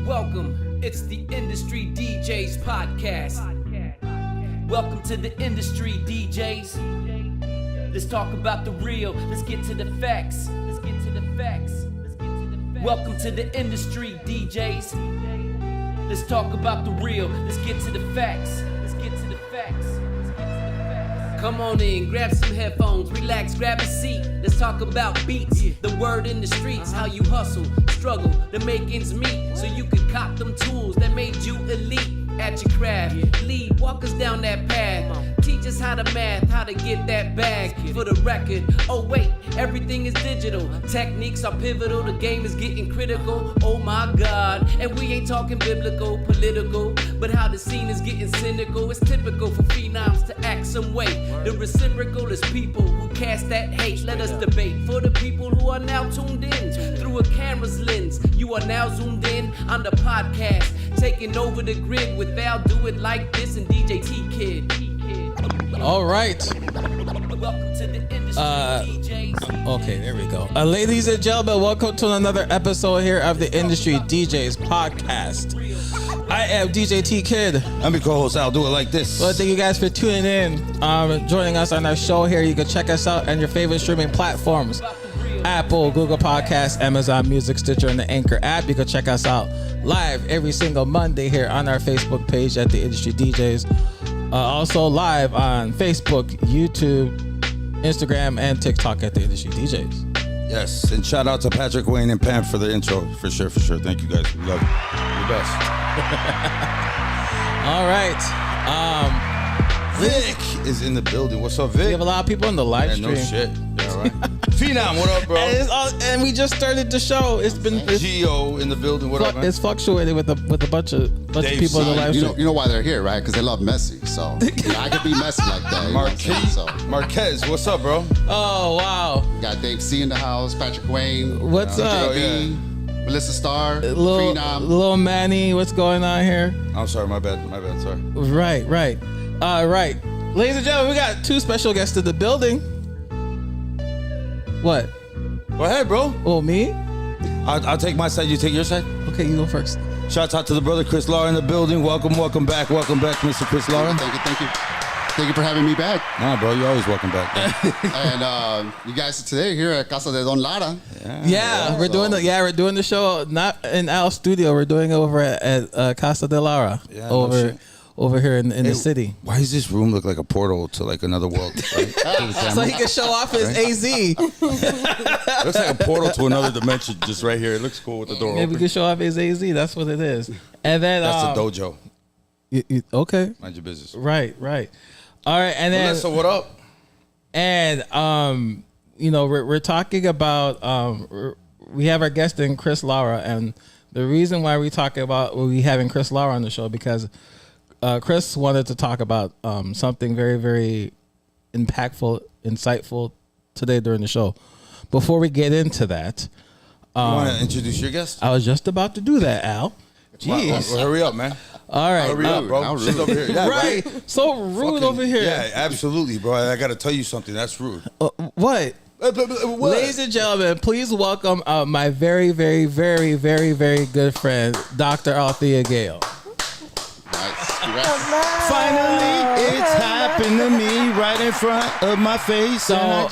Welcome, it's the Industry DJs podcast. Welcome to the Industry DJs. Let's talk about the real, let's get to the facts. Welcome to the Industry DJs. Let's talk about the real, let's get to the facts. Come on in, grab some headphones, relax, grab a seat. Let's talk about beats, the word in the streets, how you hustle, struggle to make ends meet, so you could cop them tools that made you elite at your craft. Lead, walk us down that path. Teach us how to math, how to get that bag. For the record, oh wait, everything is digital. Techniques are pivotal, the game is getting critical. Oh my God, and we ain't talking biblical, political, but how the scene is getting cynical. It's typical for phenoms to act some way. The reciprocal is people who cast that hate. Let us debate for the people who are now tuned in through a camera's lens. You are now zoomed in on the podcast, taking over the grid with Val, Do It Like This, and DJ T-Kid. All right. Welcome to the Industry DJs. Okay, there we go. Ladies and gentlemen, welcome to another episode here of the Industry DJs podcast. I am DJ T-Kid. I'm your co-host, I'll do it like this. Well, thank you guys for tuning in, joining us on our show here. You can check us out on your favorite streaming platforms. Apple, Google Podcasts, Amazon Music, Stitcher, and the Anchor app. You can check us out live every single Monday here on our Facebook page at the Industry DJs. Also live on Facebook, YouTube, Instagram, and TikTok at the Industry DJs. Yes, and shout out to Patrick, Wayne, and Pam for the intro. For sure. Thank you guys. We love you. You're the best. All right. Vic is in the building. What's up, Vic? We have a lot of people on the live stream. No shit. Yeah, all right. Phenom, what up, bro? And we just started the show. It's been Geo in the building. What up, man? It's fluctuated with a bunch of people in the live stream. You know why they're here, right? Because they love Messi. So I could be messy like that. Marquez, what's up, bro? Oh wow. Got Dave C in the house. Patrick Wayne. What's up? B, Melissa Starr. Little Manny. What's going on here? I'm sorry, my bad. Sorry. Right. Right. Ladies and gentlemen, we got two special guests in the building. What? Go ahead, bro. Oh, me? I'll take my side. You take your side. Okay, you go first. Shout out to the brother Chris Lara in the building. Welcome back, Mr. Chris Lara. Thank you for having me back. Nah, bro, you're always welcome back. And you guys today here at Casa de Don Lara. We're doing the show not in our studio. We're doing it over at Casa de Lara. Yeah, over here in the city. Why does this room look like a portal to like another world? Right? So he can show off his AZ. Looks like a portal to another dimension just right here. It looks cool with the door open. Maybe we can show off his AZ. That's what it is. And then that's the dojo. Okay. Mind your business. Right. All right, and then so what up? And we're talking about we have our guest in Chris Lara, and the reason why we having Chris Lara on the show because Chris wanted to talk about something very, very impactful, insightful today during the show. Before we get into that, you want to introduce your guest? I was just about to do that, Al. Jeez. Well, hurry up, man. All right. Hurry up, bro. Sit over here. Yeah, right. So rude over here. Yeah, absolutely, bro. I got to tell you something. That's rude. What? Ladies and gentlemen, please welcome my very, very, very, very, very good friend, Dr. Althea Gale. Finally, it's happened to me right in front of my face, and I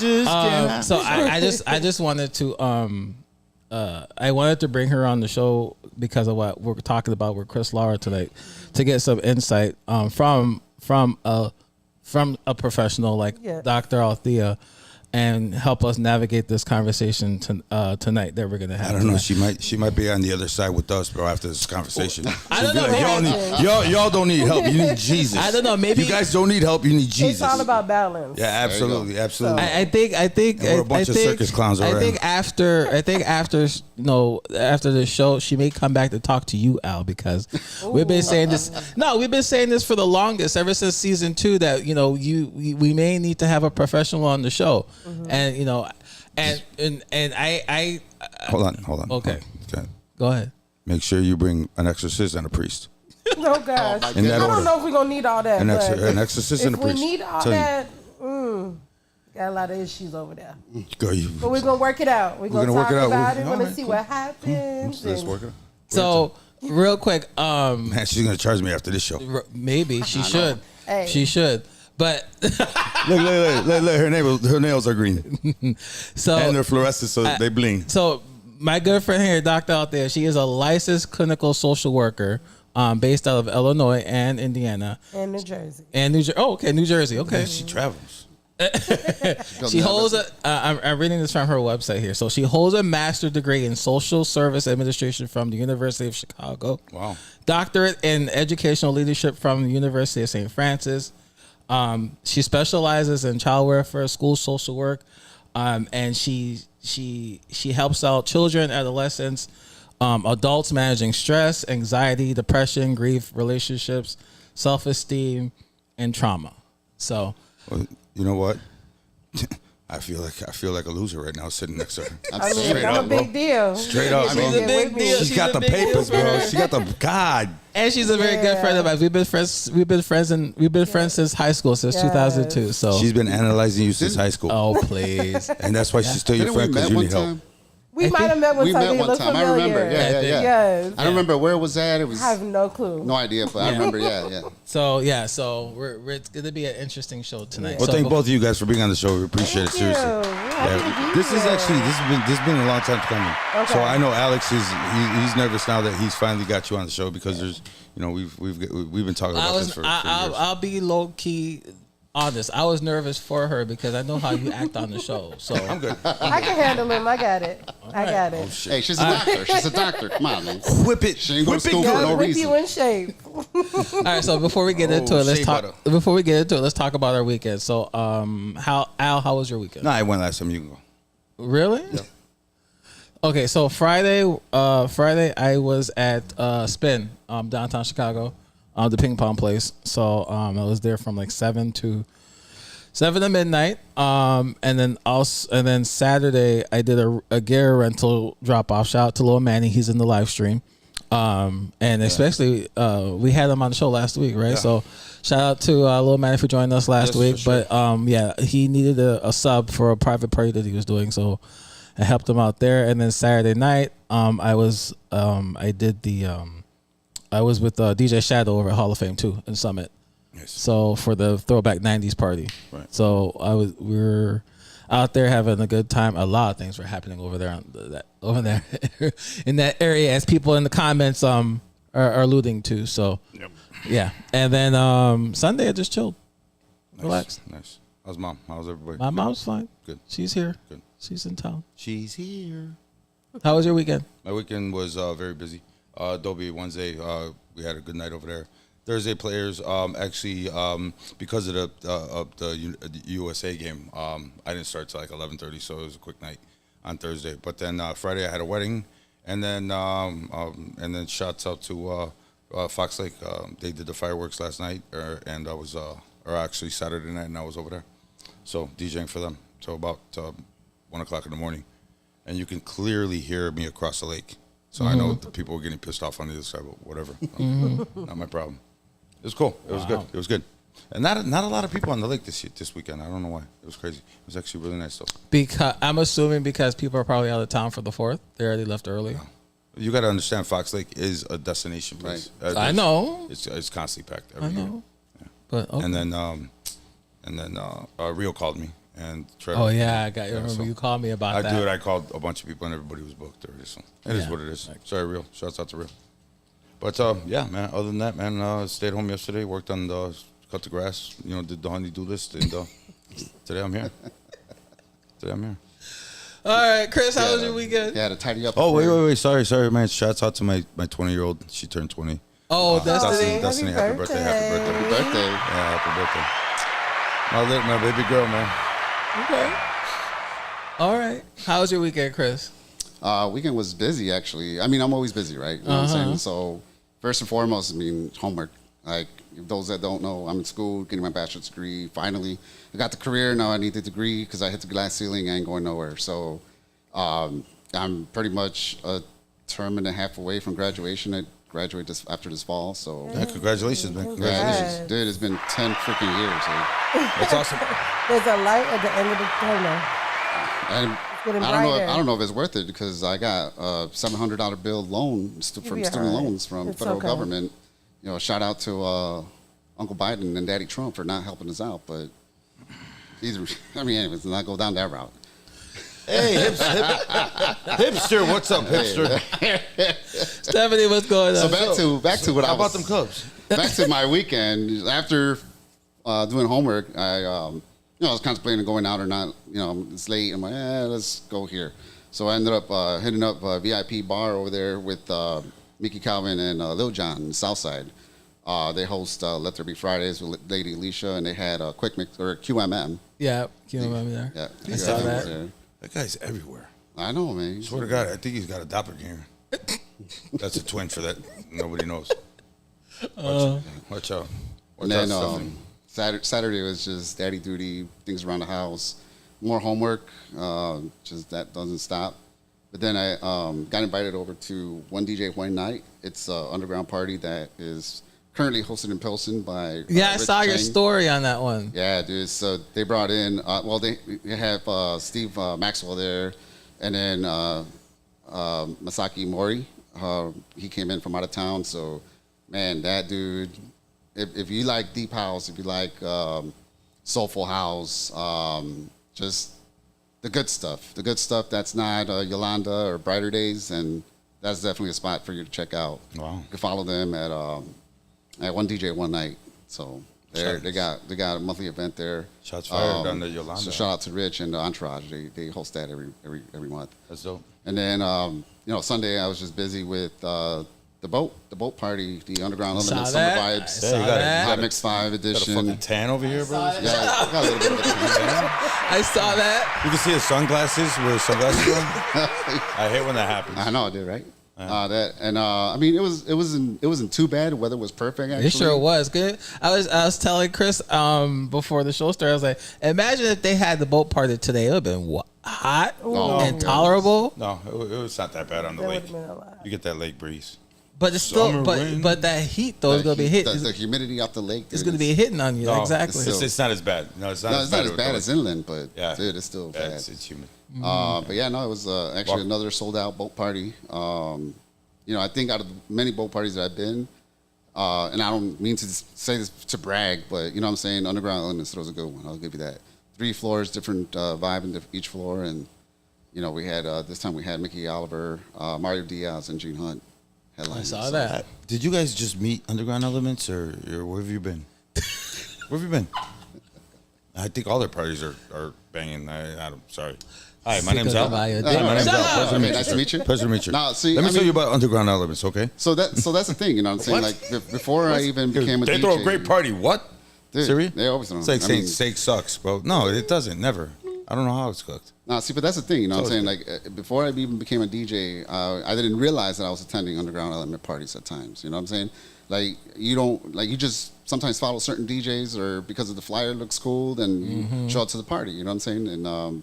just wanted to I wanted to bring her on the show because of what we're talking about with Chris Lara tonight, to get some insight from a professional like Dr. Althea, and help us navigate this conversation tonight that we're gonna have. I don't know. She might be on the other side with us, bro. After this conversation, I don't know. Y'all don't need help. You need Jesus. I don't know. Maybe you guys don't need help. You need Jesus. It's all about balance. Yeah, absolutely. I think we're a bunch of circus clowns. I think after the show, she may come back to talk to you, Al, because we've been saying this. No, we've been saying this for the longest, ever since season 2. That we may need to have a professional on the show. Mm-hmm. And I hold on. Okay. Go ahead. Make sure you bring an exorcist and a priest. Oh gosh. I don't know if we're gonna need all that. An exorcist and a priest. If we need all that, got a lot of issues over there. Girl, but we're gonna work it out. We're gonna talk about it. We're gonna see what happens. Let's work it out. So real quick. Man, she's gonna charge me after this show. Maybe she should. Hey. She should. But look, her nails are green. So and they're fluorescent, so they bling. So my good friend here, doctor out there, she is a licensed clinical social worker, based out of Illinois and Indiana And New Jersey. and New Jersey. Oh, okay, New Jersey. Okay, She travels. she holds a. I'm reading this from her website here. So she holds a master's degree in social service administration from the University of Chicago. Wow. Doctorate in educational leadership from the University of St. Francis. She specializes in child welfare, school social work, and she helps out children, adolescents, adults managing stress, anxiety, depression, grief, relationships, self-esteem, and trauma. So. Well, you know what? I feel like a loser right now sitting next to her. I'm Straight a up, bro. big deal. Straight up, bro. She's a big deal. She's got the papers, bro. She got the God. And she's a very good friend of mine. We've been friends since high school, since 2002. So She's been analyzing you since high school. oh please. And that's why she's still your Didn't we friend, because met you one need help. time? We might have met one We time. met You one look time. I familiar. remember. Yeah. Yes. I don't remember where it was at. It was I have no clue. no idea, but I remember. Yeah. So we're it's gonna be an interesting show tonight. Well, So thank both of you guys for being on the show. We appreciate it, seriously. This has been a long time coming. Okay. So I know Alex he's nervous now that he's finally got you on the show, because there's we've been talking about this for years. I'll be low key honest. I was nervous for her because I know how you act on the show. So I'm good. I can handle him. I got it. I got it. Hey, she's a doctor. She's a doctor. Come on, man. Whip it. She ain't going to school for Gotta no whip reason. you in shape. all right. So before we get into it, let's shea talk. butter. Before we get into it, let's talk about our weekend. So how was your weekend? No, I went last time. You can go. Really? Yeah. Okay, so Friday I was at Spin, downtown Chicago, the ping pong place. So I was there from like 7 to midnight. And then Saturday I did a gear rental drop off. Shout out to Lil Manny, he's in the live stream. And especially we had him on the show last week, right? Yeah. So shout out to Lil Manny for joining us last week. for sure. But he needed a sub for a private party that he was doing, so I helped him out there. And then Saturday night, I was with DJ Shadow over at Hall of Fame too in Summit. Yes. So for the throwback 90s party. Right. So we were out there having a good time. A lot of things were happening over there in that area, as people in the comments are alluding to. So yeah. And then Sunday I just chilled. Relaxed. Nice. How's mom? How's everybody? My mom's fine. Good. She's here. Good. She's in town. She's here. How was your weekend? My weekend was very busy. Adobe Wednesday, we had a good night over there. Thursday players, because of the USA game, I didn't start till like 11:30, so it was a quick night on Thursday. But then Friday I had a wedding, and then shouts out to Fox Lake. They did the fireworks last night, and I was, or actually Saturday night, and I was over there, so DJing for them till about 1 o'clock in the morning, and you can clearly hear me across the lake. So I know the people were getting pissed off on the other side, but whatever. Not my problem. It was cool. It was good. It was good. And not a lot of people on the lake this weekend. I don't know why. It was crazy. It was actually really nice stuff. Because I'm assuming because people are probably out of town for the 4th. They already left early. You got to understand, Fox Lake is a destination place. Right. I know. It's constantly packed every I year. know. Yeah. But okay. And then Rio called me and Trevor. Oh yeah, I got you. Remember you called me about that. I called a bunch of people and everybody was booked already. So it is what it is. Sorry, Rio. Shouts out to Rio. But yeah, man. Other than that, man, stayed home yesterday. Worked on cut the grass. Did the honey-do list, and today I'm here. All right, Chris, how was your weekend? Yeah, to tidy up. Oh wait. Sorry, man. Shouts out to my 20-year-old. She turned 20. Oh, Destiny. Destiny, happy birthday. Happy birthday. Yeah, happy birthday. My baby girl, man. Okay. All right. How was your weekend, Chris? Weekend was busy, actually. I mean, I'm always busy, right? You know what I'm saying? So, first and foremost, homework. Like, those that don't know, I'm in school, getting my bachelor's degree. Finally, I got the career. Now I need the degree because I hit the glass ceiling. I ain't going nowhere. So, I'm pretty much a term and a half away from graduation. I graduate after this fall. So, Yeah, congratulations, man. congratulations. Dude, it's been 10 freaking years. Like, That's awesome. There's a light at the end of the tunnel. and getting I don't know. brighter. I don't know if it's worth it because I got a $700 bill loan from student loans from It's federal okay. government. You know, shout out to Uncle Biden and Daddy Trump for not helping us out. But anyways, let's not go down that route. Hey, hipster, what's up, hipster? Stephanie, what's going on? So back to what How I was. about them Cubs? Back to my weekend. After doing homework, I was contemplating going out or not. It's late. I'm like, let's go here. So I ended up hitting up a VIP bar over there with Mickey Calvin and Lil Jon in Southside. They host Let There Be Fridays with Lady Alicia, and they had a quick mix or QMM. Yeah, you remember there? Yeah, I saw QMM was that. there. That guy's everywhere. I know, man. Swear to God, I think he's got a doppelganger. That's a twin for that. Nobody knows. Watch out. And then Saturday was just daddy duty, things around the house, more homework. Just that doesn't stop. But then I got invited over to One DJ One Night. It's an underground party that is currently hosted in Pilsen by Yeah, I Rich saw your Chang. story on that one. Yeah, dude. So they brought in. They have Steve Maxwell there, and then Masaki Mori. He came in from out of town. So, man, that dude. If you like deep house, if you like soulful house, just the good stuff that's not Yolanda or Brighter Days, and that's definitely a spot for you to check out. Wow. You can follow them at One DJ One Night. So they got a monthly event there. Shots fired on the Yolanda. So shout out to Rich and the Entourage. They host that every month. That's dope. And then Sunday I was just busy with the boat party, the Underground Elements, Summer that. Vibes, Yeah, you got it. Hot Mix 5 Got a edition. fucking tan over here, bro. Yeah, I got a little bit of a tan. I saw that. You can see his sunglasses with sunglasses on. I hate when that happens. I know I did, right? It wasn't too bad. The weather was perfect. Actually, It sure was good. I was telling Chris before the show started. I was like, imagine if they had the boat party today. It would have been hot and tolerable. No, it was not that bad on the That lake. would've been a lot. You get that lake breeze. But it's still, Summer rain. but that heat though is gonna be hit. The humidity off the lake. It's dude, gonna be hitting on you. No, Exactly. It's not as bad. No, it's not No, it's not as with bad the as lake. inland, but Yeah. dude, it's still bad. It's humid. But yeah, no, it was actually another sold out boat party. I think out of the many boat parties that I've been, and I don't mean to say this to brag, but you know what I'm saying, Underground Elements was a good one. I'll give you that. 3 floors, different vibe in each floor, and we had this time we had Mickey Oliver, Mario Diaz, and Gene Hunt headlining. I saw that. Did you guys just meet Underground Elements, or where have you been? Where have you been? I think all their parties are banging. I'm sorry. Hi, my name's Al. Shut My up. name's Al. Pleasure Okay, nice to meet you. Pleasure to meet you. No, see, Let me I tell mean- you about Underground Elements, okay? So that's the thing, you know what I'm saying? Like before I even became a They DJ, throw a great party. What? Dude, Serious? they always throw. It's like I saying mean- steak sucks, bro. No, it doesn't. Never. I don't know how it's cooked. No, see, but that's the thing, you know what I'm saying? Totally. Like, before I even became a DJ, I didn't realize that I was attending Underground Element parties at times, you know what I'm saying? Like, you just sometimes follow certain DJs or because of the flyer looks cool, then you show up to the party, you know what I'm saying? And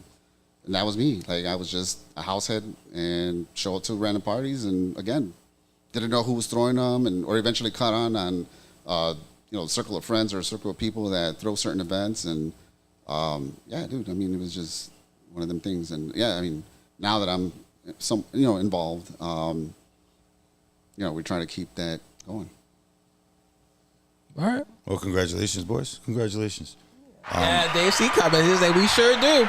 that was me. Like, I was just a househead and show up to random parties and, again, didn't know who was throwing them or eventually caught on a circle of friends or a circle of people that throw certain events and, yeah, dude. I mean, it was just one of them things, and yeah, I mean, now that I'm involved, we try to keep that going. All right. Well, congratulations, boys. Congratulations. Yeah, Dave C commented. He was like, we sure do.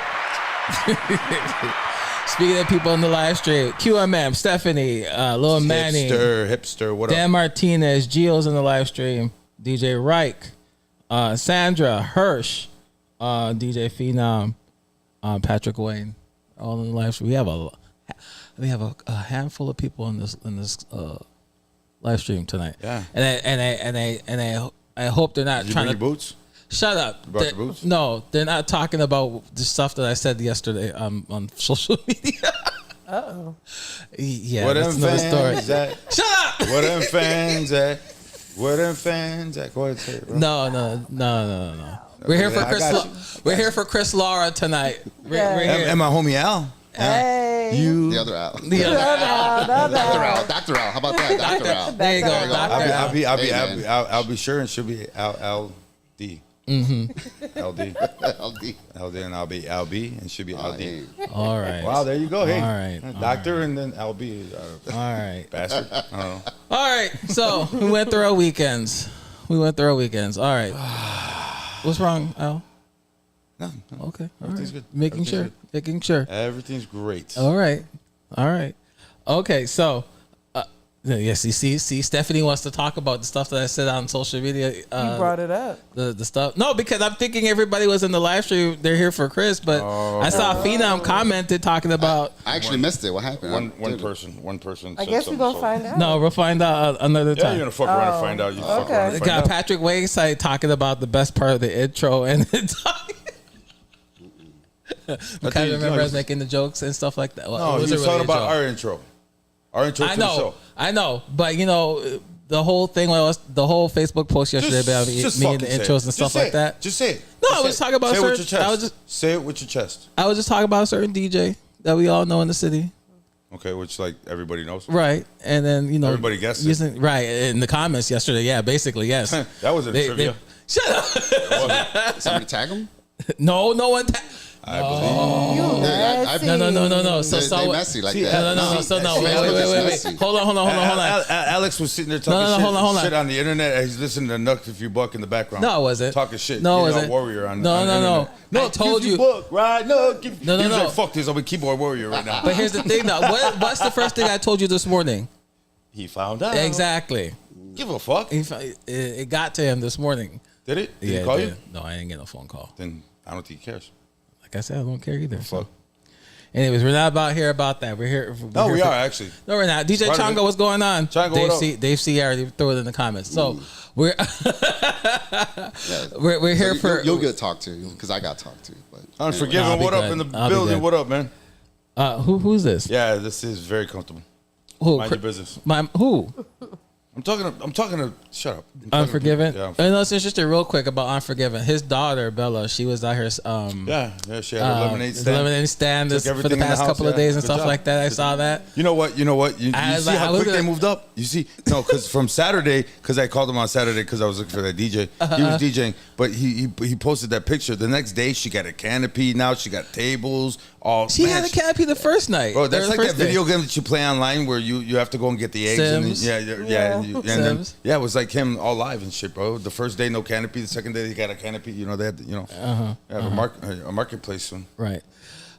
Speaking of people in the live stream, QMM, Stephanie, Lil Manny, Hipster, what Dan up? Martinez, Gio's in the live stream, DJ Reich, Sandra, Hirsch, DJ Phenom, Patrick Wayne, all in the live stream. We have a handful of people in this live stream tonight. Yeah. And I hope they're not Did you trying bring to your boots? shut up. You brought your boots? No, they're not talking about the stuff that I said yesterday on social media. Uh-oh. Yeah, What that's them another story. fans at? Shut up. Where them fans at? Where them fans at? Go ahead and say it, bro. No. We're here for I Chris. got you. We're here for Chris Lara tonight. We're here. And my homie Al. Hey. You. The other Al. The other- Dr. Al. How about that? Dr. Al. There you go, There you go. Dr. Al. I'll be sure, and she'll be Al D. LD. LD. LD, and I'll be LB, and should be LD. Hey. All right. Wow, there you go. Hey, All right. doctor, and then LB. All right. Bastard. I don't know. All right. So we went through our weekends. All right. What's wrong, Al? No, Okay. All Everything's right. good. Making sure. Everything's great. All right. Okay. So, yes, you see, Stephanie wants to talk about the stuff that I said on social media. You brought it up. The stuff. No, because I'm thinking everybody was in the live stream. They're here for Chris, but I saw Phenom commented talking about. I actually missed it. What happened? One person. I said guess we're something, gonna so- find out. No, we'll find out another Yeah, time. you're gonna fuck around and find out. You fuck around and find Got out. Patrick Wayside talking about the best part of the intro, and I kind of remember us making the jokes and stuff like that. Well, No, it he was wasn't talking really a about joke. our intro. Our intro to the show. I know, but the whole thing was the whole Facebook post yesterday about me and the fucking say intros it. and stuff Just say like it. that. Just say it. No, Just I was say it. talking about say it with certain- your chest. I was just- say it with your chest. I was just talking about a certain DJ that we all know in the city, Okay, which like everybody knows. right? And then Everybody guessed it. using right in the comments yesterday. Yeah, basically yes. That wasn't trivia. Shut up. Somebody tag him? No one. I believe. You I- messy. No. So They messy like See, that. No. So no. Facebook Wait. is messy. Hold on. Alex was sitting there talking No, shit, hold on. shit on the internet. And he's listening to Nuck If You Buck in the background. No, it wasn't. Talking shit. No, it Keyboard wasn't. Warrior on No. on the internet. I told If you. Buck, right? No. He No. was like, fuck this. I'm a keyboard warrior right now. But here's the thing, though. What's the first thing I told you this morning? He found out. Exactly. Give a fuck. It got to him this morning. Did it? Did Yeah, he call it you? did. No, I didn't get a phone call. Then I don't think he cares. Like I said, I don't care either. Fuck. Anyways, we're not about that. We're here. No, we for- are actually. No, we're not. DJ Part of Chongo, it. what's going on? Chongo, Dave what up? C. Dave C. already threw it in the comments. So we're Yeah. we're here So for. you'll get talked to because I got talked to. But Unforgiven. I'll be What up good. in the I'll be building? good. What up, man? Who's this? Yeah, this is very comfortable. Who? Mind your business. Who? I'm talking to. Shut up. I'm talking to- Unforgiven. Yeah, I know it's interesting. Real quick about Unforgiven. His daughter Bella, she was out here. yeah. She had her lemonade stand. Lemonade stand Took for the everything in the past house, couple of yeah. days and Good stuff job. like that. I Good saw job. that. You know what? You I was see like, how I was quick they gonna- moved up? You see? No, because from Saturday, because I called him on Saturday because I was looking for that DJ. Uh-huh. He was DJing, but he posted that picture. The next day, she got a canopy. Now she got tables. All She had a canopy the first night. Bro, that's Or the like that first day. video game that you play online where you have to go and get the eggs. Sims. And Yeah. and then Sims. yeah, it was like him all live and shit, bro. The first day no canopy, the second day they got a canopy. You know they had have a marketplace soon. Right.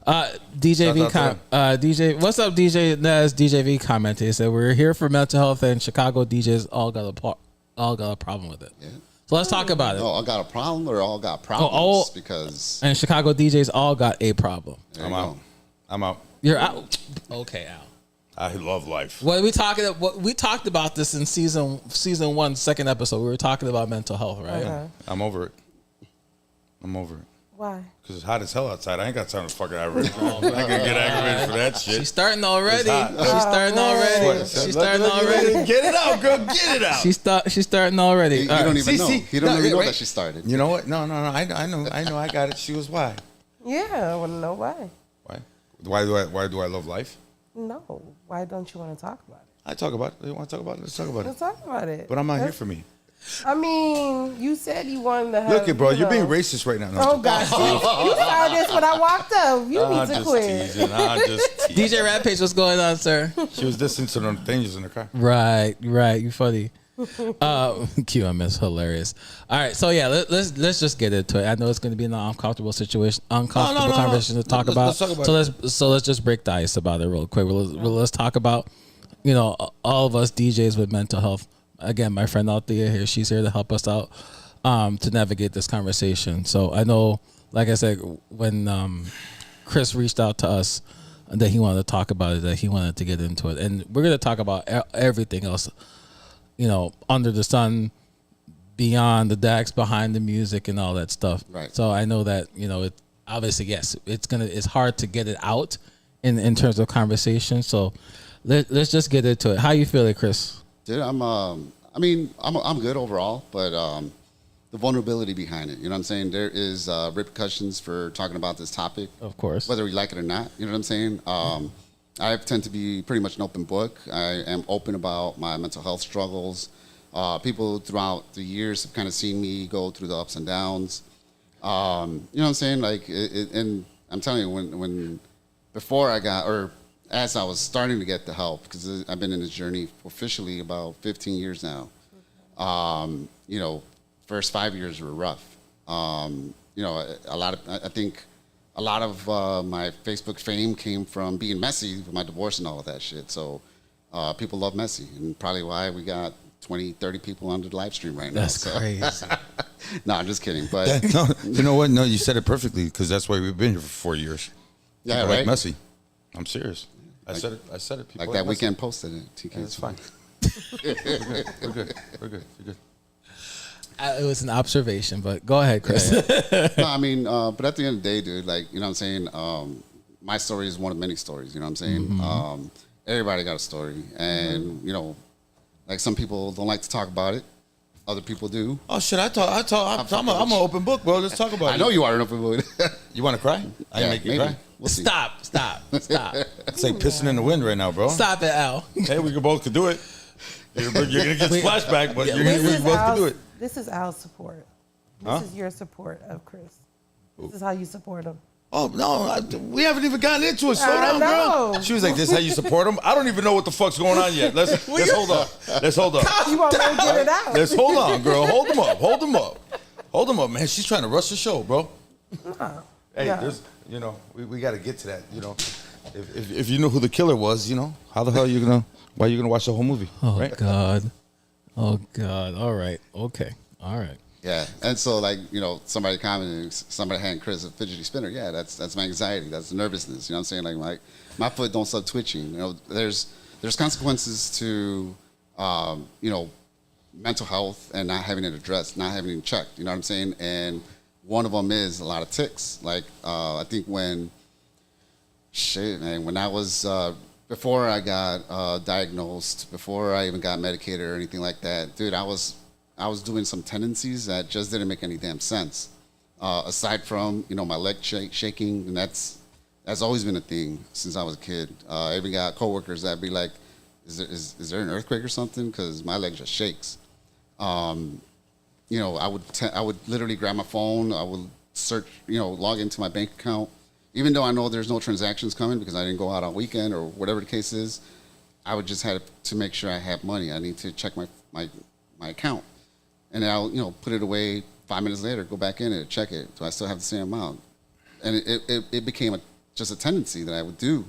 DJ V Shout out to DJ, what's up, DJ Nez? DJ V commented. He said we're here for mental health, and Chicago DJs all got a problem with it. Yeah. So let's talk about it. No, all got a problem or all got problems all- because And Chicago DJs all got a problem. there I'm you out. go. I'm out. You're out. Okay, Al. I love life. What we talking? What we talked about this in season 1, second episode. We were talking about mental health, right? Okay. I'm over it. I'm over it. Why? Because it's hot as hell outside. I ain't got time to fucking aggravate. I ain't gonna get aggravated for that shit. She's starting already. It's hot. She's starting already. What? She's starting already. Get it out, girl. Get it out. She's starting already. You All right. don't even See, know. see, You don't no, even know right. that she started. You know what? No. I know. I got it. She was why? Yeah, I want to know why. Why do I love life? No, why don't you want to talk about it? I talk about it. You want to talk about it? Let's talk about it. Let's talk about it. But I'm not here for me. I mean, you said you wanted to have. Look, bro, you you're being know- racist right now. No, Oh gosh, you started this when I walked up. You I'm need to just quit. teasing. I'm just teasing. DJ Rampage, what's going on, sir? She was listening to the things in the car. Right. You funny. QM hilarious. All right, so yeah, let's just get into it. I know it's going to be an uncomfortable situation, uncomfortable conversation to talk about. Let's talk about so let's just break the ice about it real quick. Let's talk about, all of us DJs with mental health. Again, my friend Althea here, she's here to help us out to navigate this conversation. So I know, like I said, when Chris reached out to us that he wanted to talk about it, that he wanted to get into it, and we're going to talk about everything else, under the sun, beyond the decks, behind the music, and all that stuff. Right. So I know that it obviously, yes, it's hard to get it out in terms of conversation. So let's just get into it. How you feeling, Chris? Dude, I'm good overall, but the vulnerability behind it, you know what I'm saying? There is repercussions for talking about this topic. Of course. Whether we like it or not, you know what I'm saying? I tend to be pretty much an open book. I am open about my mental health struggles. People throughout the years have kind of seen me go through the ups and downs. You know what I'm saying? Like, and I'm telling you, when before I got, or as I was starting to get the help, because I've been in this journey officially about 15 years now. You know, first 5 years were rough. You know, I think a lot of my Facebook fame came from being messy with my divorce and all of that shit. So people love messy, and probably why we got 20, 30 people on the live stream right now. That's crazy. No, I'm just kidding. But No, you know what? No, you said it perfectly, because that's why we've been here for 4 years. yeah, People right. like messy. I'm serious. I said it. People Like that messy. weekend posted it. TK. It's fine. We're good. You're good. It was an observation, but go ahead, Chris. No, I mean, but at the end of the day, dude, like, you know what I'm saying? My story is one of many stories, you know what I'm saying? Everybody got a story. And, you know, like some people don't like to talk about it. Other people do. Oh shit! I'm an open book, bro. Let's talk about it. I know you are an open book. You want to cry? I Yeah, make you maybe. cry. We'll see. Stop. It's like pissing in the wind right now, bro. Stop it, Al. Hey, we both could do it. You're gonna get flashback, but we This both can do it. This is Al's support. This Huh? is your support of Chris. This is how you support him. Oh no, we haven't even gotten into it. Slow I down, girl. know. She was like, "This is how you support him." I don't even know what the fuck's going on yet. Let's hold up. Let's hold up. You won't let him get it out. Let's hold on, girl. Hold them up, man. She's trying to rush the show, bro. Hey, No. there's, you know, we got to get to that. You know, if you know who the killer was, you know, how the hell are you gonna? Why are you gonna watch the whole movie? Oh, right? God. All right. Okay. All right. Yeah, and so like, you know, somebody commented, somebody handed Chris a fidgety spinner. Yeah, that's my anxiety, that's the nervousness. You know what I'm saying? Like my foot don't stop twitching. You know, there's consequences to, you know, mental health and not having it addressed, not having it checked. You know what I'm saying? And one of them is a lot of tics. Like I think when I was before I got diagnosed, before I even got medicated or anything like that, dude, I was doing some tendencies that just didn't make any damn sense. Aside from, you know, my leg shaking, and that's always been a thing since I was a kid. I even got coworkers that be like, "Is there an earthquake or something?" Because my leg just shakes. You know, I would literally grab my phone. I would search, you know, log into my bank account, even though I know there's no transactions coming because I didn't go out on weekend or whatever the case is. I would just have to make sure I have money. I need to check my account. And then I'll, you know, put it away. 5 minutes later, go back in it, check it. Do I still have the same amount? And it became just a tendency that I would do.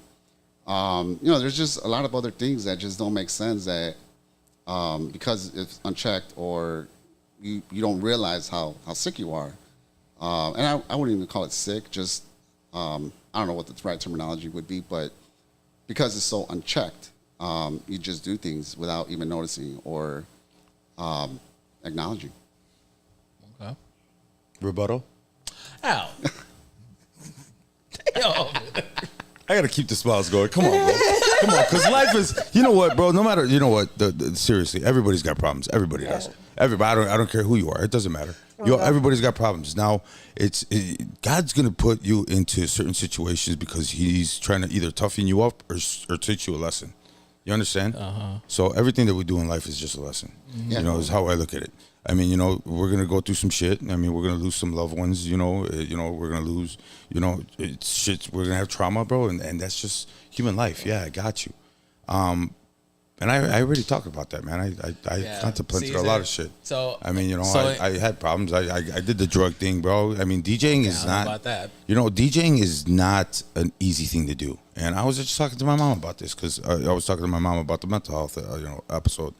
You know, there's just a lot of other things that just don't make sense that because it's unchecked or you don't realize how sick you are. And I wouldn't even call it sick, just I don't know what the right terminology would be, but because it's so unchecked, you just do things without even noticing or acknowledging. Okay. Rebuttal. Al. Damn. I gotta keep the smiles going. Come on, bro. Come on, because life is. You know what, bro? No matter. You know what? Seriously, everybody's got problems. Everybody does. Everybody. I don't care who you are. It doesn't matter. Everybody's got problems. Now, God's gonna put you into certain situations because He's trying to either toughen you up or teach you a lesson. You understand? So everything that we do in life is just a lesson. Yeah. You know, is how I look at it. I mean, you know, we're gonna go through some shit. I mean, we're gonna lose some loved ones. You know, we're gonna lose. You know, it's shit. We're gonna have trauma, bro, and that's just human life. Yeah, I got you. And I already talked about that, man. I contemplated a lot of shit. So I mean, you know, I had problems. I did the drug thing, bro. I mean, DJing is not. About that. You know, DJing is not an easy thing to do. And I was just talking to my mom about this because I was talking to my mom about the mental health, episode.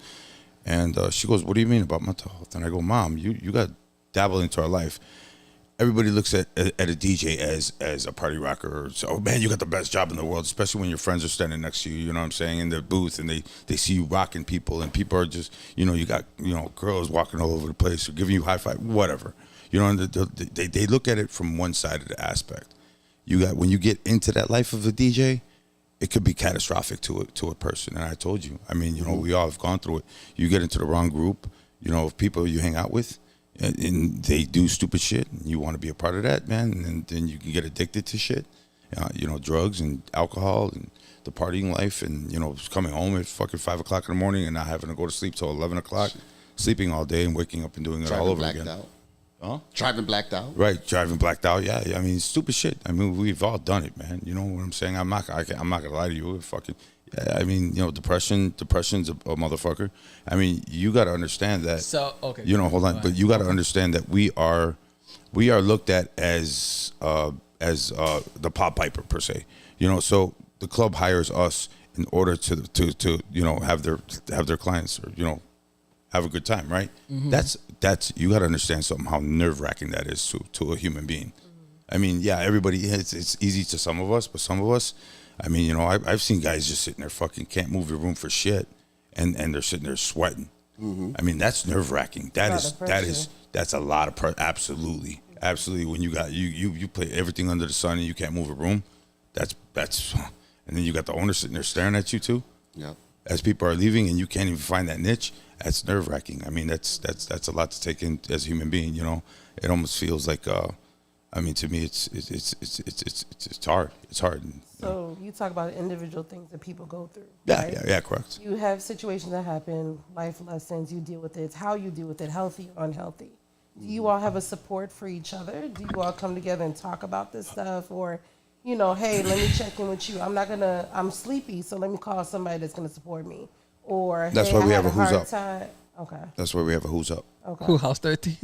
And she goes, "What do you mean about mental health?" And I go, "Mom, you got dabbled into our life. Everybody looks at a DJ as a party rocker. Or, oh man, you got the best job in the world, especially when your friends are standing next to you. You know what I'm saying, in the booth, and they see you rocking people, and people are just, you know, you got, you know, girls walking all over the place or giving you high five, whatever. You know, and they look at it from one side of the aspect. When you get into that life of a DJ, it could be catastrophic to a person. And I told you, I mean, you know, we all have gone through it. You get into the wrong group, you know, of people you hang out with, and they do stupid shit, and you want to be a part of that, man, and then you can get addicted to shit, you know, drugs and alcohol and the partying life, and, you know, coming home at fucking 5 o'clock in the morning and not having to go to sleep till 11 o'clock. sleeping all day and waking up and doing it all over again. Out. Huh? Driving blacked out. Right, driving blacked out. Yeah, I mean, stupid shit. I mean, we've all done it, man. You know what I'm saying? I'm not gonna lie to you. Fucking, yeah, I mean, you know, depression's a motherfucker. I mean, you got to understand that. So okay, you know, hold on, but you got to understand that we are looked at as the Pop Piper per se. You know, so the club hires us in order to you know have their clients, or you know, have a good time, right? Mm-hmm. That's you got to understand something, how nerve-wracking that is to a human being. Mm-hmm. I mean, yeah, everybody, it's easy to some of us, but some of us, I mean, you know, I've seen guys just sitting there fucking can't move their room for shit, and they're sitting there sweating. Mm-hmm. I mean, that's nerve-wracking. That's a lot of pressure. Absolutely. When you got you play everything under the sun and you can't move a room, that's and then you got the owner sitting there staring at you too. Yeah. As people are leaving and you can't even find that niche, that's nerve-wracking. I mean, that's a lot to take in as a human being. You know, it almost feels like, I mean, to me, it's hard. It's hard. So you talk about individual things that people go through. Yeah, right? yeah, correct. You have situations that happen, life lessons. You deal with it. It's how you deal with it, healthy or unhealthy. Do you all have a support for each other? Do you all come together and talk about this stuff, or? You know, hey, let me check in with you. I'm sleepy, so let me call somebody that's going to support me. Or, that's hey, why we have a Who's Up. Time. Okay. That's why we have a Who's Up. Okay. Who, House 13?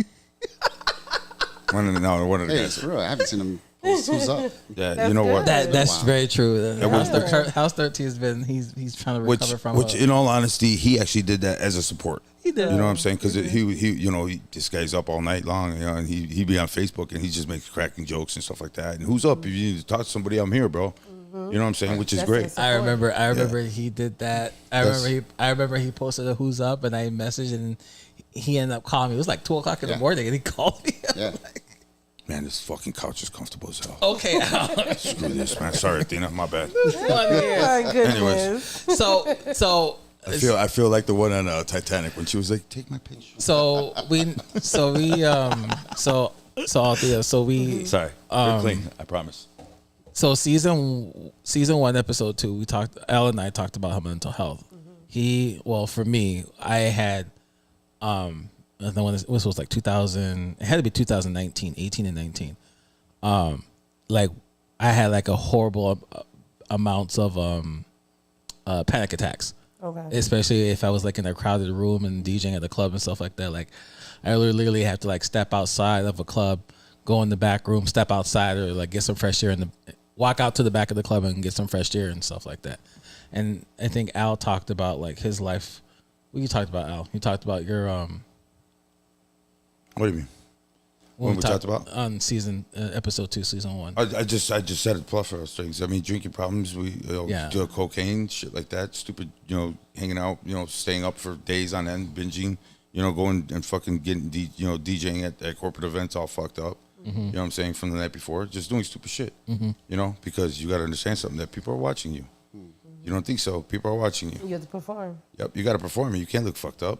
One of the Hey, guys. for real, I haven't seen him post Who's Up. Yeah, That's you know what? good. That's very true. Yeah. House 13 has been, he's trying to recover from which, in all honesty, he actually did that as a support. He did. You know what I'm saying? Because he, you know, this guy's up all night long, you know, and he be on Facebook and he just makes cracking jokes and stuff like that. And who's up? If you need to talk to somebody, I'm here, bro. You know what I'm saying? Which is That's great. his I remember Yeah. he did that. I remember he posted a Who's Up, and I messaged, and he ended up calling me. It was like 2:00 in the morning, and he called me. Yeah. Man, this fucking couch is comfortable as hell. Okay. Screw this, man. Sorry, Athena. My bad. My goodness. Anyways. So I feel like the one on Titanic when she was like, "Take my picture." Althea, Sorry, we're clean. I promise. So season 1, episode 2, Al and I talked about her mental health. Mm-hmm. For me, I had, this was like 2000, it had to be 2019, 18 and 19. Like I had like a horrible amounts of panic attacks. Okay. Especially if I was like in a crowded room and DJing at the club and stuff like that. Like I literally have to like step outside of a club, go in the back room, step outside, or like get some fresh air walk out to the back of the club and get some fresh air and stuff like that. And I think Al talked about like his life. What you talked about, Al? You talked about your What do you mean? When we talked about on episode 2, season 1. I just said it. Plus for those things. I mean, drinking problems. We do cocaine, shit like that. Stupid, you know, hanging out, you know, staying up for days on end, binging. You know, going and fucking getting, DJing at corporate events, all fucked up. Mm-hmm. You know what I'm saying, from the night before, just doing stupid shit. Mm-hmm. You know, because you got to understand something, that people are watching you. Mm-hmm. You don't think so? People are watching you. You have to perform. Yep, you got to perform. You can't look fucked up.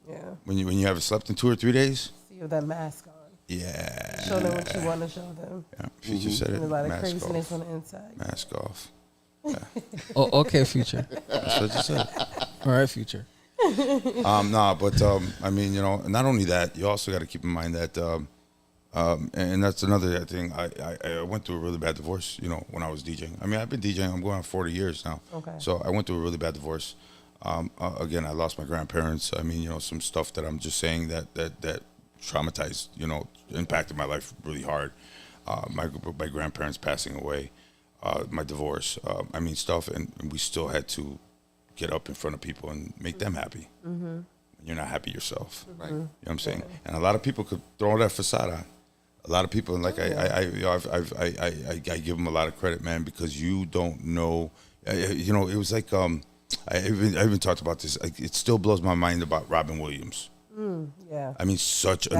Yeah. When you haven't slept in 2 or 3 days. See you with that mask on. Yeah. Show them what you want to show them. Yeah, she just said it. And a lot of Mask craziness off. on the inside. Mask off. Yeah. Okay, Future. That's what you said. All right, Future. I mean, you know, not only that, you also got to keep in mind that, and that's another thing. I went through a really bad divorce, you know, when I was DJing. I mean, I've been DJing. I'm going on 40 years now. Okay. So I went through a really bad divorce. Again, I lost my grandparents. I mean, you know, some stuff that I'm just saying that traumatized, you know, impacted my life really hard. My grandparents passing away, my divorce. I mean, stuff, and we still had to get up in front of people and make them happy. Mm-hmm. You're not happy yourself, right? You know what I'm saying? And a lot of people could throw that facade on. A lot of people, and like I give them a lot of credit, man, because you don't know. You know, it was like I even talked about this. It still blows my mind about Robin Williams. Yeah. I mean, such an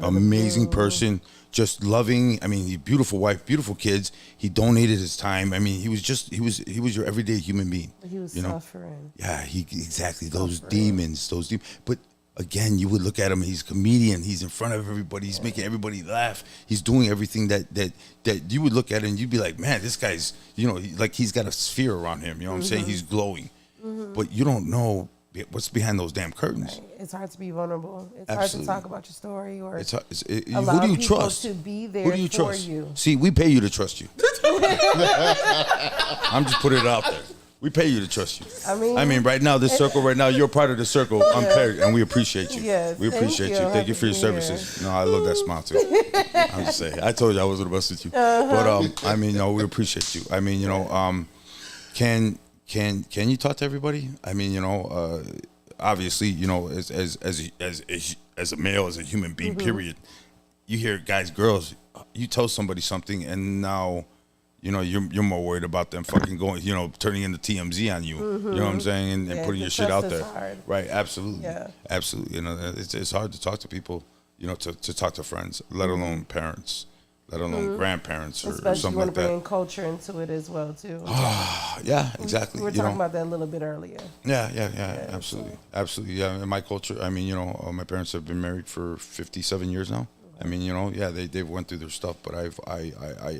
amazing person. Just loving. I mean, beautiful wife, beautiful kids. He donated his time. I mean, he was your everyday human being. He was suffering. Yeah, exactly. Those demons. But again, you would look at him. He's a comedian. He's in front of everybody. He's making everybody laugh. He's doing everything that you would look at him and you'd be like, man, this guy's, you know, like he's got a sphere around him. You know what I'm saying? He's glowing. Mm-hmm. But you don't know what's behind those damn curtains. Right. It's hard to be vulnerable. It's Absolutely. hard to talk about your story or Who do you trust? to be there Who do you for trust? you. See, we pay you to trust you. I'm just putting it out there. We pay you to trust you. I mean, right now, this circle, right now, you're part of the circle. I'm paired, and we appreciate you. Yes, we appreciate you. Thank you for your services. No, I love that smile too. I'm just saying. I told you I wasn't the best with you, but I mean, we appreciate you. I mean, can you talk to everybody? I mean, obviously, as a male, as a human being, period. You hear guys, girls, you tell somebody something, and now. You're more worried about them fucking going, turning into TMZ on you. You know what I'm saying, and putting your shit out there. Hard. Right? Absolutely. Yeah. Absolutely. It's hard to talk to people. To talk to friends, let alone parents, let alone grandparents or Especially something when like bringing that. culture into it as well too. Yeah, exactly. We were talking about that a little bit earlier. Yeah. Absolutely. Absolutely. Yeah. In my culture, I mean, my parents have been married for 57 years now. I mean, they went through their stuff, but I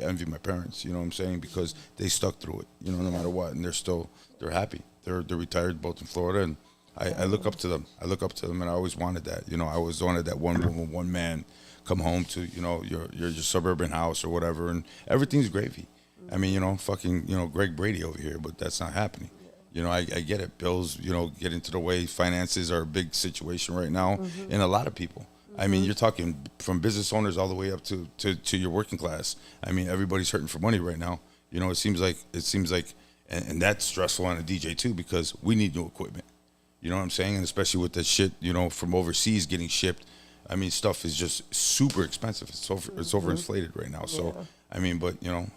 envy my parents, you know what I'm saying, because they stuck through it, no matter what, and they're happy. They're retired both in Florida, and I look up to them. And I always wanted that. I always wanted that one woman, one man come home to, your suburban house or whatever, and everything's gravy. I mean, fucking, Greg Brady over here, but that's not happening. I get it. Bills, get into the way. Finances are a big situation right now in a lot of people. I mean, you're talking from business owners all the way up to your working class. I mean, everybody's hurting for money right now. It seems like, and that's stressful on a DJ too, because we need new equipment. You know what I'm saying? And especially with the shit, from overseas getting shipped. I mean, stuff is just super expensive. It's overinflated right now. So, I mean, but and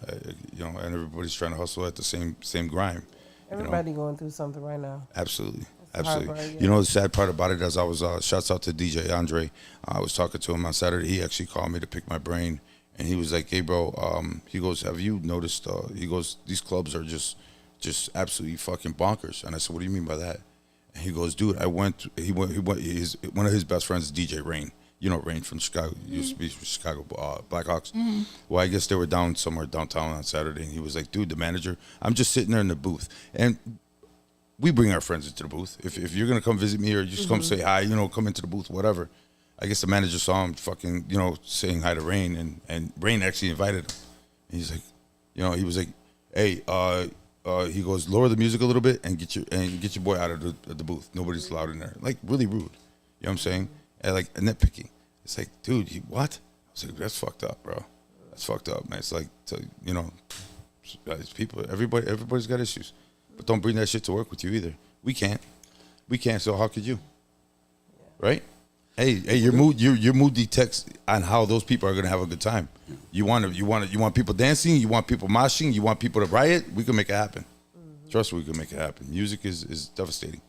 everybody's trying to hustle at the same grind. Everybody going through something right now. Absolutely. Absolutely. Part, yeah. The sad part about it is I was, shouts out to DJ Andre. I was talking to him on Saturday. He actually called me to pick my brain. And he was like, hey, bro, he goes, have you noticed, he goes, these clubs are just absolutely fucking bonkers. And I said, what do you mean by that? And he goes, dude, one of his best friends is DJ Rain. Rain from Chicago, used to be from Chicago Blackhawks. Mm-hmm. Well, I guess they were down somewhere downtown on Saturday. And he was like, dude, the manager, I'm just sitting there in the booth. And we bring our friends into the booth. If you're going to come visit me or just come say hi, come into the booth, whatever. I guess the manager saw him fucking, saying hi to Rain, and Rain actually invited him. And he's like, he was like, hey, he goes, lower the music a little bit and get your boy out of the booth. Nobody's allowed in there. Like, really rude. You know what I'm saying? And like, nitpicking. It's like, dude, what? I was like, that's fucked up, bro. That's fucked up, man. It's like, it's people, everybody's got issues. But don't bring that shit to work with you either. We can't, so how could you? Right? Hey, your mood detects on how those people are gonna have a good time. You want people dancing, you want people moshing, you want people to riot, we can make it happen. Trust me, we can make it happen. Music is devastating.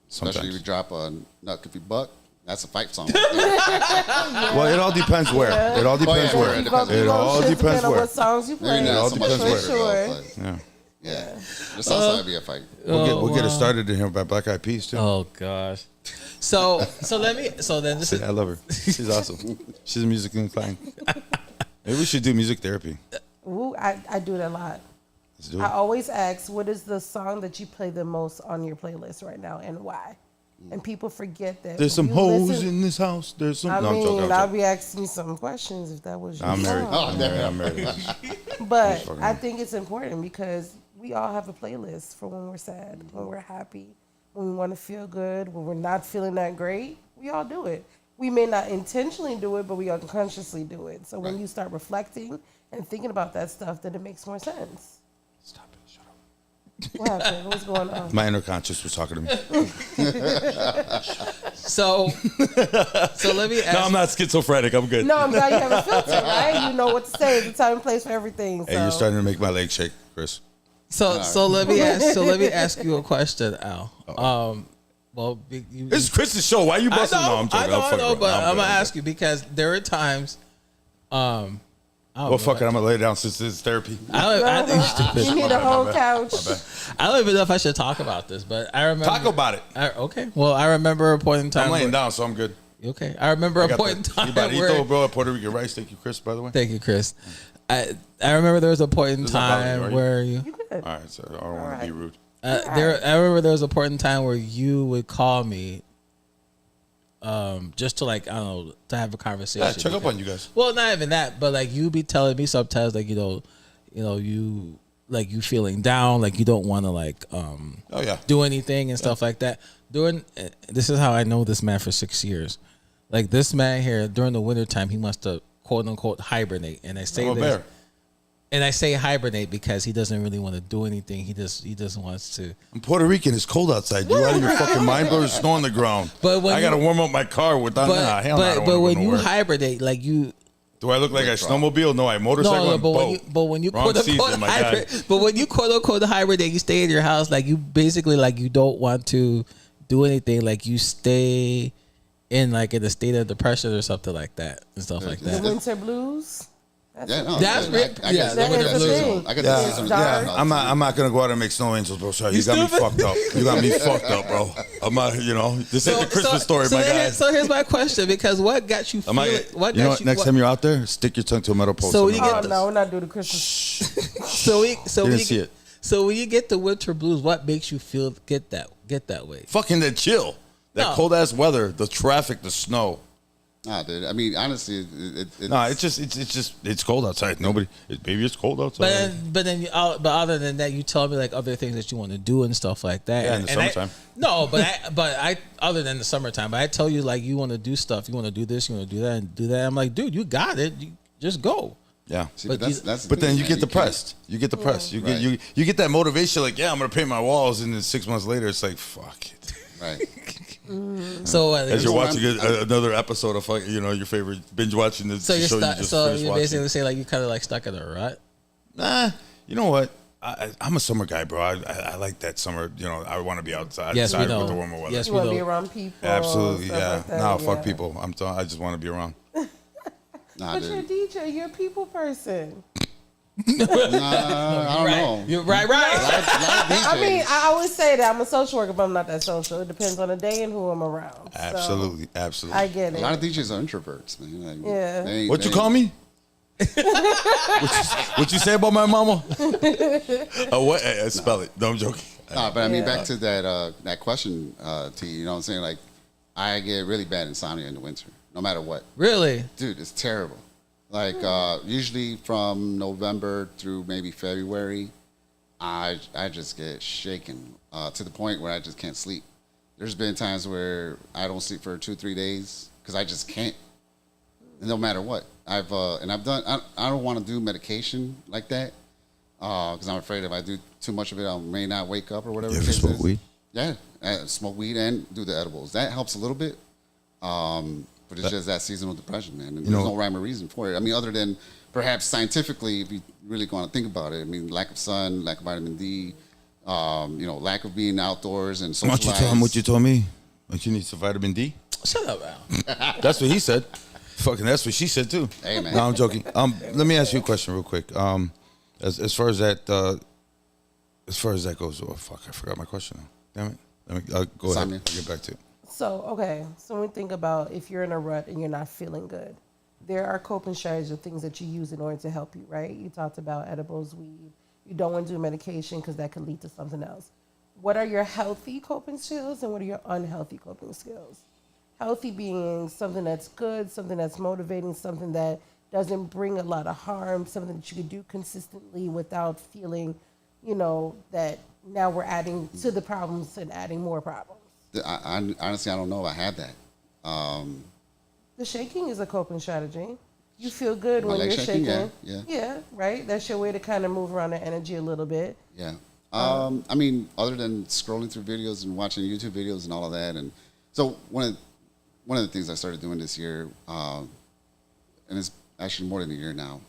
Sometimes. Especially if you drop a Nut If You Buck. That's a fight song. Well, it all depends where. It all depends where. It all depends where. What songs you play. It all depends where. Yeah. This also be a fight. We'll get it started in here by Black Eyed Peas too. Oh gosh. So then this is. I love her. She's awesome. She's musically inclined. Maybe we should do music therapy. Ooh, I do it a lot. Let's do it. I always ask, what is the song that you play the most on your playlist right now, and why? And people forget that. There's some hoes in this house. There's some. I'll be asking you some questions if that was your I'm married. song. I'm married. But I think it's important because we all have a playlist for when we're sad, when we're happy, when we want to feel good, when we're not feeling that great. We all do it. We may not intentionally do it, but we unconsciously do it. So when you start reflecting and thinking about that stuff, then it makes more sense. Stop it. Shut up. What happened? What's going on? My inner conscious was talking to me. So let me ask. No, I'm not schizophrenic. I'm good. No, I'm glad you have a filter, right? You know what to say. It's a time and place for everything. So. Hey, you're starting to make my legs shake, Chris. So let me ask you a question, Al. This is Chris's show. Why are you busting? I know, but I'm gonna good. ask you because there are times. Fuck it. I'm gonna lay down since this is therapy. You need a whole couch. I don't even know if I should talk about this, but I remember. Talk about it. Okay. Well, I remember a point in time. I'm laying down, so I'm good. Okay. I remember a point in time where. Bro, Puerto Rican rice. Thank you, Chris. By the way. Thank you, Chris. I remember there was a point in time where you. All right, so I don't want to be rude. I remember there was a point in time where you would call me, just to like, I don't know, to have a conversation. Yeah, check up on you guys. Well, not even that, but like you be telling me sometimes, like you like you feeling down, like you don't want to like do anything and stuff like that. This is how I know this man for 6 years. Like this man here during the wintertime, he must have quote unquote hibernate, and I say this. And I say hibernate because he doesn't really want to do anything. He just wants to. I'm Puerto Rican. It's cold outside. You out of your fucking mind, bro? There's snow on the ground. But when I gotta warm up my car with that. But when you hibernate, like you. Do I look like I snowmobile? No, I motorcycle and boat. But when you quote unquote hibernate, you stay in your house. Like you basically like you don't want to do anything. Like you stay in like in a state of depression or something like that and stuff like that. The winter blues. That's real. I get the season. I get the season. Yeah, I'm not gonna go out and make snow angels, bro. Sorry, you got me fucked up. You got me fucked up, bro. I'm not, this ain't the Christmas story, my guy. So here's my question, because what got you feeling? Next time you're out there, stick your tongue to a metal post. So when you get no, we're not doing the Christmas. So when you get the winter blues, what makes you feel get that way? Fucking that chill, that cold ass weather, the traffic, the snow. Nah, dude. I mean, honestly, it's cold outside. Maybe it's cold outside. But other than that, you tell me like other things that you want to do and stuff like that. Yeah, in the summertime. Other than the summertime, but I tell you like you want to do stuff, you want to do this, you want to do that, and do that. I'm like, dude, you got it. You just go. Yeah, see, but then you get depressed. You get depressed. You get that motivation. Like, yeah, I'm gonna paint my walls, and then 6 months later, it's like, fuck it. Right. So as you're watching another episode of your favorite binge watching the show you basically say like you kind of like stuck in a rut. Nah, you know what? I'm a summer guy, bro. I like that summer. I want to be outside with the warmer weather. Yes, you want to be around people. Absolutely, yeah. Like that, No, fuck people. I just want to be around. But you're a DJ. You're a people person. I don't know. You're right. I mean, I always say that I'm a social worker, but I'm not that social. It depends on the day and who I'm around. Absolutely. I get it. A lot of DJs are introverts, man. Yeah. What you call me? what you say about my mama? What? Spell it. No, I'm joking. Nah, but I mean, back to that question, T. You know what I'm saying? Like, I get really bad insomnia in the winter, no matter what. Really? Dude, it's terrible. Like, usually from November through maybe February, I just get shaken to the point where I just can't sleep. There's been times where I don't sleep for 2-3 days because I just can't. No matter what. I don't want to do medication like that because I'm afraid if I do too much of it, I may not wake up or whatever. You ever smoke weed? Yeah, I smoke weed and do the edibles. That helps a little bit. But it's just that seasonal depression, man. And there's no rhyme or reason for it. I mean, other than perhaps scientifically, if you really want to think about it, I mean, lack of sun, lack of vitamin D, lack of being outdoors and socializing. Why don't you tell him what you told me? Don't you need some vitamin D? Shut up, Al. That's what he said. Fucking, that's what she said too. Hey, man. No, I'm joking. Let me ask you a question real quick. As far as that goes, oh fuck, I forgot my question now. Damn it. Go ahead. I'll get back to it. So when we think about if you're in a rut and you're not feeling good, there are coping strategies or things that you use in order to help you, right? You talked about edibles, weed. You don't want to do medication because that could lead to something else. What are your healthy coping skills and what are your unhealthy coping skills? Healthy being something that's good, something that's motivating, something that doesn't bring a lot of harm, something that you could do consistently without feeling, that now we're adding to the problems and adding more problems. I honestly, I don't know if I had that. The shaking is a coping strategy. You feel good when you're shaking. Yeah, right? That's your way to kind of move around the energy a little bit. Yeah. I mean, other than scrolling through videos and watching YouTube videos and all of that. And so one of the things I started doing this year, and it's actually more than a year now,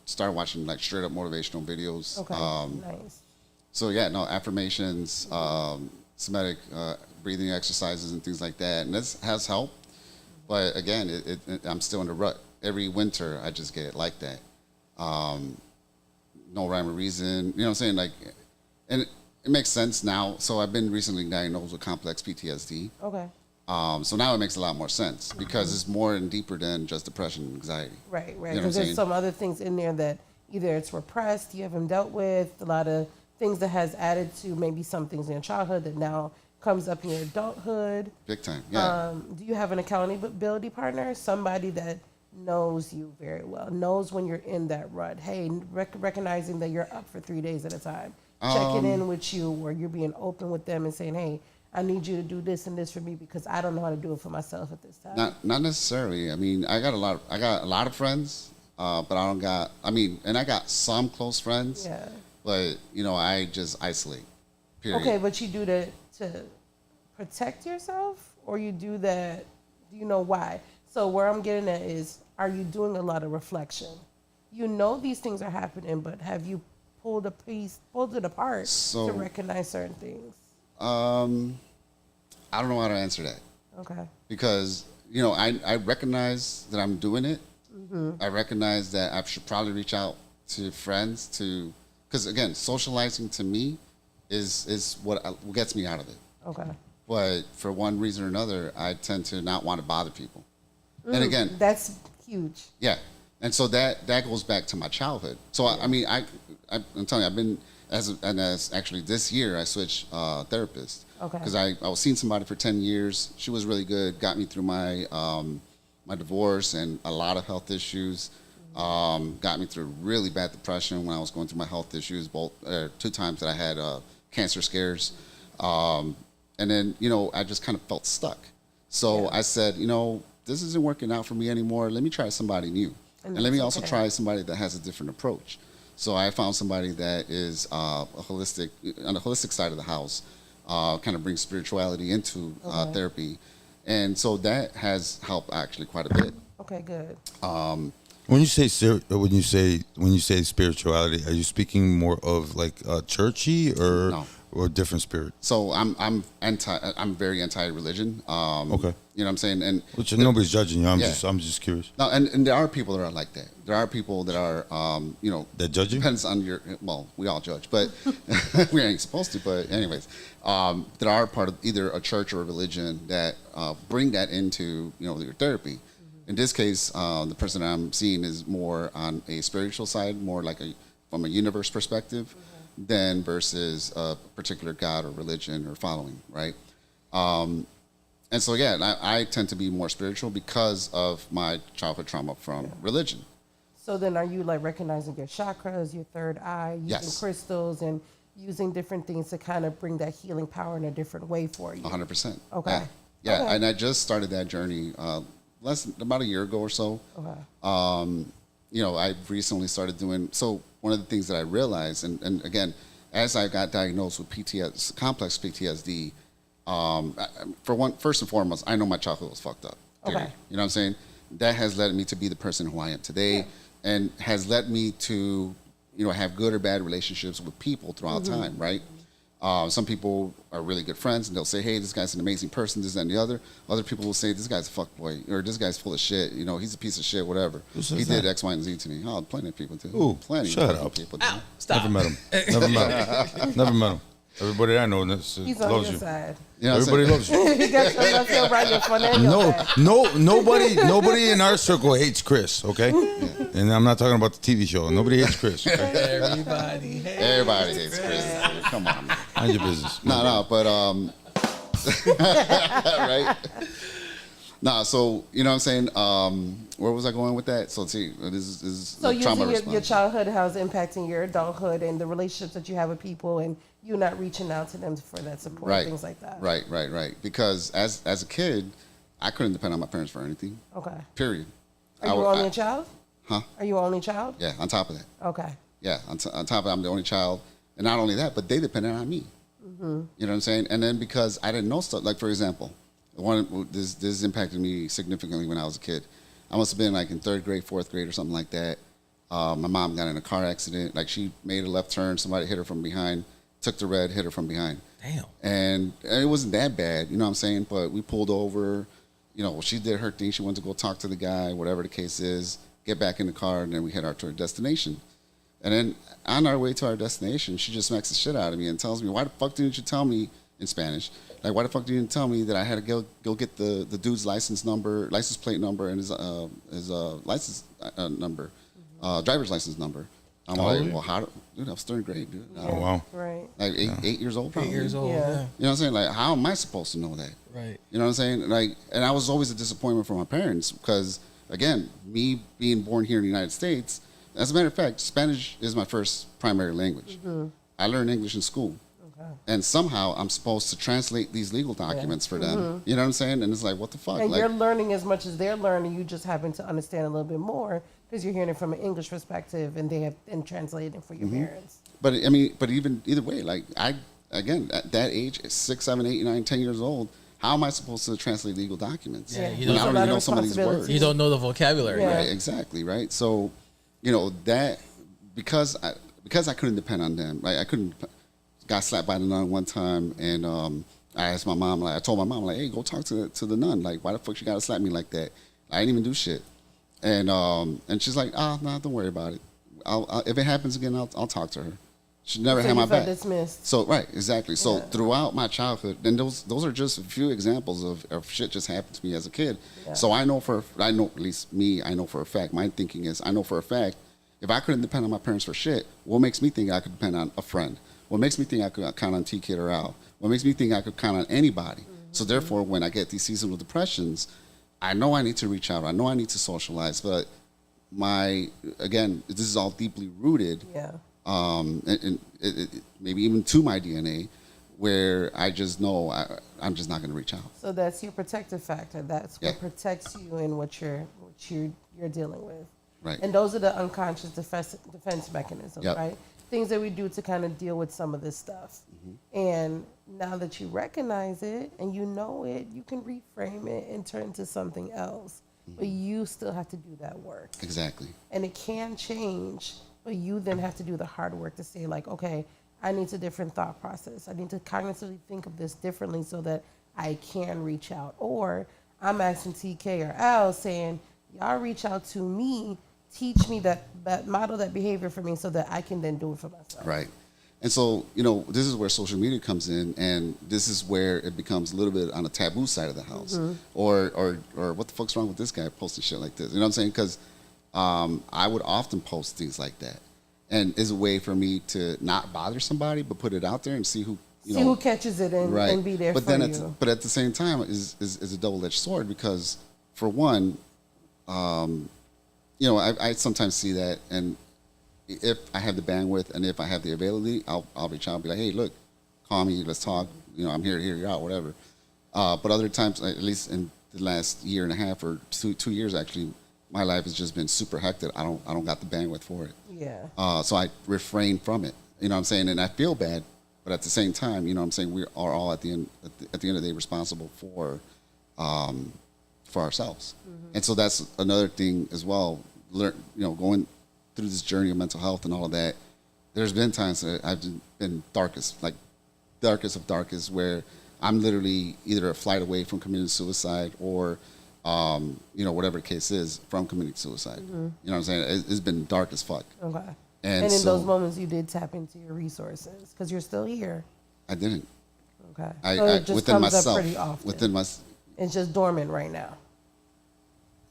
started watching like straight up motivational videos. Okay, nice. So yeah, affirmations, somatic breathing exercises and things like that. And this has helped. But again, I'm still in the rut. Every winter, I just get it like that. No rhyme or reason. You know what I'm saying? Like, and it makes sense now. So I've been recently diagnosed with complex PTSD. Okay. So now it makes a lot more sense because it's more and deeper than just depression and anxiety. Right. Because there's some other things in there that either it's repressed, you haven't dealt with, a lot of things that has added to maybe some things in your childhood that now comes up in your adulthood? Big time, yeah. Do you have an accountability partner? Somebody that knows you very well, knows when you're in that rut. Hey, recognizing that you're up for 3 days at a time. Checking in with you, or you're being open with them and saying, hey, I need you to do this and this for me because I don't know how to do it for myself at this time. Not necessarily. I mean, I got a lot of friends, but I don't got. I mean, and I got some close friends. Yeah. But I just isolate. Period. Okay, but you do that to protect yourself, or you do that? Do you know why? So where I'm getting at is, are you doing a lot of reflection? You know these things are happening, but have you pulled it apart to recognize certain things? I don't know how to answer that. Okay. Because I recognize that I'm doing it. Mm-hmm. I recognize that I should probably reach out to friends because again, socializing to me is what gets me out of it. Okay. But for one reason or another, I tend to not want to bother people. And again, that's huge. Yeah, and so that goes back to my childhood. So I'm telling you, I've been as actually this year I switched therapist. Okay. Because I was seeing somebody for 10 years. She was really good. Got me through my my divorce and a lot of health issues. Got me through really bad depression when I was going through my health issues. Both 2 times that I had cancer scares, and then I just kind of felt stuck. So I said, this isn't working out for me anymore. Let me try somebody new, and let me also try somebody that has a different approach. So I found somebody that is on the holistic side of the house, kind of brings spirituality into therapy, and so that has helped actually quite a bit. Okay, good. When you say spirituality, are you speaking more of like churchy or different spirit? So I'm very anti-religion. Okay. You know what I'm saying? And which nobody's judging you. I'm just curious. No, and there are people that are like that. There are people that are that judge you. Depends on we all judge, but we ain't supposed to. But anyways, that are part of either a church or a religion that bring that into your therapy. In this case, the person I'm seeing is more on a spiritual side, more like from a universe perspective, than versus a particular God or religion or following, right? And so, I tend to be more spiritual because of my childhood trauma from religion. So then are you like recognizing your chakras, your third eye, using crystals and using different things to kind of bring that healing power in a different way for you? 100%. Okay. Yeah. Okay. And I just started that journey about a year ago or so. Okay. I recently started doing, so one of the things that I realized, and again, as I got diagnosed with complex PTSD, first and foremost, I know my childhood was fucked up. Period. Okay. You know what I'm saying? That has led me to be the person who I am today, and has led me to, have good or bad relationships with people throughout time, right? Some people are really good friends, and they'll say, hey, this guy's an amazing person, this, that, and the other. Other people will say, this guy's a fuckboy, or this guy's full of shit, he's a piece of shit, whatever. He did X, Y, and Z to me. Oh, plenty of people do. Ooh, plenty of people do. Ow, stop. Never met him. Never met him. Everybody I know loves you. He's on your side. Everybody loves you. He got your right your front and your back. Nobody in our circle hates Chris, okay? And I'm not talking about the TV show. Nobody hates Chris. Okay? Everybody hates Chris. Come on, man. Mind your business. No, but right? Nah, so you know what I'm saying? Where was I going with that? So see, this is so the trauma using your childhood, how it's impacting your adulthood and the relationships that you have with people, and you not reaching out to them for that support, things like that. Right. Because as a kid, I couldn't depend on my parents for anything. Okay. Period. Are you only child? Huh? Are you only child? Yeah. On top of that. Okay. Yeah. On top of that, I'm the only child, and not only that, but they depended on me. Mm-hmm. You know what I'm saying? And then because I didn't know stuff, like for example. This impacted me significantly when I was a kid. I must have been like in 3rd grade, 4th grade or something like that. My mom got in a car accident. Like she made a left turn. Somebody hit her from behind, took the red, hit her from behind. Damn. And it wasn't that bad, you know what I'm saying? But we pulled over. She did her thing. She went to go talk to the guy, whatever the case is, get back in the car, and then we head out to our destination. And then on our way to our destination, she just smacks the shit out of me and tells me, why the fuck didn't you tell me, in Spanish, like, why the fuck didn't you tell me that I had to go get the dude's license plate number, and his license number, driver's license number. I'm like, well, dude, I was third grade, dude. Oh, wow. Right. Like 8 years old, probably. 8 years old. Yeah. Yeah. You know what I'm saying? Like, how am I supposed to know that? Right. You know what I'm saying? Like, and I was always a disappointment for my parents because, again, me being born here in the United States, as a matter of fact, Spanish is my first primary language. I learned English in school. And somehow I'm supposed to translate these legal documents for them. You know what I'm saying? And it's like, what the fuck? And like, you're learning as much as they're learning. You just happen to understand a little bit more because you're hearing it from an English perspective, and they have been translating for your parents. but I mean, but even either way, like again, at that age, 6, 7, 8, 9, 10 years old, how am I supposed to translate legal documents? Yeah, when you don't- I don't even know some of these words. You don't know the vocabulary. Yeah. Right, exactly, right? So, you know, that because I couldn't depend on them, like I couldn't. Got slapped by the nun one time, and I asked my mom, like I told my mom, like, hey, go talk to the nun. Like, why the fuck she gotta slap me like that? I didn't even do shit. And she's like, no, don't worry about it. I'll if it happens again, I'll talk to her. She never had my back. Dismissed. So right, exactly. So throughout my childhood, and those are just a few examples of shit just happened to me as a kid. Yeah. So I know at least me, I know for a fact. My thinking is, I know for a fact, if I couldn't depend on my parents for shit, what makes me think I could depend on a friend? What makes me think I could count on T-Kid or Al? What makes me think I could count on anybody? So therefore, when I get these seasonal depressions, I know I need to reach out. I know I need to socialize. But this is all deeply rooted. Yeah. And maybe even to my DNA, where I just know I'm just not going to reach out. So that's your protective factor. That's what Yeah. protects you in what you're dealing with. Right. And those are the unconscious defense mechanisms, Yep. right? Things that we do to kind of deal with some of this stuff. And now that you recognize it and you know it, you can reframe it and turn to something else. But you still have to do that work. Exactly. And it can change, but you then have to do the hard work to say, like, okay, I need a different thought process. I need to cognitively think of this differently so that I can reach out. Or I'm asking TK or Al saying, y'all reach out to me, teach me that model that behavior for me so that I can then do it for myself. Right. And so, you know, this is where social media comes in, and this is where it becomes a little bit on the taboo side of the house. Or what the fuck's wrong with this guy posting shit like this? You know what I'm saying? Because I would often post things like that. And it's a way for me to not bother somebody, but put it out there and see who, who catches it and be there but for then you. But at the same time, is a double-edged sword because, for one, you know, I sometimes see that, and if I have the bandwidth and if I have the availability, I'll reach out and be like, hey, look, call me, let's talk. You know, I'm here to hear you out, whatever. But other times, at least in the last year and a half or 2 years, actually, my life has just been super hectic. I don't got the bandwidth for it. Yeah. So I refrain from it. You know what I'm saying? And I feel bad, but at the same time, you know what I'm saying, we are all at the end of the day responsible for ourselves. And so that's another thing as well. Going through this journey of mental health and all of that, there's been times that I've been darkest of darkest, where I'm literally either a flight away from committing suicide or, whatever the case is, from committing suicide. You know what I'm saying? It's been dark as fuck. Okay. And in so, those moments, you did tap into your resources because you're still here. I didn't. Okay. I it just within comes myself. up pretty often. It's just dormant right now.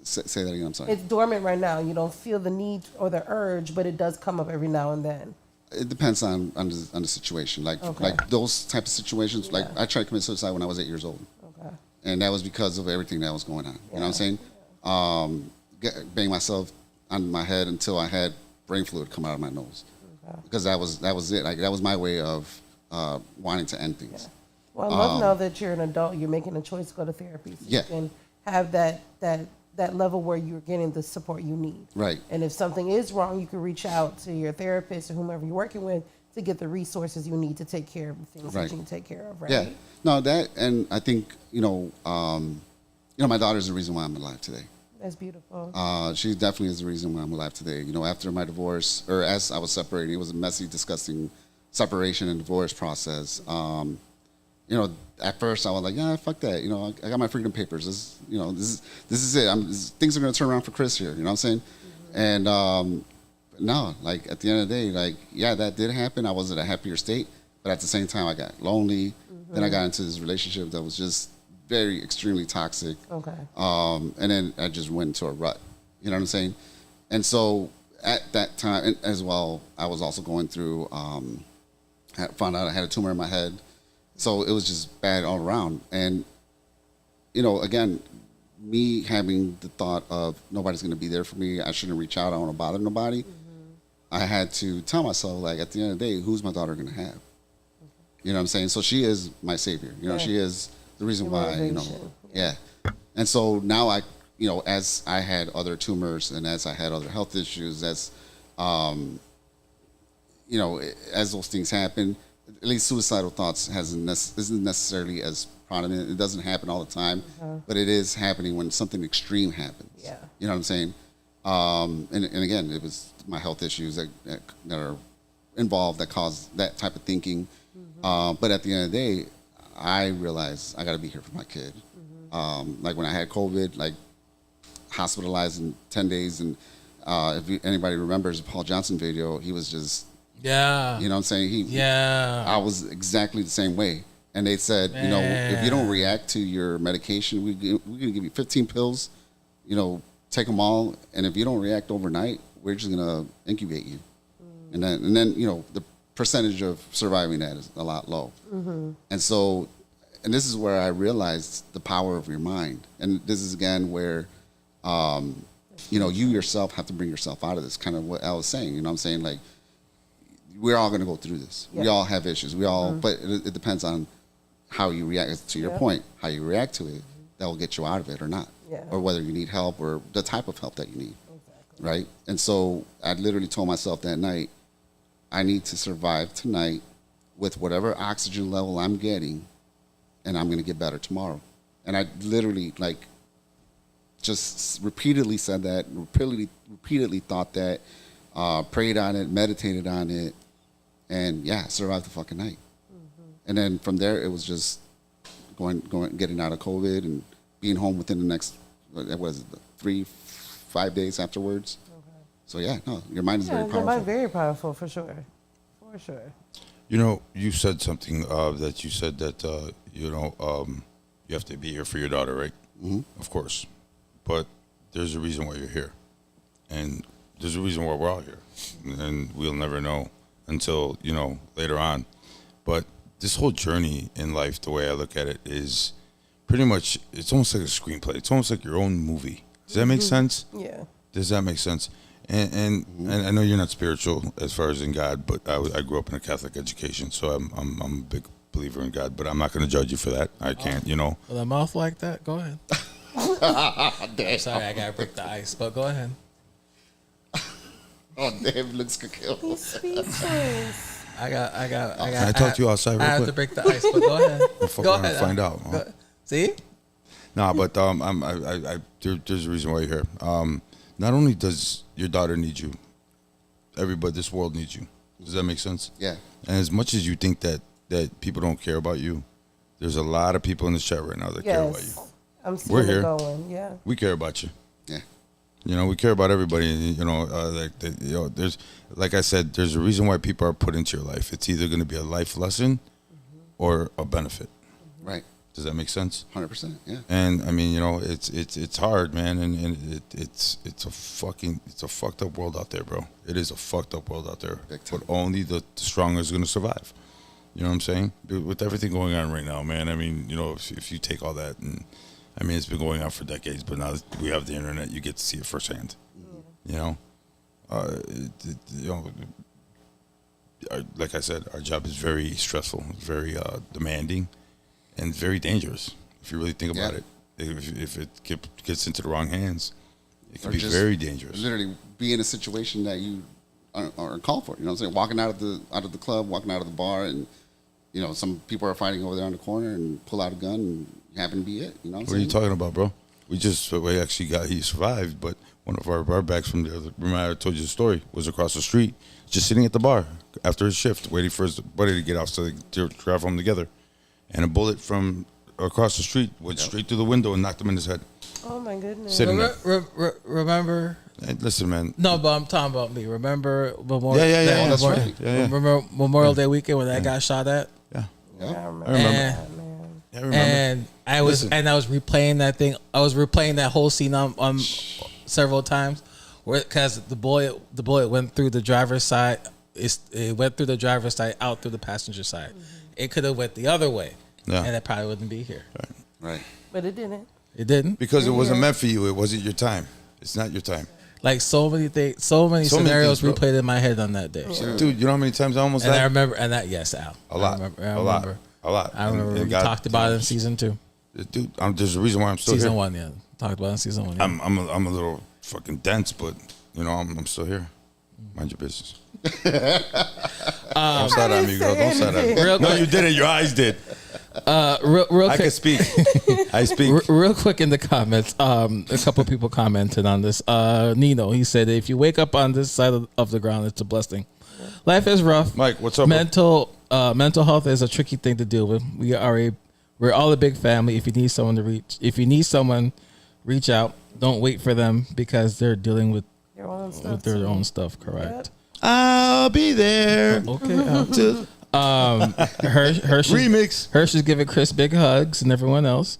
Say that again. I'm sorry. It's dormant right now. You don't feel the need or the urge, but it does come up every now and then. It depends on the situation. Like those type of situations. Like I tried to commit suicide when I was 8 years old. Okay. And that was because of everything that was going on. You know what I'm saying? Bang myself on my head until I had brain fluid come out of my nose. Okay. Because that was it. Like that was my way of wanting to end things. Yeah. Well, I love now that you're an adult. You're making a choice to go to therapy, so you can have that level where you're getting the support you need. Right. And if something is wrong, you can reach out to your therapist or whomever you're working with to get the resources you need to take care of the things that you can take care of. Right. Yeah. No, that, and I think my daughter's the reason why I'm alive today. That's beautiful. She definitely is the reason why I'm alive today. You know, after my divorce, or as I was separating, it was a messy, disgusting separation and divorce process. At first I was like, yeah, fuck that. You know, I got my freedom papers. This is it. Things are gonna turn around for Chris here. You know what I'm saying? And no, like at the end of the day, like that did happen. I was in a happier state, but at the same time, I got lonely. Then I got into this relationship that was just very extremely toxic. Okay. And then I just went into a rut. You know what I'm saying? And so at that time, and as well, I was also going through. Found out I had a tumor in my head, so it was just bad all around. And again, me having the thought of nobody's going to be there for me, I shouldn't reach out. I don't want to bother nobody. I had to tell myself, like, at the end of the day, who's my daughter going to have? You know what I'm saying? So she is my savior. She is the reason why. Yeah. And so now as I had other tumors and as I had other health issues, as as those things happen, at least suicidal thoughts isn't necessarily as prominent. It doesn't happen all the time, but it is happening when something extreme happens. Yeah. You know what I'm saying? And again, it was my health issues that are involved that caused that type of thinking. But at the end of the day, I realized I got to be here for my kid. Like when I had COVID, like hospitalized in 10 days. And if anybody remembers the Paul Johnson video, he was just, you know what I'm saying? I was exactly the same way. And they said, if you don't react to your medication, we're going to give you 15 pills, take them all. And if you don't react overnight, we're just going to incubate you. And then the percentage of surviving that is a lot low. And so, and this is where I realized the power of your mind. And this is again where, you yourself have to bring yourself out of this, kind of what I was saying. You know what I'm saying? Like, we're all going to go through this. Yeah. We all have issues. We all, but it depends on how you react to your point, how you react to it. That will get you out of it or not. Yeah. Or whether you need help or the type of help that you need. Exactly. Right? And so I literally told myself that night, I need to survive tonight with whatever oxygen level I'm getting, and I'm going to get better tomorrow. And I literally, just repeatedly said that, repeatedly thought that, prayed on it, meditated on it, and survived the fucking night. And then from there, it was just getting out of COVID and being home within the next, 3-5 days afterwards. So your mind is very powerful. Your mind very powerful for sure, for sure. You said something that you said that you have to be here for your daughter, right? Of course, but there's a reason why you're here, and there's a reason why we're all here, and we'll never know until later on. But this whole journey in life, the way I look at it, is pretty much, it's almost like a screenplay. It's almost like your own movie. Does that make sense? Yeah. Does that make sense? And I know you're not spiritual as far as in God, but I grew up in a Catholic education, so I'm a big believer in God. But I'm not going to judge you for that. I can't, With a mouth like that, go ahead. I'm sorry, I gotta break the ice, but go ahead. Oh, Dave looks kill. He's speechless. I Can I talk to you outside real quick? I have to break the ice, but go ahead. Go ahead. Find out. Huh? See? No, but there's a reason why you're here. Not only does your daughter need you, everybody, this world needs you. Does that make sense? Yeah. And as much as you think that people don't care about you, there's a lot of people in this chat right now that care about you. I'm We're here. Going. Yeah. We care about you. Yeah. We care about everybody. There's, like I said, there's a reason why people are put into your life. It's either going to be a life lesson or a benefit. Right. Does that make sense? 100%. Yeah. And I mean, it's hard, man, and it's a fucked up world out there, bro. It is a fucked up world out there. But only the strongest is going to survive. You know what I'm saying? With everything going on right now, man. I mean, if you take all that, and I mean, it's been going on for decades, but now that we have the internet, you get to see it firsthand. Like I said, our job is very stressful, very demanding, and very dangerous. If you really think about it, if it gets into the wrong hands, it can be very dangerous. Literally, be in a situation that you are called for. You know what I'm saying? Walking out of the club, walking out of the bar, and some people are fighting over there on the corner and pull out a gun and you happen to be it. You know what are you talking about, bro? We actually he survived, but one of our bar backs from the other, remember I told you the story, was across the street, just sitting at the bar after his shift, waiting for his buddy to get off so they could drive home together. And a bullet from across the street went straight through the window and knocked him in his head. Oh my goodness! Sitting there. Remember? Hey, listen, man. No, but I'm talking about me. Remember Memorial? Yeah. That's right. Yeah. Remember Memorial Day weekend when that got shot at? Yeah. I remember. I remember. And I was replaying that thing. I was replaying that whole scene on several times because the bullet went through the driver's side. It went through the driver's side out through the passenger side. It could have went the other way, and it probably wouldn't be here. Right. But it didn't. It didn't, because it wasn't meant for you. It wasn't your time. It's not your time. Like so many things, so many scenarios things, replayed in my head on that day. Dude, you know how many times I almost And died? I remember, and that yes, Al, A lot. A lot. I remember And we God- talked about it in season 2, Dude, there's a reason why I'm still season here. 1. Yeah, talked about it in season 1. Yeah. I'm a little fucking dense, but you know I'm still here. Mind your business. Don't side at me, girl. Don't side at me. Real No, quick. you didn't. Your eyes did. Real I quick, can speak. I speak. real quick in the comments, a couple people commented on this. Nino, he said, if you wake up on this side of the ground, it's a blessing. Life is rough. Mike, what's up, bro? Mental health is a tricky thing to deal with. We're all a big family. If you need someone, reach out. Don't wait for them because they're dealing with Your own stuff. their too. own stuff. Correct. I'll be there. Okay. Hirsch Remix. Hirsch is giving Chris big hugs and everyone else.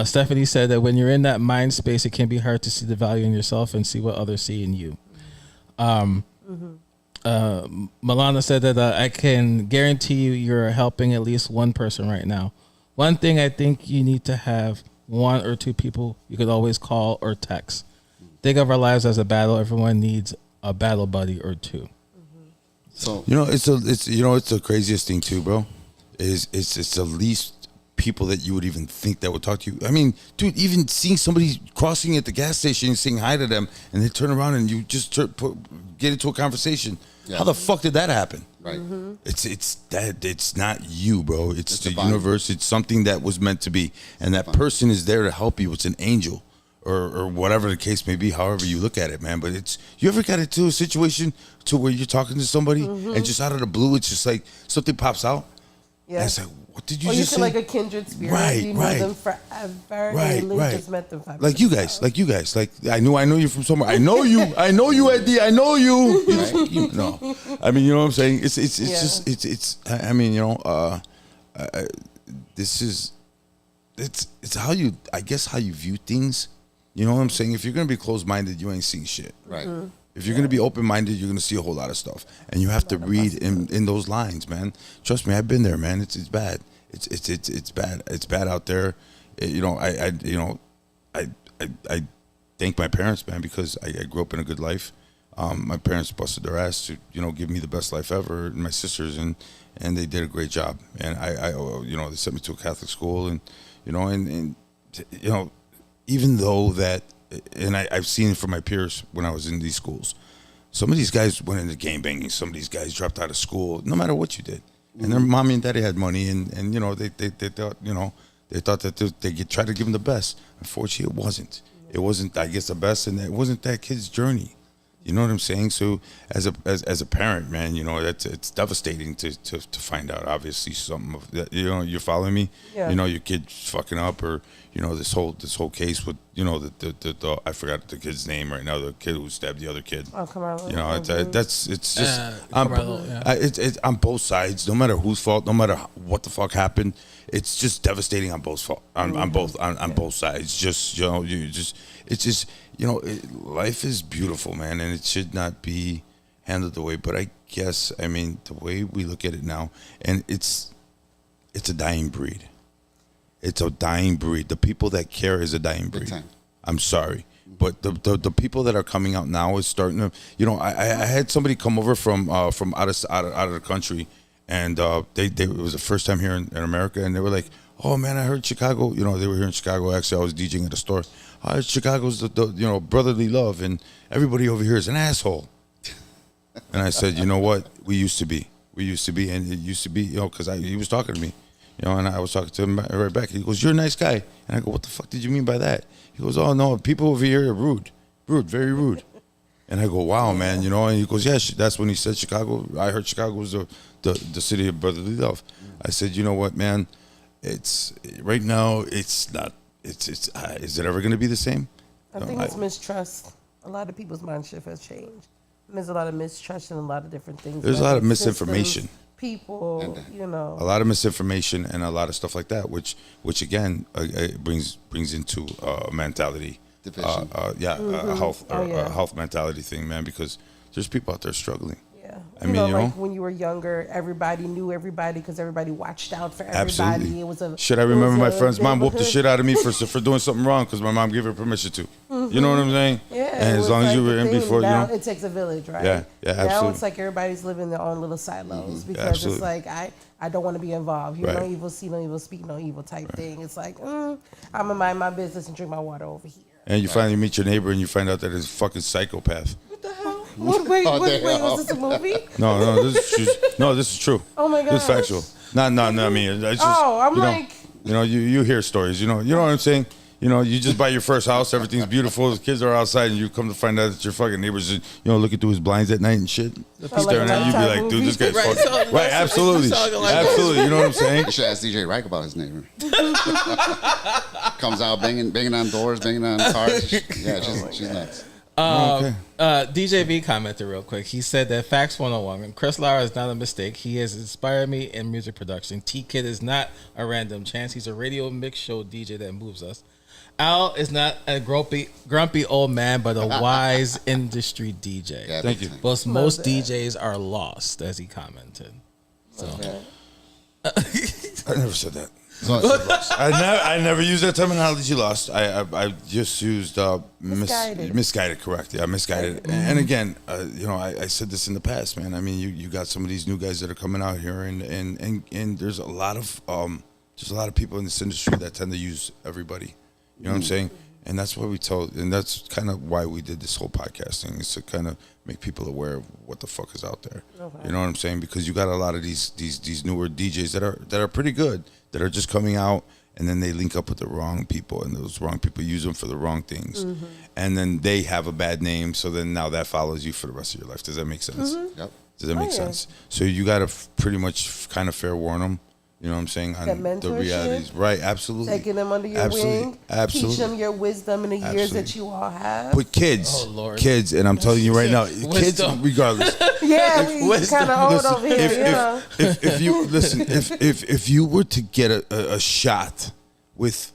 Stephanie said that when you're in that mind space, it can be hard to see the value in yourself and see what others see in you. Milana said that I can guarantee you're helping at least one person right now. One thing I think you need to have one or two people you could always call or text. Think of our lives as a battle. Everyone needs a battle buddy or two. So You know, it's the craziest thing too, bro. It's the least people that you would even think that would talk to you. I mean, dude, even seeing somebody crossing at the gas station and saying hi to them, and they turn around and you just get into a conversation. Yeah. How the fuck did that happen? right. It's not you, bro. It's the divine. universe. It's something that was meant to be, and that person is there to help you. It's an angel, or whatever the case may be. However you look at it, man. But you ever got into a situation to where you're talking to somebody and just out of the blue, it's just like something pops out. Yeah. And it's like, what did you Or you just feel say? like a kindred spirit. Right, You know right. them forever. Right, and you right. just met them 5 Like you guys. Like I know you from somewhere. I know you, Eddie. I know you. No, I mean, you know what I'm saying. It's just. I mean, you know, this is. It's how you. I guess how you view things. You know what I'm saying. If you're gonna be closed-minded, you ain't seeing shit. Right. If you're gonna be open-minded, you're gonna see a whole lot of stuff, and you have to read in those lines, man. Trust me, I've been there, man. It's bad. It's bad. It's bad out there. I thank my parents, man, because I grew up in a good life. My parents busted their ass to give me the best life ever, and my sisters, and they did a great job. And I they sent me to a Catholic school, and even though that. And I've seen it from my peers when I was in these schools. Some of these guys went into game banging. Some of these guys dropped out of school, no matter what you did. And their mommy and daddy had money, and they thought that they could try to give them the best. Unfortunately, it wasn't. It wasn't, I guess, the best, and it wasn't that kid's journey. You know what I'm saying? So as a parent, man, it's devastating to find out. Obviously, something of that. You're following me. Yeah. Your kid's fucking up, or this whole case with the I forgot the kid's name right now. The kid who stabbed the other kid. Oh, come on. It's just Carmelo, yeah. it's on both sides. No matter whose fault, no matter what the fuck happened, it's just devastating on both on both sides. Life is beautiful, man, and it should not be handled the way. But I guess, I mean, the way we look at it now, and it's a dying breed. It's a dying breed. The people that care is a dying breed. time. I'm sorry, but the people that are coming out now is starting to. I had somebody come over from out of the country, and it was the first time here in America, and they were like, "Oh man, I heard Chicago." They were here in Chicago. Actually, I was DJing at a store. I heard Chicago's the brotherly love, and everybody over here is an asshole. And I said, you know what? We used to be, and it used to be, because he was talking to me. And I was talking to him right back. He goes, "You're a nice guy." And I go, "What the fuck did you mean by that?" He goes, "Oh, no, people over here are rude, very rude." And I go, "Wow, man," And he goes, "Yeah, that's when he said Chicago. I heard Chicago was the city of brotherly love." I said, "You know what, man? It's right now. It's not. Is it ever going to be the same?" I think it's mistrust. A lot of people's mind shift has changed. And there's a lot of mistrust and a lot of different things. There's a lot of Systems, misinformation. People, A lot of misinformation and a lot of stuff like that, which again brings into a mentality division. A health mentality thing, man, because there's people out there struggling. Yeah. I mean, like when you were younger, everybody knew everybody because everybody watched out for everybody. Absolutely. It was a shit. I remember my friend's mom whooped the neighborhood. shit out of me for doing something wrong because my mom gave her permission to. You know what I'm saying? Yeah. And it as was long as you like were the in thing. before, now you know. it takes a village, right? Yeah, Now absolutely. it's like everybody's living in their own little silos because absolutely. it's like I don't want to be involved. Hear Right. no evil, see no evil, speak no evil type thing. It's like I'm gonna mind my business and drink my water over here. And you finally meet your neighbor and you find out that he's a fucking psychopath. What the hell? Wait, was this a movie? No, this is true. Oh my This is gosh. factual. No, I mean, it's just, I'm you know, like- you hear stories, you know what I'm saying? You know, you just buy your first house, everything's beautiful, the kids are outside, and you come to find out that your fucking neighbors, looking through his blinds at night and shit, staring at you, be like, dude, this guy's Right, fucking so- right, absolutely, absolutely. You know what I'm saying? You should ask DJ Reich about his neighbor. Comes out banging on doors, banging on cars. Yeah, she's nuts. Okay. DJ V commented real quick. He said that Facts 101, Chris Lara is not a mistake. He has inspired me in music production. T-Kid is not a random chance. He's a radio mix show DJ that moves us. Al is not a grumpy old man, but a wise industry DJ. Yeah, Thank you. Most DJs are lost, as he commented. So I never said that. So, I never used that terminology. Lost. I just used Misguided. misguided. Correct. Yeah, misguided. And again, I said this in the past, man. I mean, you got some of these new guys that are coming out here, and there's a lot of people in this industry that tend to use everybody. You know what I'm saying? And that's why and that's kind of why we did this whole podcast thing, is to kind of make people aware of what the fuck is out there. Okay. You know what I'm saying? Because you got a lot of these newer DJs that are pretty good, that are just coming out, and then they link up with the wrong people, and those wrong people use them for the wrong things, and then they have a bad name. So then now that follows you for the rest of your life. Does that make sense? yep. Does that make yeah. sense? So you got to pretty much kind of fair warn them. You know what I'm saying? That On the mentorship? realities. Right, absolutely. Taking them under your Absolutely. wing, Absolutely. teach them your wisdom in the years Absolutely. that you all have. But kids, Oh, Lord. kids, and I'm telling you right now, kids, Wisdom. regardless. Yeah, we Wisdom. kind of old Listen, over here, you know. if you listen, if you were to get a shot with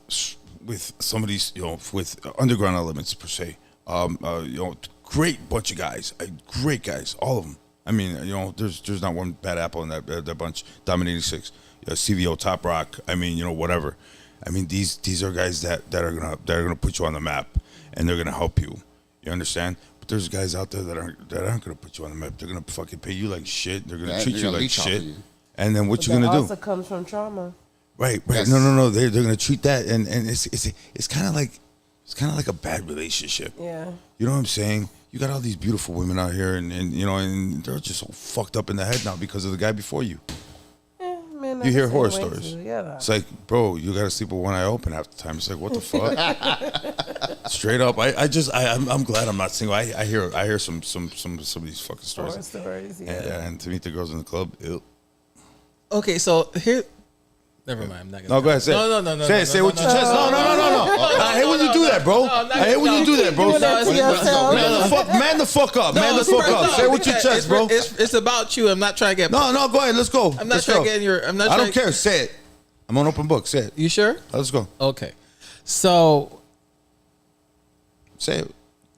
some of these, with underground elements per se, great bunch of guys, great guys, all of them. I mean, there's not one bad apple in that bunch. Dominating Six, CVO, Top Rock. I mean, whatever. I mean, these are guys that are gonna put you on the map, and they're gonna help you. You understand? But there's guys out there that aren't gonna put you on the map. They're gonna fucking pay you like shit. They're gonna Yeah, treat they're you gonna like leech off shit. of you. And then what you That gonna do? also comes from trauma. Right. Yes. No. They're gonna treat that, and it's kind of like a bad relationship. Yeah. You know what I'm saying? You got all these beautiful women out here, and they're just so fucked up in the head now because of the guy before you. Yeah, man, You hear that's the horror same way stories. too, yeah. It's like, bro, you gotta sleep with one eye open half the time. It's like, what the fuck? Straight up. I'm glad I'm not single. I hear some of these fucking stories. Horror stories, yeah. And to meet the girls in the club, ew. okay, so here. Never mind. I'm not gonna. No, go ahead. Say it. No. Say it with your chest. No. I hate when you do that, bro. I hate when you do that, bro. Doing that to yourself. Man the fuck up. Man the fuck up. Say it with your chest, bro. It's about you. I'm not trying to get. No, go ahead. Let's go. I'm not Let's trying go. to get in your. I'm not. I trying don't care. Say it. I'm on open book. Say it. You sure? Let's go. Okay. So Say it.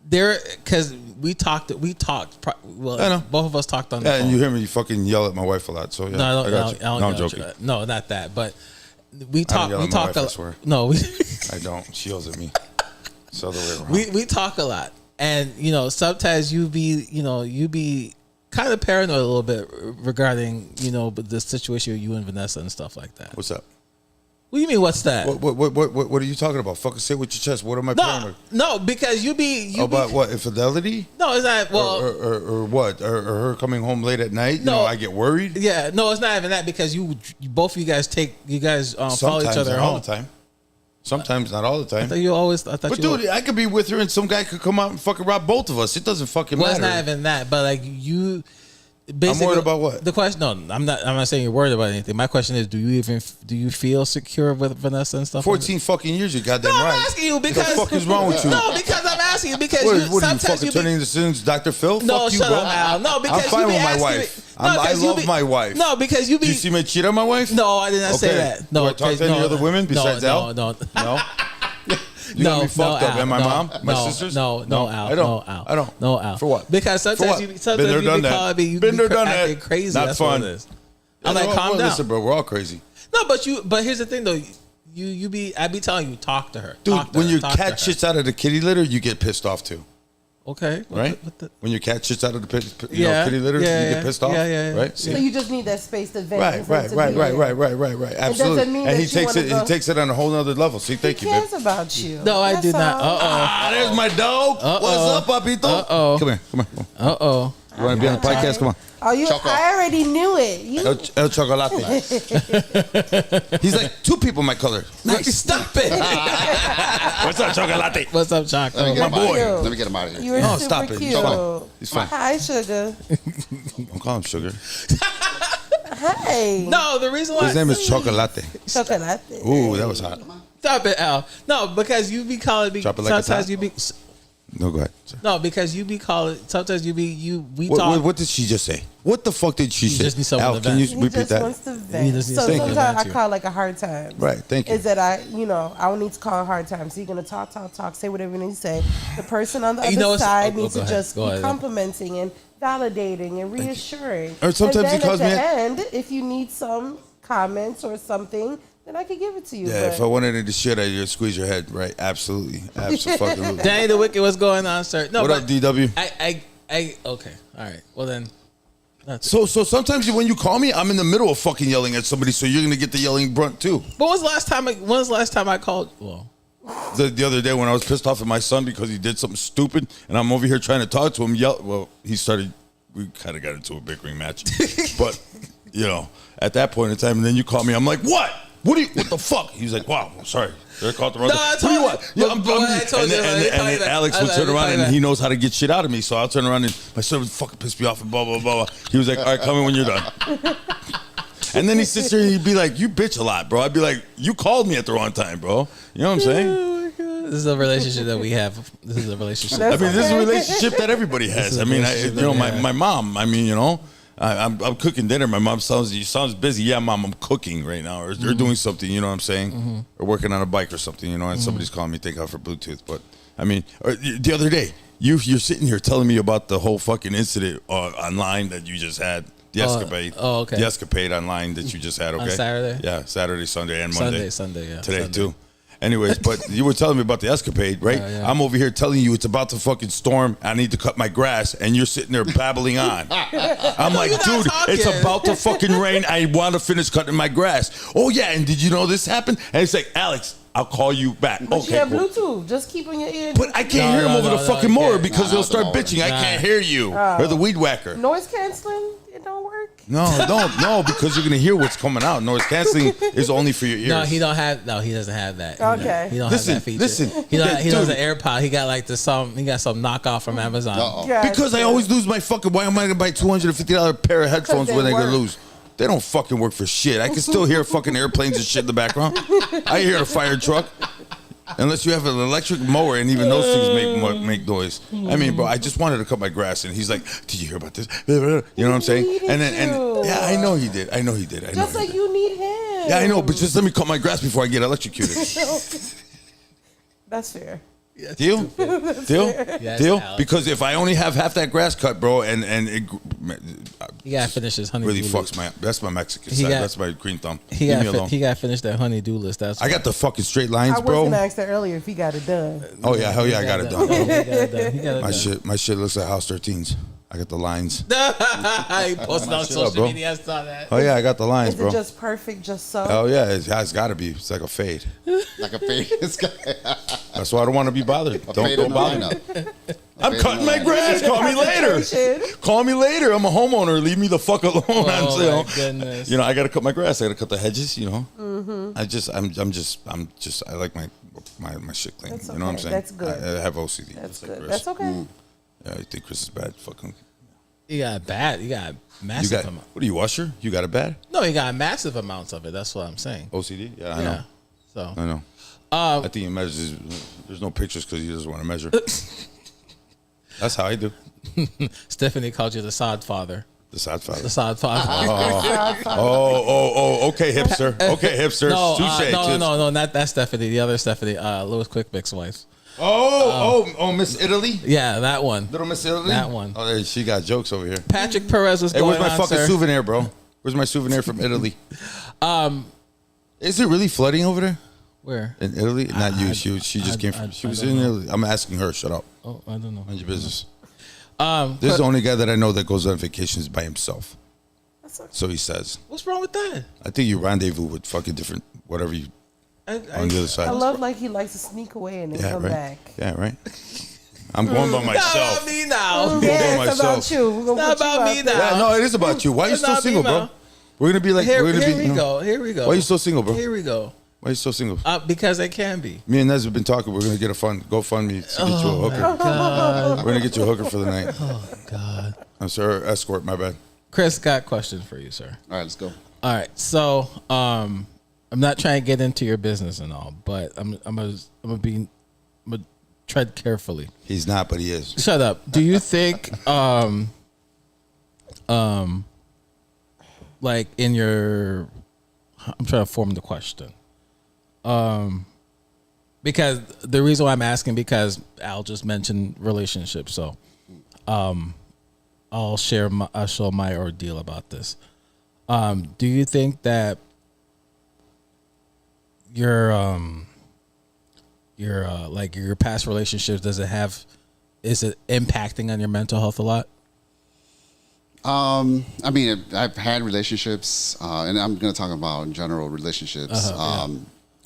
there, because we talked. Well, I know. both of us talked on the Yeah, phone. and you hear me fucking yell at my wife a lot. So yeah, No, I got you. I don't No, I'm yell at joking. you. No, not that. But we I don't talk. yell We at my talk. wife, I swear. No, I don't. She yells at me. It's the other way around. we talk a lot, and sometimes you be kind of paranoid a little bit regarding the situation with you and Vanessa and stuff like that. What's up? What do you mean? What's that? What are you talking about? Fucking say it with your chest. What am I paranoid? No, because you be About what? Infidelity? No, it's not. Well, Or what? Or her coming home late at night? No. I get worried. yeah, no, it's not even that because you both of you guys follow Sometimes, each other not home. all the time. Sometimes, not all the I time. thought you always. I thought But you. dude, I could be with her and some guy could come out and fucking rob both of us. It doesn't fucking Well, matter. it's not even that, but like you. Basically, I'm worried about what? The question? No, I'm not. I'm not saying you're worried about anything. My question is, do you feel secure with Vanessa and stuff? 14 fucking years, you goddamn No, right. I'm asking you because What the fuck is wrong with you? No, because I'm asking you because What are you sometimes fucking you turning into Sims, Dr. Phil? No, Fuck you, shut bro. up, Al. No, because I'm fine you be with my asking wife. me- No, I because you love be- my wife. No, because you be. Do you see me cheat on my wife? No, I did not say Okay. that. No, Do I talk to any other women besides no, Al? No, No? You got me fucked up. Al, And my mom, my no, sisters. No, Al. I don't. No, Al. I don't. No, Al. For what? Because sometimes you be calling me, you Been be there, done acting that. crazy. Not That's fun. what it is. I'm like, calm down. Listen, bro, we're all crazy. No, but here's the thing though. I be telling you, talk to her. Dude, talk to when her, your talk to cat her. shits out of the kitty litter, you get pissed off too. Okay. Right? When your cat shits out of the kitty litter, yeah, you get pissed off. Yeah. Right? So you just need that space to vent. Right. Absolutely. doesn't mean And that he you takes wanna it. go- He takes it on a whole nother level. See, thank He you, babe. cares about you. No, I That's do not. all. Ah, there's my dog. What's up, papito? Come here. You want to be on the podcast? Come on. Oh, Choco. I already knew it. You El chocolate. He's like, two people my color. Nice. Stop it. What's up, chocolate? What's up, Choco? Let me get My him out of boy. here. Let me get him out of You here. were No, super stop it. cute. Choco. He's fine. Hi, sugar. Don't call him sugar. Hey. No, the reason why His name is chocolate. Chocolate. Ooh, that was hot. Stop it, Al. No, because you be calling me. Drop it like it's Sometimes hot. you be. No, go ahead. No, because you be calling. Sometimes we talk. What did she just say? What the fuck did she say? just need someone Al, to can you vent. He repeat just that? wants to He vent. just needs So someone to sometimes vent I to. call it like a hard time. Right, thank you. Is that I don't need to call a hard time. So you're gonna talk, say whatever you need to say. The person on the You know other what's- side go needs to ahead, just go be ahead. complimenting and validating and reassuring. Or sometimes and he then calls at me the a- end, if you need some comments or something, then I could give it to you. Yeah, but if I wanted to shit at you, squeeze your head. Right, absolutely. Absolutely. Danny the Wicked, what's going on, sir? No, What but up, DW? I okay, all right. Well then, that's it. So sometimes when you call me, I'm in the middle of fucking yelling at somebody, so you're gonna get the yelling brunt too. But when's the last time I called? Well, The other day when I was pissed off at my son because he did something stupid, and I'm over here trying to talk to him, we kind of got into a bickering match. But, at that point in time, and then you call me, I'm like, what the fuck? He was like, wow, sorry. Did I call it the wrong thing? I What do you want? told you. But I told you, And then Alex would turn around and he he knows how to get shit out of me, so I'll turn around and my son would fucking piss me off and blah, blah, blah, blah. He was like, all right, come in when you're done. And then he sits there and he'd be like, you bitch a lot, bro. I'd be like, you called me at the wrong time, bro. You know what I'm saying? this is a relationship that we have. This is a relationship. I mean, this is a relationship that everybody has. I mean, my mom. I mean, I'm cooking dinner. My mom sounds busy. Yeah, mom, I'm cooking right now, or they're doing something. You know what I'm saying? Or working on a bike or something. And somebody's calling me. Thank God for Bluetooth. But I mean, the other day, you're sitting here telling me about the whole fucking incident online that you just had. The escapade. Oh, okay. The escapade online that you just had. Okay. On Saturday? Yeah, Saturday, Sunday, and Monday. Sunday, yeah. Today Sunday. too. Anyways, but you were telling me about the escapade, right? Yeah. I'm over here telling you it's about to fucking storm. I need to cut my grass, and you're sitting there babbling on. I'm like, you're not dude, talking. it's about to fucking rain. I want to finish cutting my grass. Oh yeah, and did you know this happened? And it's like, Alex, I'll call you back. But you have cool. Bluetooth. Just keep in your ear. But I can't hear him over the fucking you mower can't. because they'll start bitching. I Nah. can't hear you. Or the weed whacker. Noise canceling, it don't work. No, because you're gonna hear what's coming out. Noise canceling is only for your ears. No, he doesn't have that. Okay. He don't Listen, have that feature. listen. He Yeah, does an dude. AirPod. He got like he got some knockoff from Amazon. Uh-oh. Yeah, Because I always lose my fucking. Why am I gonna buy $250 pair of headphones they when they're gonna work. lose? They don't fucking work for shit. I can still hear fucking airplanes and shit in the background. I hear a fire truck. Unless you have an electric mower, and even those things make noise. I mean, bro, I just wanted to cut my grass, and he's like, "Did you hear about this?" You know what I'm saying? needed And to. yeah, I know he did. I know he did. Just like you need him. Yeah, I know, but just let me cut my grass before I get electrocuted. That's fair. Deal? Deal? Yes, Deal? Alex. Because if I only have half that grass cut, bro, and it He got to finish his honey. really fucks that's my Mexican He side. got- That's my green thumb. He Leave me got alone. he got to finish that honey-do list. That's I got the fucking straight lines, I was bro. gonna ask that earlier if he got it done. Oh yeah, hell yeah, I got it done. He got it done. He got it My done. my shit looks like House 13's. I got the lines. He posted on shit social up, bro. media. I saw that. Oh yeah, I got the lines, Is bro. it just perfect, just so? Oh yeah, it's got to be. It's like a fade. Like a famous guy. That's why I don't want to be bothered. Don't Fade in the bother me. lineup. I'm Fade cutting in the my lineup. grass. Call me later. Concentration. Call me later. I'm a homeowner. Leave me the fuck alone. Oh my goodness. I got to cut my grass. I got to cut the hedges. Mm-hmm. I like my shit clean. That's You know what I'm okay. saying? That's good. I have OCD. That's just like good. Chris. That's okay. Yeah, I think Chris is bad. Fucking. He got bad. He got You massive got amount. what are you, Usher? You got it bad? No, he got massive amounts of it. That's what I'm saying. OCD? Yeah, I Yeah. know. So I know. I think he measures. There's no pictures because he doesn't want to measure. That's how I do. Stephanie called you the sod father. The Sod Father. The Sod Father. Okay, hipster. Okay, hipster. Touche. No, not that Stephanie. The other Stephanie, Louis Quickbick's wife. Miss Italy? Yeah, that one. Little Miss Italy? That one. Oh, she got jokes over here. Patrick Perez was Hey, going where's my on, fucking sir? souvenir, bro? Where's my souvenir from Italy? Is it really flooding over there? Where? In Italy? Not you. She just came from. She was in Italy. I'm asking her. Shut up. Oh, I don't know. Mind your business. This is the only guy that I know that goes on vacations by himself. So he says. What's wrong with that? I think you rendezvous with fucking different whatever you on the other side. I love like he likes to sneak away and then come right. back. Yeah, right. I'm going by myself. Not about me now. Yeah, by it's about myself. you. We're gonna Not put you about out me there. now. Yeah, no, it is about you. Why are you It's still not me single, bro? now. We're gonna be like. Here we're gonna we be. You know, go. Here we go. Why are you still single, bro? Here we go. Why are you still single? Because I can be. Me and Nez have been talking. We're gonna get a GoFundMe to get you a hooker. God. We're gonna get you a hooker for the night. Oh God. I'm sorry, escort. My bad. Chris got questions for you, sir. All right, let's go. All right, so I'm not trying to get into your business and all, but I'm gonna tread carefully. He's not, but he is. Shut up. Do you think like in your I'm trying to form the question. Because the reason why I'm asking because Al just mentioned relationships, so I'll share my ordeal about this. Do you think that your past relationships is it impacting on your mental health a lot? I mean, I've had relationships, and I'm going to talk about in general relationships.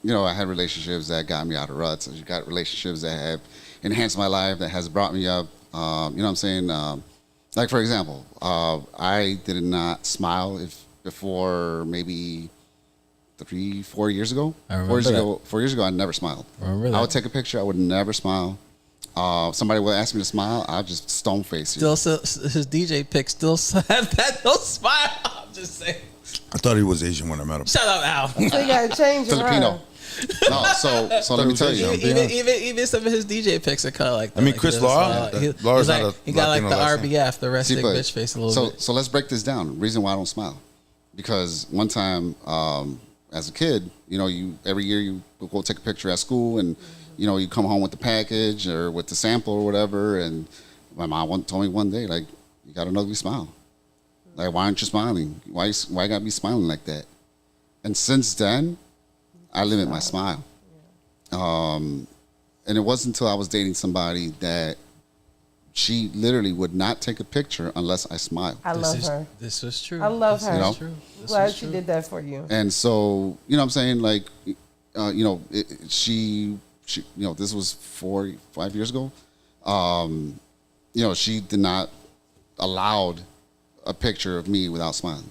You know, I had relationships that got me out of ruts. I got relationships that have enhanced my life, that has brought me up. You know what I'm saying? Like, for example, I did not smile before maybe 3-4 years ago. I remember 4 years ago, I never smiled. I remember that. I would take a picture. I would never smile. Somebody would ask me to smile. I'd just stone face you. Still, his DJ pick still had that no smile. I'm just saying. I thought he was Asian when I met him. Shut up, Al. So you gotta change it. Filipino. No, so let me tell you. Even some of his DJ picks are kind of like that. I mean, like Chris Lara. Lara's not a he got like Latino the last name. RBF, the resting bitch face a little bit. So let's break this down. Reason why I don't smile, because one time as a kid, you know, every year you go take a picture at school, and you know you come home with the package or with the sample or whatever, and my mom told me one day, like, you got an ugly smile. Like, why aren't you smiling? Why you gotta be smiling like that? And since then, I limit my smile. And it wasn't until I was dating somebody that she literally would not take a picture unless I smiled. I love her. This was true. I love her. You know? True. Glad she did that for you. And so, you know what I'm saying? Like, you know, she, you know, this was 4-5 years ago. You know, she did not allowed a picture of me without smiling.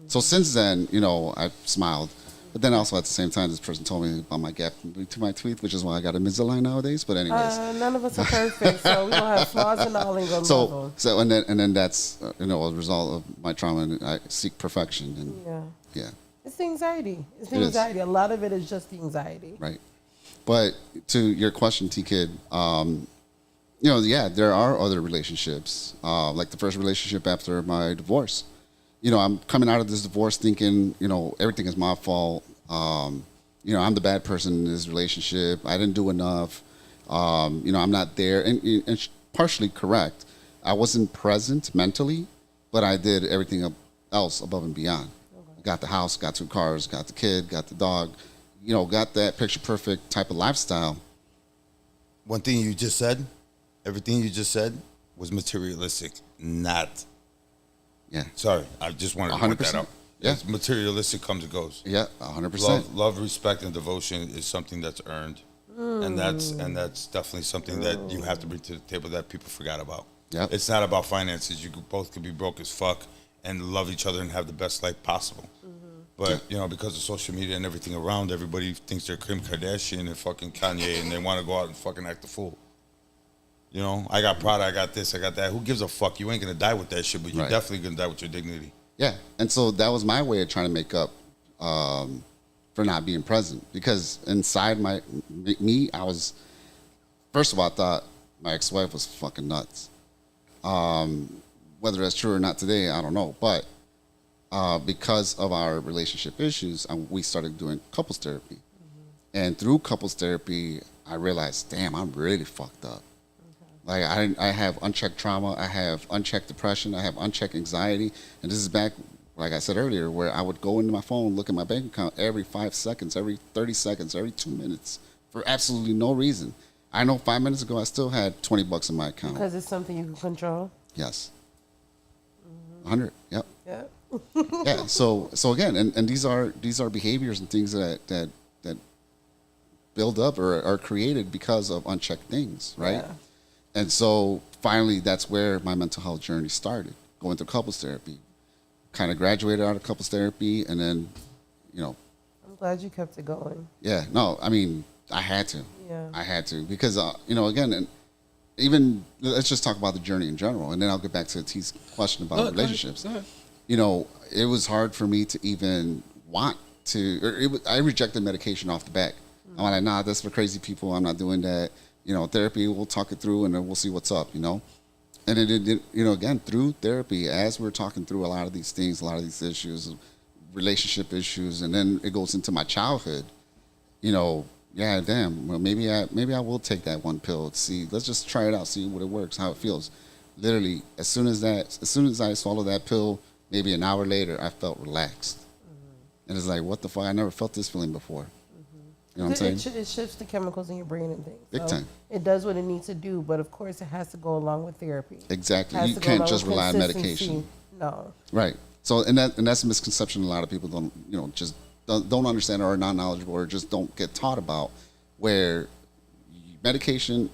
So since then, you know, I've smiled. But then also at the same time, this person told me about my gap to my teeth, which is why I got a Invisalign nowadays. But anyways, none of us are perfect, so we gonna have flaws and all and go love them. So and then that's you know, a result of my trauma, and I seek perfection. And yeah. It's the anxiety. It's the It is. anxiety. A lot of it is just the anxiety. Right. But to your question, T-Kid, you know, yeah, there are other relationships, like the first relationship after my divorce. You know, I'm coming out of this divorce thinking, you know, everything is my fault. You know, I'm the bad person in this relationship. I didn't do enough. You know, I'm not there. And partially correct. I wasn't present mentally, but I did everything else above and beyond. Okay. Got the house, got 2 cars, got the kid, got the dog. You know, got that picture perfect type of lifestyle. One thing you just said, everything you just said was materialistic, not. Yeah. Sorry, I just wanted to point that 100%. out. Yeah. It's materialistic comes and goes. Yeah, 100%. Love, respect, and devotion is something that's earned, and that's definitely something that you have to bring to the table that people forgot about. Yep. It's not about finances. You both could be broke as fuck and love each other and have the best life possible. But, you know, because of social media and everything around, everybody thinks they're Kim Kardashian and fucking Kanye, and they want to go out and fucking act a fool. You know, I got Prada, I got this, I got that. Who gives a fuck? You ain't going to die with that shit, but you're definitely going to die with your dignity. Yeah. And so that was my way of trying to make up for not being present. Because inside me, I was, first of all, I thought my ex-wife was fucking nuts. When whether that's true or not today, I don't know. But because of our relationship issues, we started doing couples therapy. And through couples therapy, I realized, damn, I'm really fucked up. Like I have unchecked trauma, I have unchecked depression, I have unchecked anxiety, and this is back, like I said earlier, where I would go into my phone, look at my bank account every 5 seconds, every 30 seconds, every 2 minutes for absolutely no reason. I know 5 minutes ago I still had $20 in my account. Because it's something you can control. Yes. 100. Yep. Yeah. Yeah. So again, and these are behaviors and things that build up or are created because of unchecked things, right? Yeah. And so finally, that's where my mental health journey started, going through couples therapy. Kind of graduated out of couples therapy, and then, I'm glad you kept it going. yeah, no, I mean, I had to. Yeah. I had to because, again, and even let's just talk about the journey in general, and then I'll get back to T's question about relationships. Go ahead. It was hard for me to even want to, I rejected medication off the bat. I'm like, nah, that's for crazy people. I'm not doing that. Therapy, we'll talk it through and then we'll see what's up, And it, again, through therapy, as we're talking through a lot of these things, a lot of these issues, relationship issues, and then it goes into my childhood, yeah, damn, well, maybe I will take that one pill to see, let's just try it out, see what it works, how it feels. Literally, as soon as I swallowed that pill, maybe an hour later, I felt relaxed. And it's like, what the fuck? I never felt this feeling before. You know what I'm saying? It shifts the chemicals in your brain and things. Big time. It does what it needs to do, but of course it has to go along with therapy. Exactly. Has You to go can't along just with rely on consistency. medication. No. Right. So, and that's a misconception a lot of people don't understand or are not knowledgeable or just don't get taught about, where medication,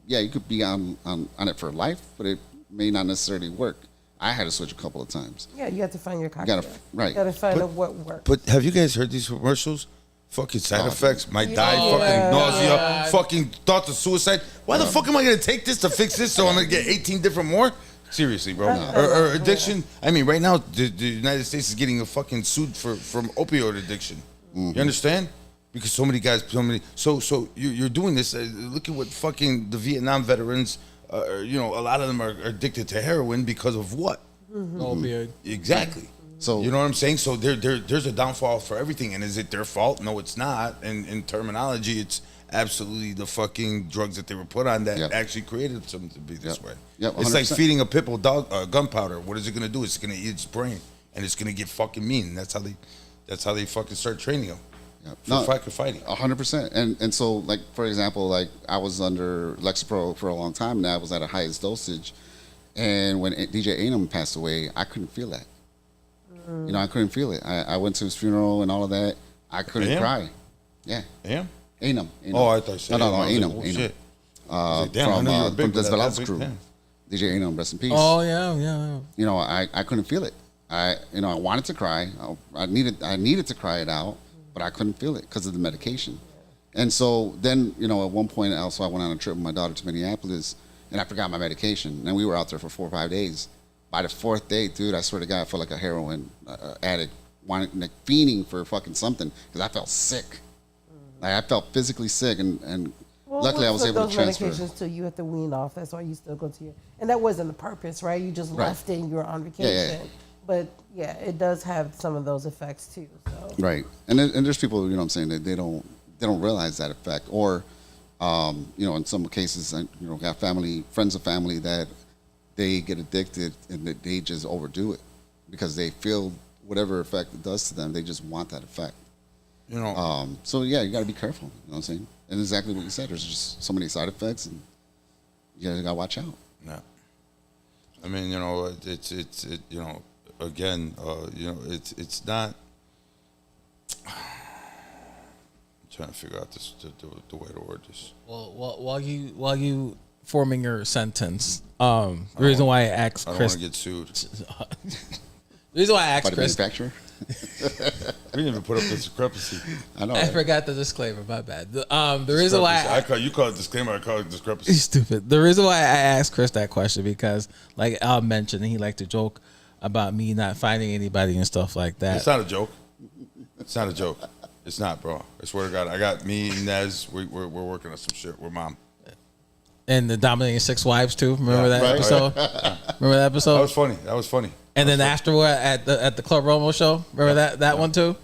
yeah, you could be on it for life, but it may not necessarily work. I had to switch a couple of times. Yeah, you have to find your cocktail. Right. You got to find out what works. But have you guys heard these commercials? Fucking side effects, might die, Yeah. fucking nausea, fucking thoughts of suicide. Why the fuck am I gonna take this to fix this so I'm gonna get 18 different more? Seriously, bro. Or addiction. I mean, right now, the United States is getting a fucking sued from opioid addiction. You understand? Because so many guys, so you're doing this. Look at what fucking the Vietnam veterans, a lot of them are addicted to heroin because of what? Opioid. Exactly. So you know what I'm saying? So there's a downfall for everything. And is it their fault? No, it's not. And in terminology, it's absolutely the fucking drugs that they were put on that actually created them to be this way. Yep, it's like 100%. feeding a pit bull dog gunpowder. What is it gonna do? It's gonna eat its brain, and it's gonna get fucking mean. That's how they fucking start training them. Yep. For fighting. 100%. And so, like, for example, like I was under Lexapro for a long time, and I was at a highest dosage. And when DJ Anum passed away, I couldn't feel that. I couldn't feel it. I went to his funeral and all of that. I couldn't cry. Yeah. Yeah. Anum. Oh, I thought you said No, Anum. Anum. Oh, shit. From the Desvelados crew. Damn. DJ Anum, rest in peace. Oh yeah. I couldn't feel it. I wanted to cry. I needed to cry it out, but I couldn't feel it because of the medication. And so then, at one point, also I went on a trip with my daughter to Minneapolis, and I forgot my medication, and we were out there for 4 or 5 days. By the 4th day, dude, I swear to God, I felt like a heroin addict, fiending for fucking something because I felt sick. Like I felt physically sick, and luckily I was able to transfer. Those medications too, you have to wean off. That's why you still go to your. And that wasn't the purpose, right? You just left it and you were on vacation. Yeah. But yeah, it does have some of those effects too. So. Right, and there's people, what I'm saying, that they don't realize that effect, or in some cases, got friends of family that they get addicted and they just overdo it because they feel whatever effect it does to them, they just want that effect. So yeah, you got to be careful. You know what I'm saying? And exactly what you said. There's just so many side effects, and you got to watch out. Yeah. I mean, it's again, it's not. I'm trying to figure out the way to word this. Well, while you forming your sentence, the reason why I asked I don't Chris. want to get sued. The reason why I asked By the Chris. manufacturer. We didn't even put up the discrepancy. I know. I forgot the disclaimer. My bad. The reason why you call it disclaimer, I call it discrepancy. he's stupid. The reason why I asked Chris that question because, like Al mentioned, he liked to joke about me not finding anybody and stuff like that. It's not a joke. It's not a joke. It's not, bro. I swear to God, I got me and Nez. We're working on some shit with Mom. And the Dominating Six Wives too. Remember that right, episode? Remember that episode? That was funny. And then afterward at the Club Romo show, remember that one too?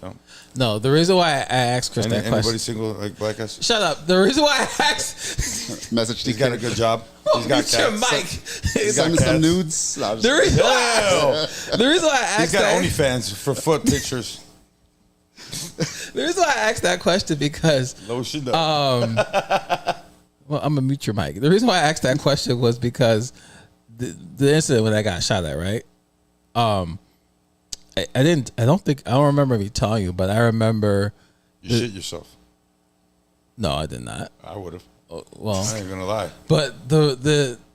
No, the reason why I asked Chris that question. Anybody single like Black guys? Shut up. The reason why I asked. Message. He's got a good job. He's got Mute your mic. Send me some nudes. No, The reason why I asked He's got OnlyFans for foot pictures. The reason why I asked that question because Lotion. well, I'm gonna mute your mic. The reason why I asked that question was because the incident when I got shot at, right? I don't remember me telling you, but I remember You shit yourself. No, I did not. I would have. Well, I ain't gonna lie. But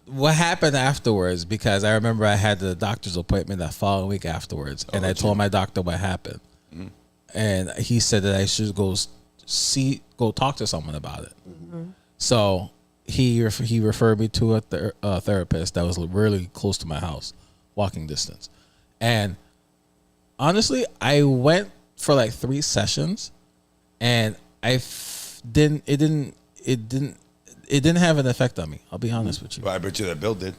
what happened afterwards, because I remember I had the doctor's appointment that following week afterwards, and I told my doctor what happened, and he said that I should go talk to someone about it. So he referred me to a therapist that was really close to my house, walking distance, and honestly, I went for like 3 sessions, and it didn't have an effect on me. I'll be honest with you. Well, I bet you that bill did.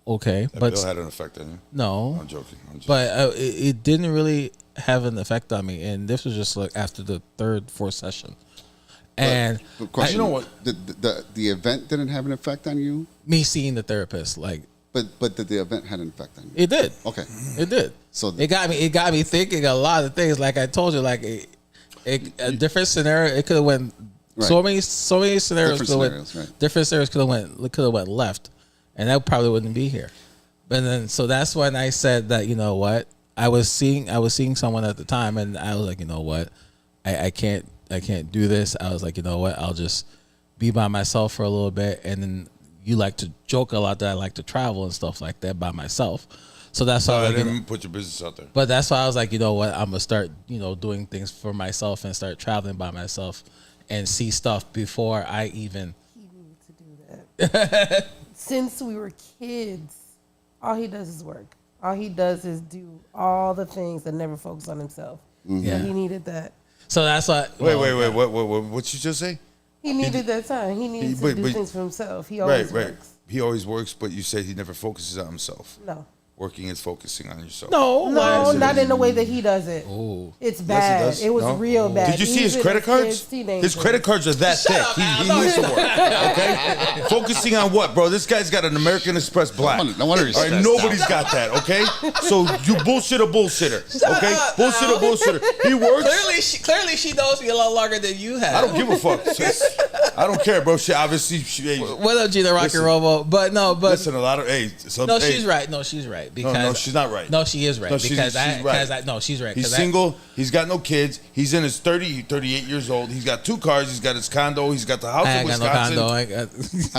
Okay, That but bill had an effect on you. no, I'm joking. but it didn't really have an effect on me, and this was just like after the 3rd, 4th session. And the question, you know what? The event didn't have an effect on you, me seeing the therapist, like, but did the event had an effect on you? it did. Okay. It did. So it got me thinking a lot of things. Like I told you, like a different scenario. It could have went so many scenarios. Different scenarios could have went left, and I probably wouldn't be here. But then, so that's when I said that, you know what, I was seeing someone at the time, and I was like, you know what, I can't do this. I was like, you know what, I'll just be by myself for a little bit. And then you like to joke a lot that I like to travel and stuff like that by myself. So that's why I didn't put your business out there. But that's why I was like, you know what, I'm gonna start, doing things for myself and start traveling by myself and see stuff before I even. He needed to do that. Since we were kids, all he does is work. All he does is do all the things that never focus on himself. Yeah. So he needed that. So that's why. Wait. What you just say? He needed that time. He needs to do things for himself. He always works. He always works, but you said he never focuses on himself. No. Working is focusing on yourself. No, not in the way that he does it. Oh. It's bad. Yes, it was real bad. Did you see his credit cards? His credit cards are that thick. He needs to work. Okay? Focusing on what, bro? This guy's got an American Express Black. No wonder he's stressed nobody's out. got that, okay? So you bullshitter. Okay? Bullshitter. He works. Clearly she knows me a lot longer than you have. I don't give a fuck. I don't care, bro. She obviously. What up, G the Rocket Robo? But listen, a lot of she's right. No, she's right. Because no, she's not right. No, she is right. No, she's right. She's right. He's single. He's got no kids. He's in his 38 years old. He's got 2 cars. He's got his condo. He's got the house in Wisconsin. No you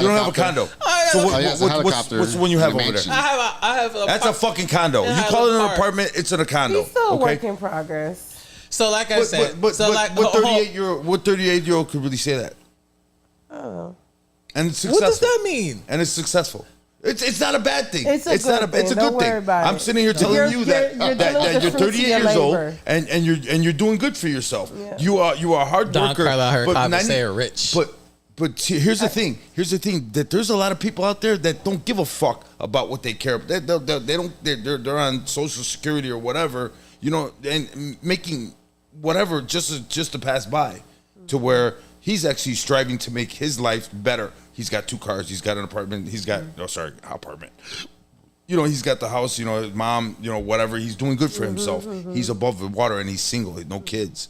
don't have a condo. What's the one you have over there? I have a That's a fucking condo. You call it an apartment, it's in a condo. He's still a work in progress. So like I said, what 38-year-old could really say that? Oh. And it's successful. What does that mean? And it's successful. It's not a bad thing. It's a good thing. I'm sitting here telling you that you're 38 years old and you're doing good for yourself. Yeah. You are a hard worker. But here's the thing. That there's a lot of people out there that don't give a fuck about what they care about. They're on Social Security or whatever, and making whatever just to pass by, to where he's actually striving to make his life better. He's got 2 cars. He's got an apartment. He's got apartment. He's got the house. His mom. Whatever. He's doing good for himself. He's above the water and he's single. No kids.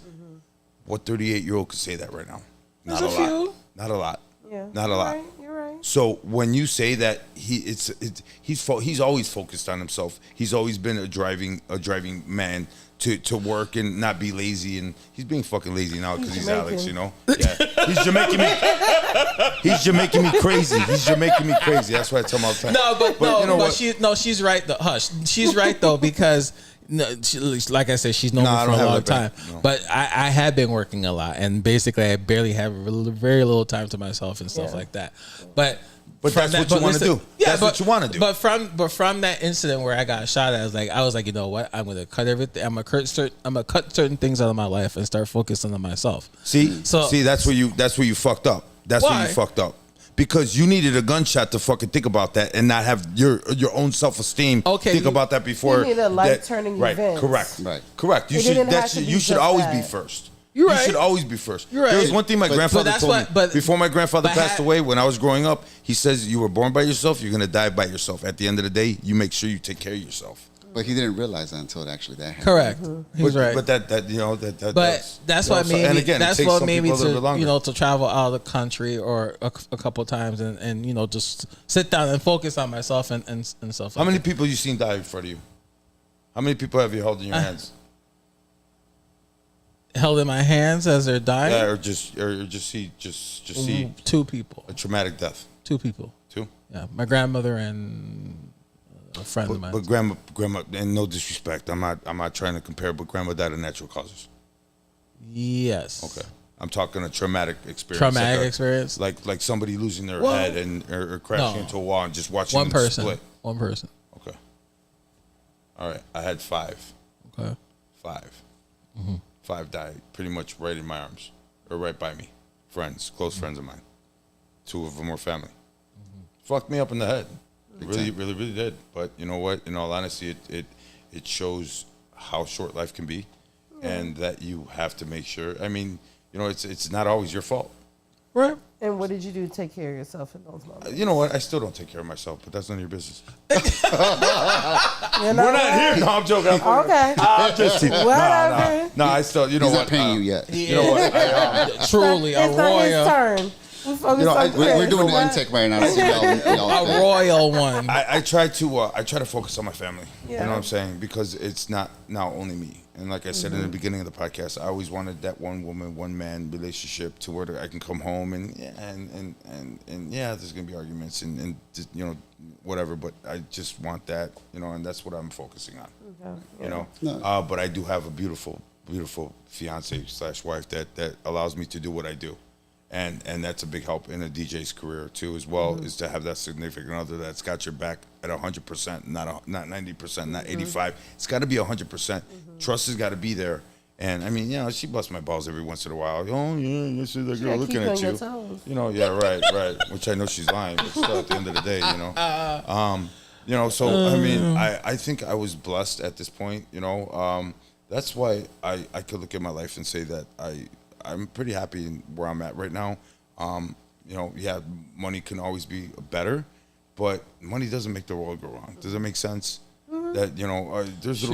What 38-year-old could say that right now? Not a lot. Not a lot. Yeah. Not a lot. You're right. So when you say that he's always focused on himself. He's always been a driving man to work and not be lazy, and he's being fucking lazy now because he's Alex, Yeah. He's Jamaican me crazy. That's why I tell him all the time. No, she's right though. Hush. She's right though, because like I said, she's known me for a long time. No. But I have been working a lot, and basically I barely have very little time to myself and stuff like that. But that's what you want to do. Yeah, that's what you want to do. But from that incident where I got shot at, I was like, you know what? I'm gonna cut everything. I'm gonna cut certain things out of my life and start focusing on myself. See, that's where you fucked up. That's where you fucked up. because you needed a gunshot to fucking think about that and not have your own self-esteem think about that before. You need a life-turning event. Correct. You should always be first. You're right. You should always be first. You're right. There was one thing my grandfather told me before my grandfather passed away when I was growing up. He says, you were born by yourself, you're going to die by yourself. At the end of the day, you make sure you take care of yourself. But he didn't realize that until actually that happened. Correct. He's right. But that's what made me. That's what made me to to travel out of the country or a couple of times and just sit down and focus on myself and stuff. How many people you seen die in front of you? How many people have you held in your hands? Held in my hands as they're dying? Yeah, or just see 2 people. A traumatic death. 2 people. 2? Yeah, my grandmother and a friend of mine. But grandma, and no disrespect, I'm not trying to compare, but grandma died of natural causes. Yes. Okay. I'm talking a traumatic experience. Experience? Like somebody losing their head or crashing into a wall and just watching them split. One person. Okay. All right. I had 5. Okay. 5. 5 died pretty much right in my arms or right by me. Friends, close friends of mine. 2 of them were family. Fucked me up in the head. It really did. But you know what? In all honesty, it shows how short life can be, and that you have to make sure. I mean, it's not always your fault. Right. And what did you do to take care of yourself in those moments? You know what? I still don't take care of myself, but that's none of your business. We're not here. No, I'm joking. Okay. I'm just teasing. Whatever. No, I still. You know He's what? not paying you yet. You know what? Truly a It's not his royal. turn. We're doing the intake right now. So y'all A royal one. I try to focus on my family. Yeah. You know what I'm saying? Because it's not now only me. And like I said in the beginning of the podcast, I always wanted that one woman, one man relationship to where I can come home and there's gonna be arguments and whatever, but I just want that, and that's what I'm focusing on. Okay. But I do have a beautiful fiance / wife that allows me to do what I do. And that's a big help in a DJ's career too, as well, is to have that significant other that's got your back at 100%, not 90%, not 85%. It's got to be 100%. Trust has got to be there. And I mean, she busts my balls every once in a while. Oh yeah, you see that girl looking at you. Right. Which I know she's lying, but still, at the end of the day, So I mean, I think I was blessed at this point. That's why I could look at my life and say that I'm pretty happy in where I'm at right now. Money can always be better, but money doesn't make the world go wrong. Does that make sense? That there's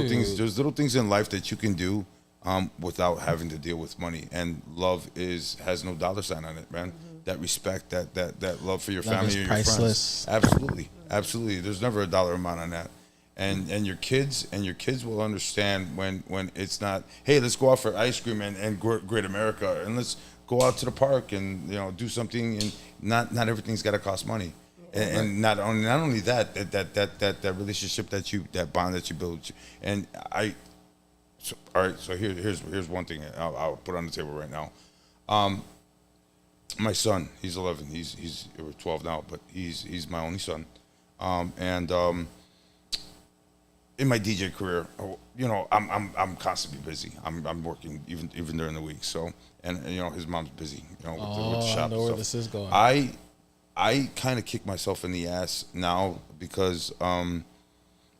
little things in life that you can do without having to deal with money. And love has no dollar sign on it, man. That respect, that love for your family and your priceless. friends. Absolutely. There's never a dollar amount on that. And your kids will understand when it's not, hey, let's go out for ice cream and Great America, and let's go out to the park and do something, and not everything's got to cost money. And not only that relationship that bond that you build. And all right, so here's one thing I'll put on the table right now. My son, he's 11. He's 12 now, but he's my only son. In my DJ career, I'm constantly busy. I'm working even during the week. So, and his mom's busy, with the shop. I know where this is going. I kind of kick myself in the ass now because I'm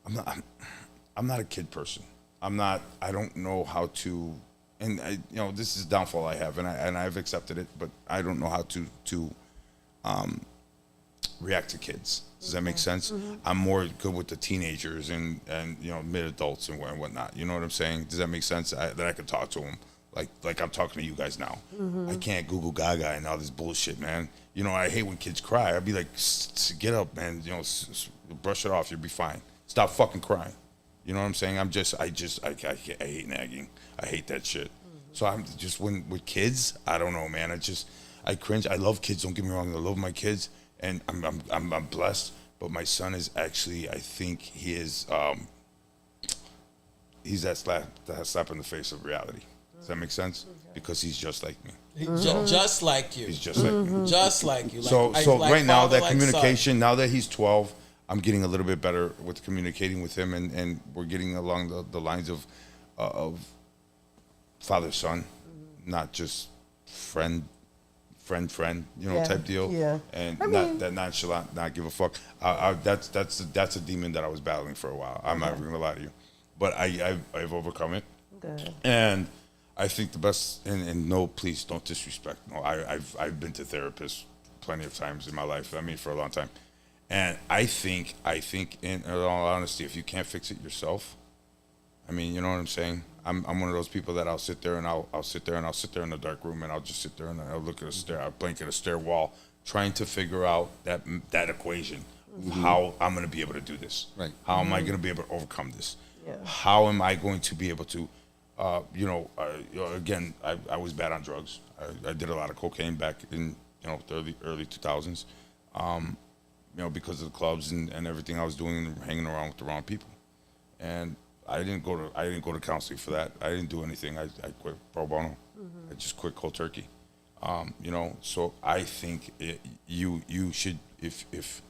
not a kid person. I don't know how to, and this is a downfall I have, and I've accepted it, but I don't know how to react to kids. Does that make sense? I'm more good with the teenagers and mid adults and whatnot. You know what I'm saying? Does that make sense? That I can talk to them like I'm talking to you guys now. I can't Google Gaga and all this bullshit, man. I hate when kids cry. I'd be like, get up, man. Brush it off. You'll be fine. Stop fucking crying. You know what I'm saying? I hate nagging. I hate that shit. So I'm just with kids, I don't know, man. I cringe. I love kids. Don't get me wrong. I love my kids. And I'm blessed, but my son is actually, I think he is, he's that slap in the face of reality. Does that make sense? Because he's just like me. Just like you. He's just like me. Just like you. So right now, that communication, now that he's 12, I'm getting a little bit better with communicating with him, and we're getting along the lines of father-son, not just friend friend, Yeah. type deal. Yeah. And I not mean- that nonchalant, not give a fuck. That's a demon that I was battling for a while. I'm not even gonna lie to you, but I've overcome it. Good. And I think the best, and no, please don't disrespect. No, I've been to therapists plenty of times in my life. I mean, for a long time. And I think in all honesty, if you can't fix it yourself, I mean, you know what I'm saying? I'm one of those people that I'll sit there in the dark room and I'll just sit there and I'll look at a stair, I'll blink at a stair wall, trying to figure out that equation, how I'm going to be able to do this. Right. How am I going to be able to overcome this? Yeah. How am I going to be able to, again, I was bad on drugs. I did a lot of cocaine back in, the early 2000s, because of the clubs and everything I was doing and hanging around with the wrong people. And I didn't go to counseling for that. I didn't do anything. I quit pro bono. I just quit cold turkey. So I think you should, if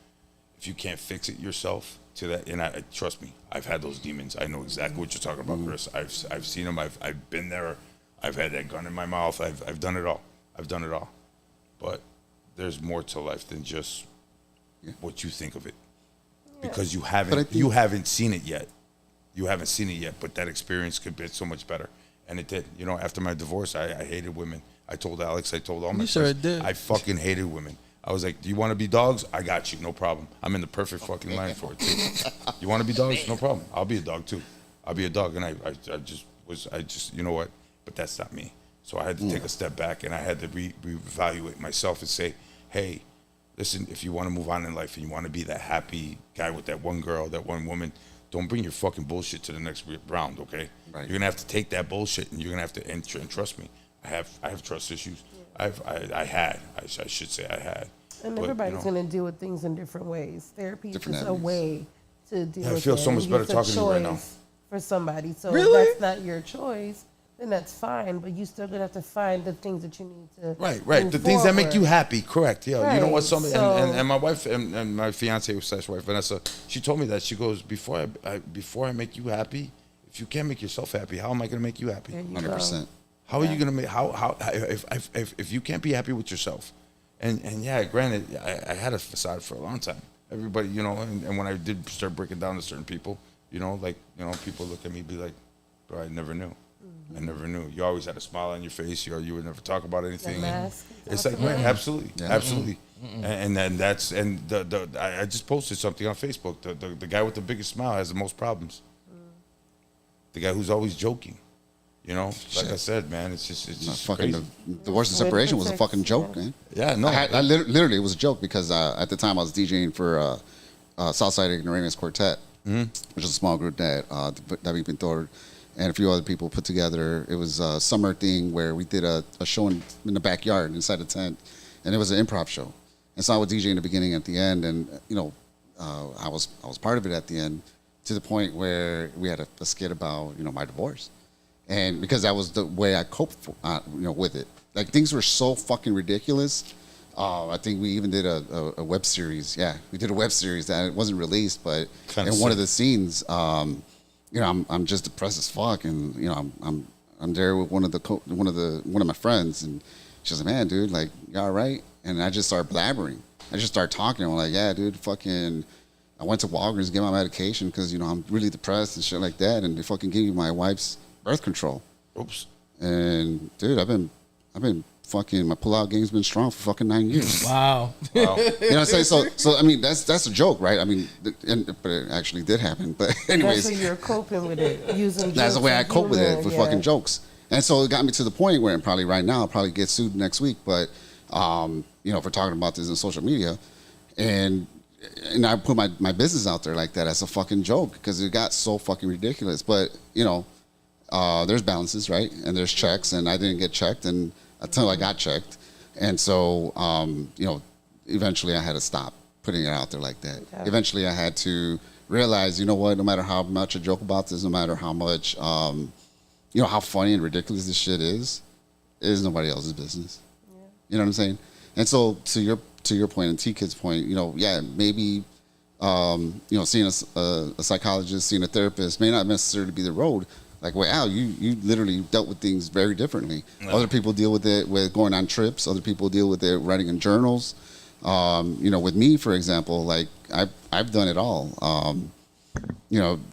you can't fix it yourself to that, and I trust me, I've had those demons. I know exactly what you're talking about, Chris. I've seen them. I've been there. I've had that gun in my mouth. I've done it all. But there's more to life than just what you think of it, because you haven't seen it yet. You haven't seen it yet, but that experience could be so much better. And it did. After my divorce, I hated women. I told Alex, I told all my friends. sure it did. I fucking hated women. I was like, do you want to be dogs? I got you. No problem. I'm in the perfect fucking line for it, too. You want to be dogs? No problem. I'll be a dog, too. I'll be a dog. And I just, you know what? But that's not me. So I had to take a step back, and I had to reevaluate myself and say, hey, listen, if you want to move on in life and you want to be that happy guy with that one girl, that one woman, don't bring your fucking bullshit to the next round, okay? Right. You're gonna have to take that bullshit, and you're gonna have to and trust me. I have trust issues. I should say I had. And But, everybody's going to deal with things in different ways. Therapy is Different just a avenues. way to deal with it. I feel so much better It's a talking to you right now. choice for somebody. So Really? if that's not your choice, then that's fine. But you still going to have to find the things that you need to Right. move The things that make you forward. happy, correct. Yeah. You know what? Right, so- And my wife and my fiance slash wife Vanessa, she told me that. She goes, before I make you happy, if you can't make yourself happy, how am I gonna make you happy? There you 100%. go. How are you gonna make how if you can't be happy with yourself? And yeah, granted, I had a facade for a long time. Everybody, and when I did start breaking down to certain people, people look at me and be like, bro, I never knew. I never knew. You always had a smile on your face. You would never talk about anything. mask. It's like, right, absolutely, Yeah. absolutely. And then I just posted something on Facebook. The guy with the biggest smile has the most problems. The guy who's always joking. Like I said, man, it's just Fucking crazy. the divorce and separation was a fucking joke, man. Yeah, no. I literally, it was a joke because at the time I was DJing for Southside Ignoramus Quartet, which is a small group that David Pintor and a few other people put together. It was a summer thing where we did a show in the backyard inside a tent, and it was an improv show. And so I would DJ in the beginning, at the end, and I was part of it at the end, to the point where we had a skit about my divorce, and because that was the way I coped with it. Like, things were so fucking ridiculous. I think we even did a web series. Yeah, we did a web series that it wasn't released, but Kinda in one of sick. the scenes, I'm just depressed as fuck, and I'm there with one of my friends, and she's like, man, dude, like, you all right? And I just started blabbering. I just started talking. I'm like, yeah, dude, fucking, I went to Walgreens to get my medication because I'm really depressed and shit like that, and they fucking gave me my wife's birth control. Oops. And dude, I've been fucking, my pull-out game's been strong for fucking 9 years. Wow. You know what I'm saying? So I mean, that's a joke, right? I mean, but it actually did happen. But anyways, That's how you're coping with it, using that's the jokes way I and cope with it, humor, with yeah. fucking jokes. And so it got me to the point where, and probably right now, I'll probably get sued next week, but for talking about this in social media, and I put my business out there like that as a fucking joke because it got so fucking ridiculous. But there's balances, right? And there's checks, and I didn't get checked, and until I got checked, and so eventually I had to stop putting it out there like that. Yeah. Eventually I had to realize, no matter how much I joke about this, no matter how much how funny and ridiculous this shit is nobody else's business. Yeah. You know what I'm saying? And so to your point and T-Kid's point, maybe seeing a psychologist, seeing a therapist may not necessarily be the road, Like, wow, you literally dealt with things very differently. Other people deal with it with going on trips. Other people deal with it writing in journals. With me, for example, like I've done it all.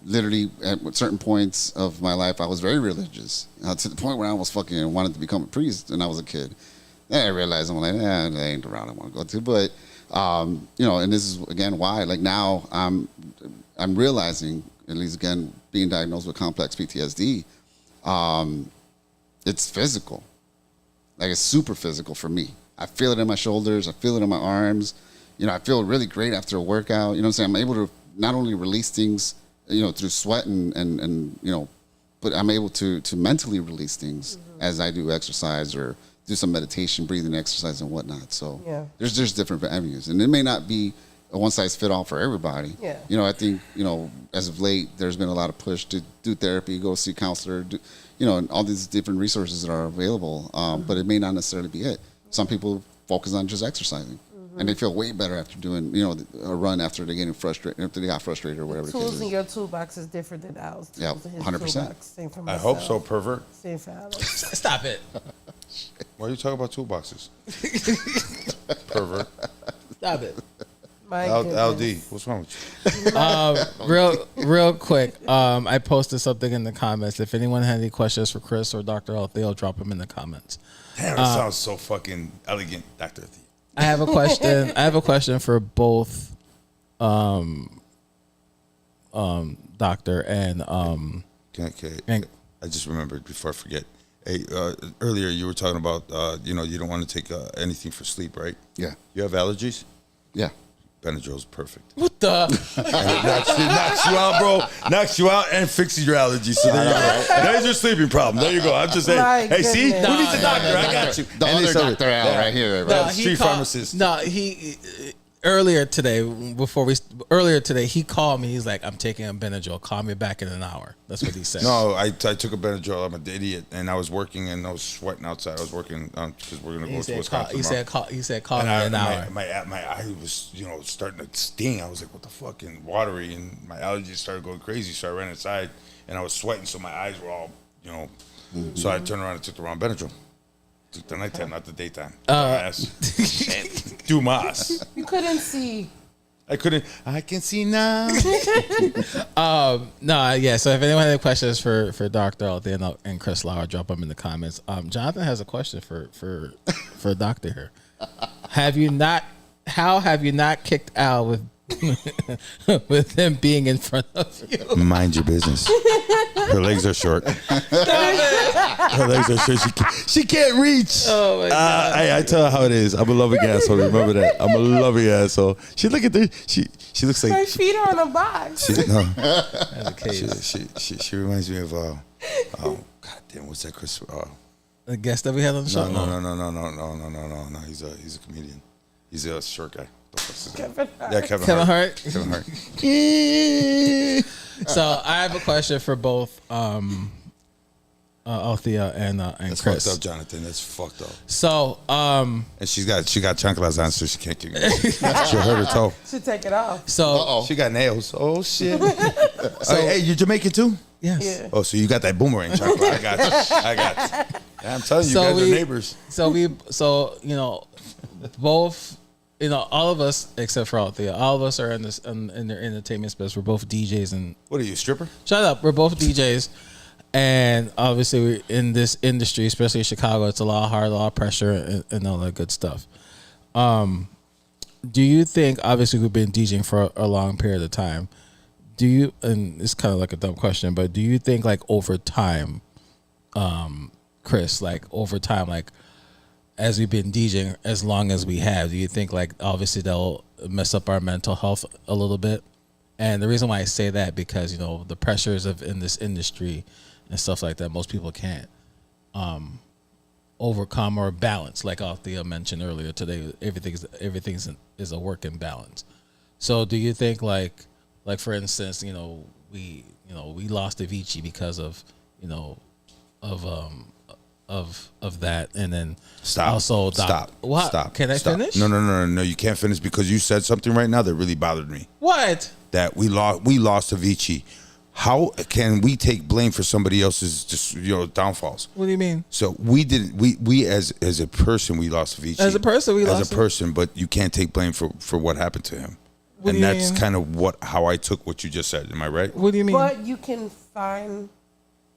Literally at certain points of my life, I was very religious to the point where I almost fucking wanted to become a priest when I was a kid. Then I realized I'm like, that ain't the route I want to go to. But and this is again why, like now I'm realizing, at least again being diagnosed with complex PTSD, it's physical, like it's super physical for me. I feel it in my shoulders, I feel it in my arms. I feel really great after a workout. You know what I'm saying? I'm able to not only release things, through sweat and but I'm able to mentally release things as I do exercise or do some meditation, breathing exercise and whatnot. So there's different avenues, and it may not be a one size fit all for everybody. Yeah. I think, as of late, there's been a lot of push to do therapy, go see a counselor, and all these different resources that are available. But it may not necessarily be it. Some people focus on just exercising. And they feel way better after doing, a run after they getting frustrated, after they got frustrated or whatever. The tools in your toolbox is different than ours. Yeah, 100%. Same for I myself. hope so, pervert. Same for Alex. Stop it. Why are you talking about toolboxes? Pervert. Stop it. LD, what's wrong with you? Real quick, I posted something in the comments. If anyone had any questions for Chris or Dr. Althea, drop them in the comments. Damn, that sounds so fucking elegant, Dr. Althea. I have a question. I have a question for both, doctor and Okay. I just remembered before I forget. Hey, earlier you were talking about you don't want to take anything for sleep, right? Yeah. You have allergies? Yeah. Benadryl's perfect. What the? It knocks you out, bro. Knocks you out and fixes your allergies. So there you go. There's your sleeping problem. There you go. I'm just saying. Hey, see? Who needs a doctor? I got you. The other Dr. Al right here. Right? Street pharmacist. No, he earlier today, he called me. He's like, I'm taking a Benadryl. Call me back in an hour. That's what he said. No, I took a Benadryl. I'm an idiot, and I was working and I was sweating outside. I was working because we're gonna go to Wisconsin. He said call me in an hour. My eye was starting to sting. I was like, what the fuck, and watery, and my allergies started going crazy. So I ran inside and I was sweating, so my eyes were all So I turned around and took the wrong Benadryl. Took the nighttime, not the daytime. Dumas. You couldn't see. I couldn't. I can see now. No, yeah. So if anyone had any questions for Dr. Althea and Chris Lara, drop them in the comments. Jonathan has a question for Doctor here. How have you not kicked Al with him being in front of you? Mind your business. Her legs are short. Her legs are short. She can't reach. Oh my God. I tell her how it is. I'm a loving asshole. Remember that. I'm a loving asshole. She look at the. She looks like My feet are on a box. She reminds me of oh god damn, what's that Chris? The guest that we had on the show. No. He's a comedian. He's a short guy. Kevin Hart. Yeah, Kevin Hart. So I have a question for both Althea and That's Chris. fucked up, Jonathan. That's fucked up. So And she got chanclas on, so she can't kick it. She'll hurt her toe. Should take it off. So She got nails. Oh shit. Hey, you Jamaican too? yes. Yeah. Oh, so you got that boomerang chancla. I got you. I'm telling you, guys are neighbors. Both, all of us except for Althea, all of us are in this in the entertainment space. We're both DJs and What are you, stripper? shut up. We're both DJs, and obviously we're in this industry, especially in Chicago. It's a lot hard, a lot of pressure, and all that good stuff. Do you think? Obviously, we've been DJing for a long period of time. Do you? And it's kind of like a dumb question, but do you think like over time, Chris, like over time, like as we've been DJing as long as we have, do you think like obviously that'll mess up our mental health a little bit? And the reason why I say that because the pressures of in this industry and stuff like that, most people can't overcome or balance. Like Althea mentioned earlier today, everything is a work in balance. So do you think like for instance, we lost Avicii because of of that, and then Stop. What? Stop. Can I finish? No. You can't finish because you said something right now that really bothered me. What? That we lost Avicii. how can we take blame for somebody else's downfalls? What do you mean? So we didn't. We as a person, we lost Avicii. As a person, we lost as a person, but you can't take blame for what happened to him. What do and you that's mean? kind of how I took what you just said. Am I right? What do you mean? But you can find.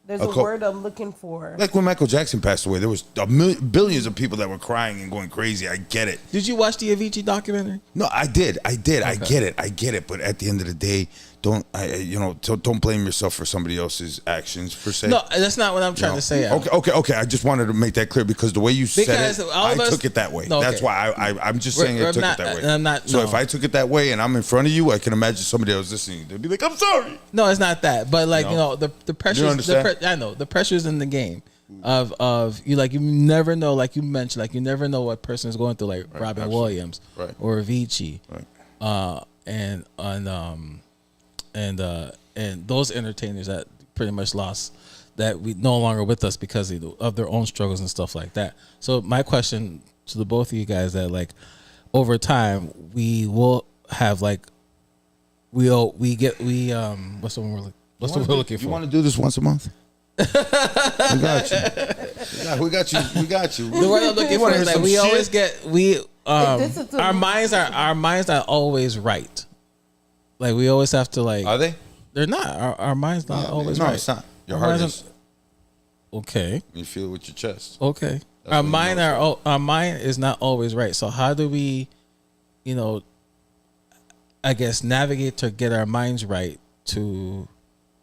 There's a word I'm looking for. Like when Michael Jackson passed away, there was billions of people that were crying and going crazy. I get it. Did you watch the Avicii documentary? No, I did. Okay. I get it. But at the end of the day, don't blame yourself for somebody else's actions per se. No, that's not what I'm trying to say. Okay. I just wanted to make that clear because the way you said it, I took it that way. No, okay. That's why I'm just saying I took it that way. I'm not. So no. if I took it that way and I'm in front of you, I can imagine somebody else listening. They'd be like, "I'm sorry." No, it's not that. But like the pressures. You understand? I know the pressures in the game of you. Like you never know. Like you mentioned, like you never know what person is going through. Like Robin Williams or Avicii, and those entertainers that pretty much lost, that we no longer with us because of their own struggles and stuff like that. So my question to the both of you guys, that like over time we will have like what's the one we're looking for? You want to do this once a month? We got you. Yeah, we got you. The word I'm looking for is like we always get our minds are always right. Like we always have to like. Are they? They're not. Our mind's not always right. No, it's not. Your heart is. Okay. You feel it with your chest. Okay. Our mind is not always right. So how do we, I guess navigate to get our minds right to,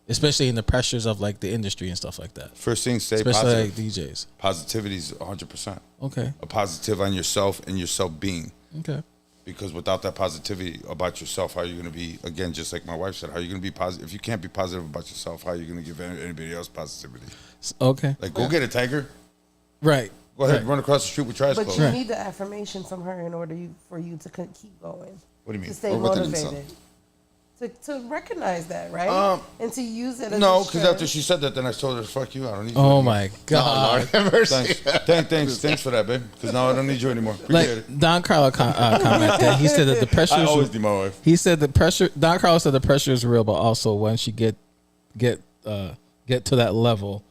especially in the pressures of like the industry and stuff like that. First thing, stay especially positive. like DJs. Positivity is 100%. Okay. A positive on yourself and yourself being. Okay. Because without that positivity about yourself, how are you going to be, again, just like my wife said, how are you going to be positive? If you can't be positive about yourself, how are you going to give anybody else positivity? Okay. Like, go get a tiger. Right. Go ahead, run across the street with trash But clothes. you need the affirmation from her in order for you to keep going. What do you mean? To stay Or within motivated. To recognize that, right? And to use it as No, a because after she said that, then I told her, fuck you, I don't need you Oh anymore. my God. Thanks for that, babe. Because now I don't need you anymore. Appreciate it. Like Don Carlo commented, he said that the pressure. I always need my wife. He said the pressure. Don Carlo said the pressure is real, but also once you get to that level,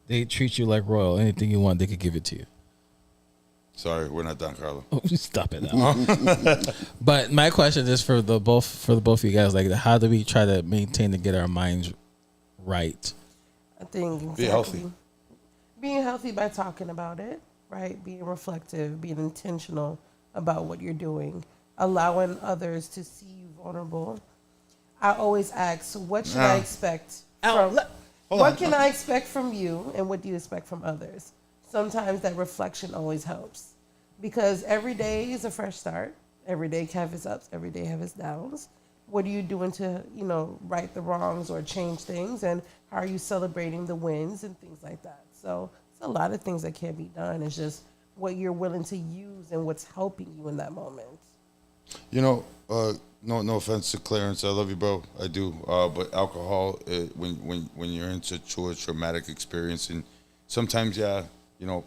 they treat you like royal. Anything you want, they could give it to you. Sorry, we're not Don Carlo. Oh, stop it now. But my question is for the both of you guys, like, how do we try to maintain to get our minds right? I think exactly. Be healthy. Being healthy by talking about it, right? Being reflective, being intentional about what you're doing, allowing others to see you vulnerable. I always ask, what should I expect from? What can I expect from you, and what do you expect from others? Sometimes that reflection always helps, because every day is a fresh start. Every day have its ups. Every day have its downs. What are you doing to, right the wrongs or change things? And how are you celebrating the wins and things like that? So it's a lot of things that can be done. It's just what you're willing to use and what's helping you in that moment. No offense to Clarence, I love you, bro. I do. But alcohol, when you're into a traumatic experience, and sometimes,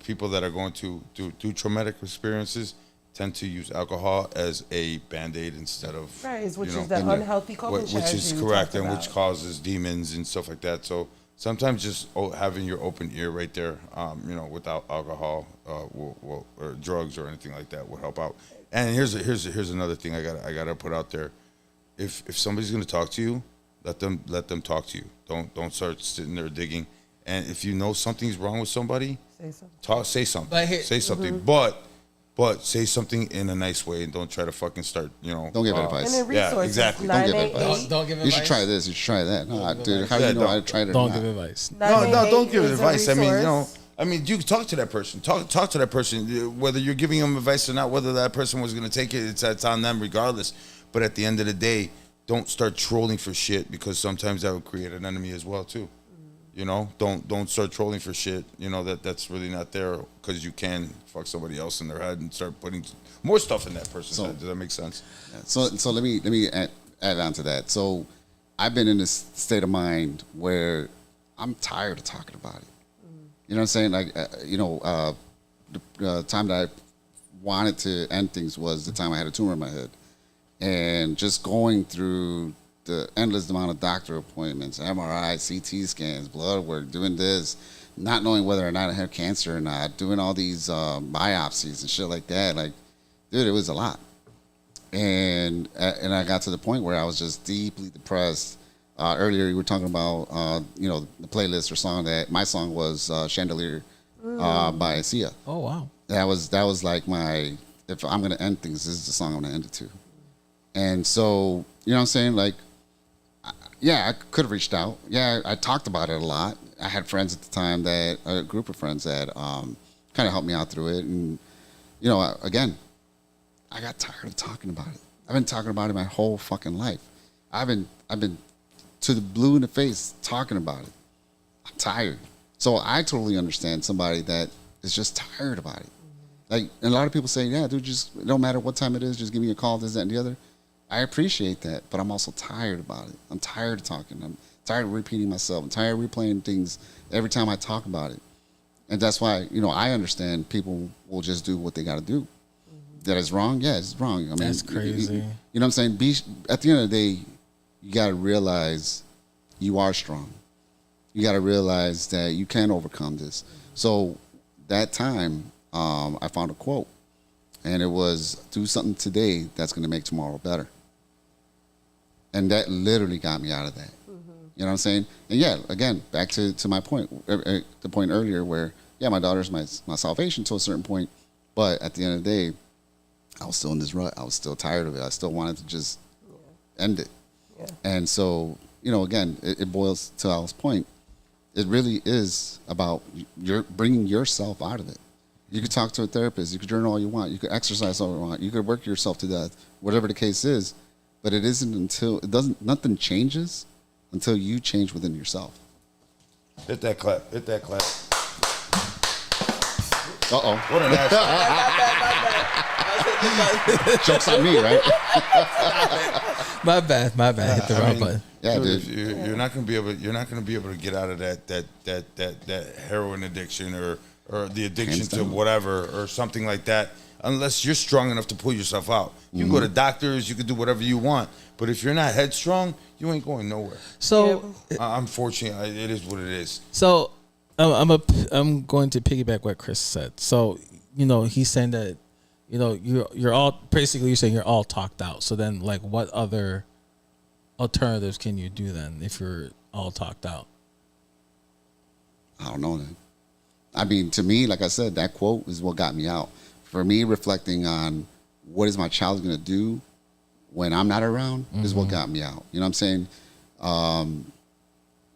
people that are going to do traumatic experiences tend to use alcohol as a Band-Aid instead of which is the unhealthy coping strategy. Which is correct, and which causes demons and stuff like that. So sometimes just having your open ear right there, without alcohol or drugs or anything like that would help out. And here's another thing I gotta put out there. If somebody's gonna talk to you, let them talk to you. Don't start sitting there digging. And if you know something's wrong with somebody, say something. Say something. But say something in a nice way, and don't try to fucking start, Don't give advice. And then resources, yeah, exactly. Don't give advice. Don't give advice. You should try this. You should try that. No, dude, how do you know I tried it? Don't give advice. No, don't give advice. I mean, you talk to that person. Talk to that person. Whether you're giving them advice or not, whether that person was going to take it, it's on them regardless. But at the end of the day, don't start trolling for shit, because sometimes that will create an enemy as well too. Don't start trolling for shit. That's really not there, because you can fuck somebody else in their head and start putting more stuff in that person's head. Does that make sense? Yeah. So let me add on to that. So I've been in this state of mind where I'm tired of talking about it. You know what I'm saying? Like, the time that I wanted to end things was the time I had a tumor in my head, and just going through the endless amount of doctor appointments, MRI, CT scans, blood work, doing this, not knowing whether or not I have cancer or not, doing all these biopsies and shit like that. Like, dude, it was a lot. And I got to the point where I was just deeply depressed. Earlier, you were talking about, the playlist or song that my song was Chandelier by Sia. Oh, wow. That was like if I'm going to end things, this is the song I'm going to end it to. And so, you know what I'm saying? Like, yeah, I could have reached out. Yeah, I talked about it a lot. I had friends at the time a group of friends that kind of helped me out through it. And, again, I got tired of talking about it. I've been talking about it my whole fucking life. I've been to the blue in the face talking about it. I'm tired. So I totally understand somebody that is just tired about it. Like, and a lot of people say, yeah, dude, just no matter what time it is, just give me a call, this, that, and the other. I appreciate that, but I'm also tired about it. I'm tired of talking. I'm tired of repeating myself. I'm tired of replaying things every time I talk about it. And that's why, I understand people will just do what they got to do. That is wrong? Yeah, it's wrong. I mean, that's crazy. You know what I'm saying? At the end of the day, you got to realize you are strong. You got to realize that you can overcome this. So that time, I found a quote, and it was, do something today that's going to make tomorrow better. And that literally got me out of that. You know what I'm saying? And yeah, again, back to my point, the point earlier where, yeah, my daughter's my salvation to a certain point, but at the end of the day, I was still in this rut. I was still tired of it. I still wanted to just end it. Yeah. And so, again, it boils to Al's point. It really is about bringing yourself out of it. You could talk to a therapist. You could journal all you want. You could exercise all you want. You could work yourself to death, whatever the case is. But it isn't nothing changes until you change within yourself. Hit that clap. Uh-oh. What an ass. Joke's on me, right? My bad. Hit the wrong button. Yeah, dude. You're not gonna be able to get out of that heroin addiction or the addiction to whatever or something like that unless you're strong enough to pull yourself out. You can go to doctors, you can do whatever you want, but if you're not headstrong, you ain't going nowhere. So unfortunately, it is what it is. So I'm going to piggyback what Chris said. So he's saying that you're all basically, you're saying you're all talked out. So then, like, what other alternatives can you do then if you're all talked out? I don't know then. I mean, to me, like I said, that quote is what got me out. For me, reflecting on what is my child going to do when I'm not around is what got me out. You know what I'm saying?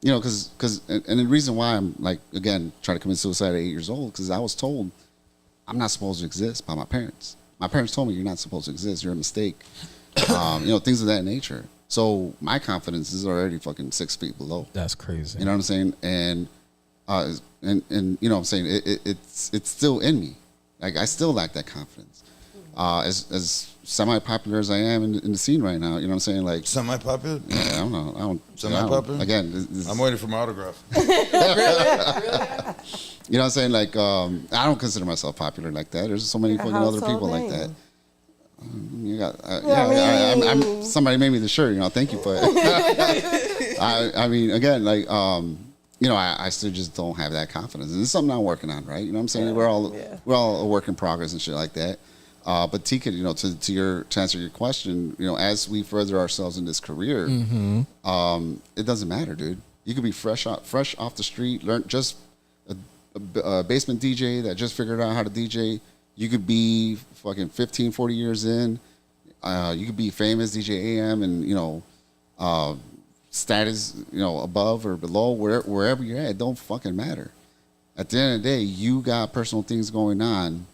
Because the reason why I'm, like, again, trying to commit suicide at 8 years old, because I was told I'm not supposed to exist by my parents. My parents told me you're not supposed to exist. You're a mistake. Things of that nature. So my confidence is already fucking 6 feet below. That's crazy. You know what I'm saying? And you know what I'm saying? It's still in me. Like, I still lack that confidence. As semi-popular as I am in the scene right now, you know what I'm saying? Like, semi-popular? Yeah, I don't know. Semi-popular? Again, I'm waiting for my autograph. Really? You know what I'm saying? Like, I don't consider myself popular like that. There's so many fucking other people like that. You got, I'm somebody made me the shirt. Thank you for it. I mean, again, like, I still just don't have that confidence, and it's something I'm working on, right? You know what I'm saying? Yeah. We're all a work in progress and shit like that. But Tika, to answer your question, as we further ourselves in this career, it doesn't matter, dude. You could be fresh off the street, learn just a basement DJ that just figured out how to DJ. You could be fucking 15, 40 years in. You could be famous DJ AM and status, above or below, wherever you're at. It don't fucking matter. At the end of the day, you got personal things going on,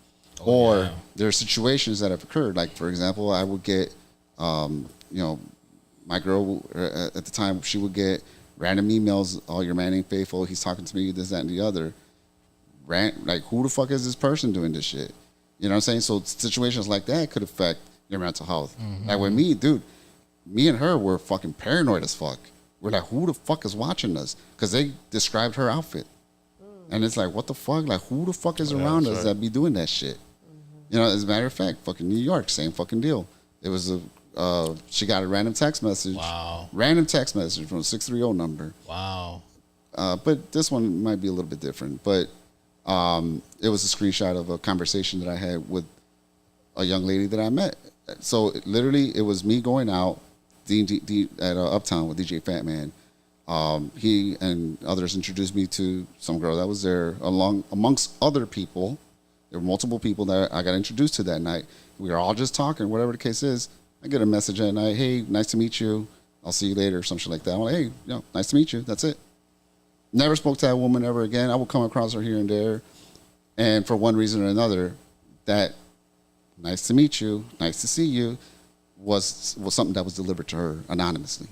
there are situations that have occurred. Like, for example, I would get, my girl at the time, she would get random emails. Oh, your man ain't faithful. He's talking to me, this, that, and the other. Like, who the fuck is this person doing this shit? You know what I'm saying? So situations like that could affect your mental health. Like with me, dude, me and her were fucking paranoid as fuck. We're like, who the fuck is watching us? Because they described her outfit. And it's like, what the fuck? Like, who the fuck is around us that be doing that shit? As a matter of fact, fucking New York, same fucking deal. It was she got a random text message. Wow. Random text message from a 630 number. Wow. But this one might be a little bit different. But it was a screenshot of a conversation that I had with a young lady that I met. So literally, it was me going out at Uptown with DJ Fat Man. He and others introduced me to some girl that was there amongst other people. There were multiple people that I got introduced to that night. We were all just talking, whatever the case is. I get a message at night, hey, nice to meet you. I'll see you later, or some shit like that. I'm like, hey, nice to meet you. That's it. Never spoke to that woman ever again. I would come across her here and there. And for one reason or another, that nice to meet you, nice to see you, was something that was delivered to her anonymously.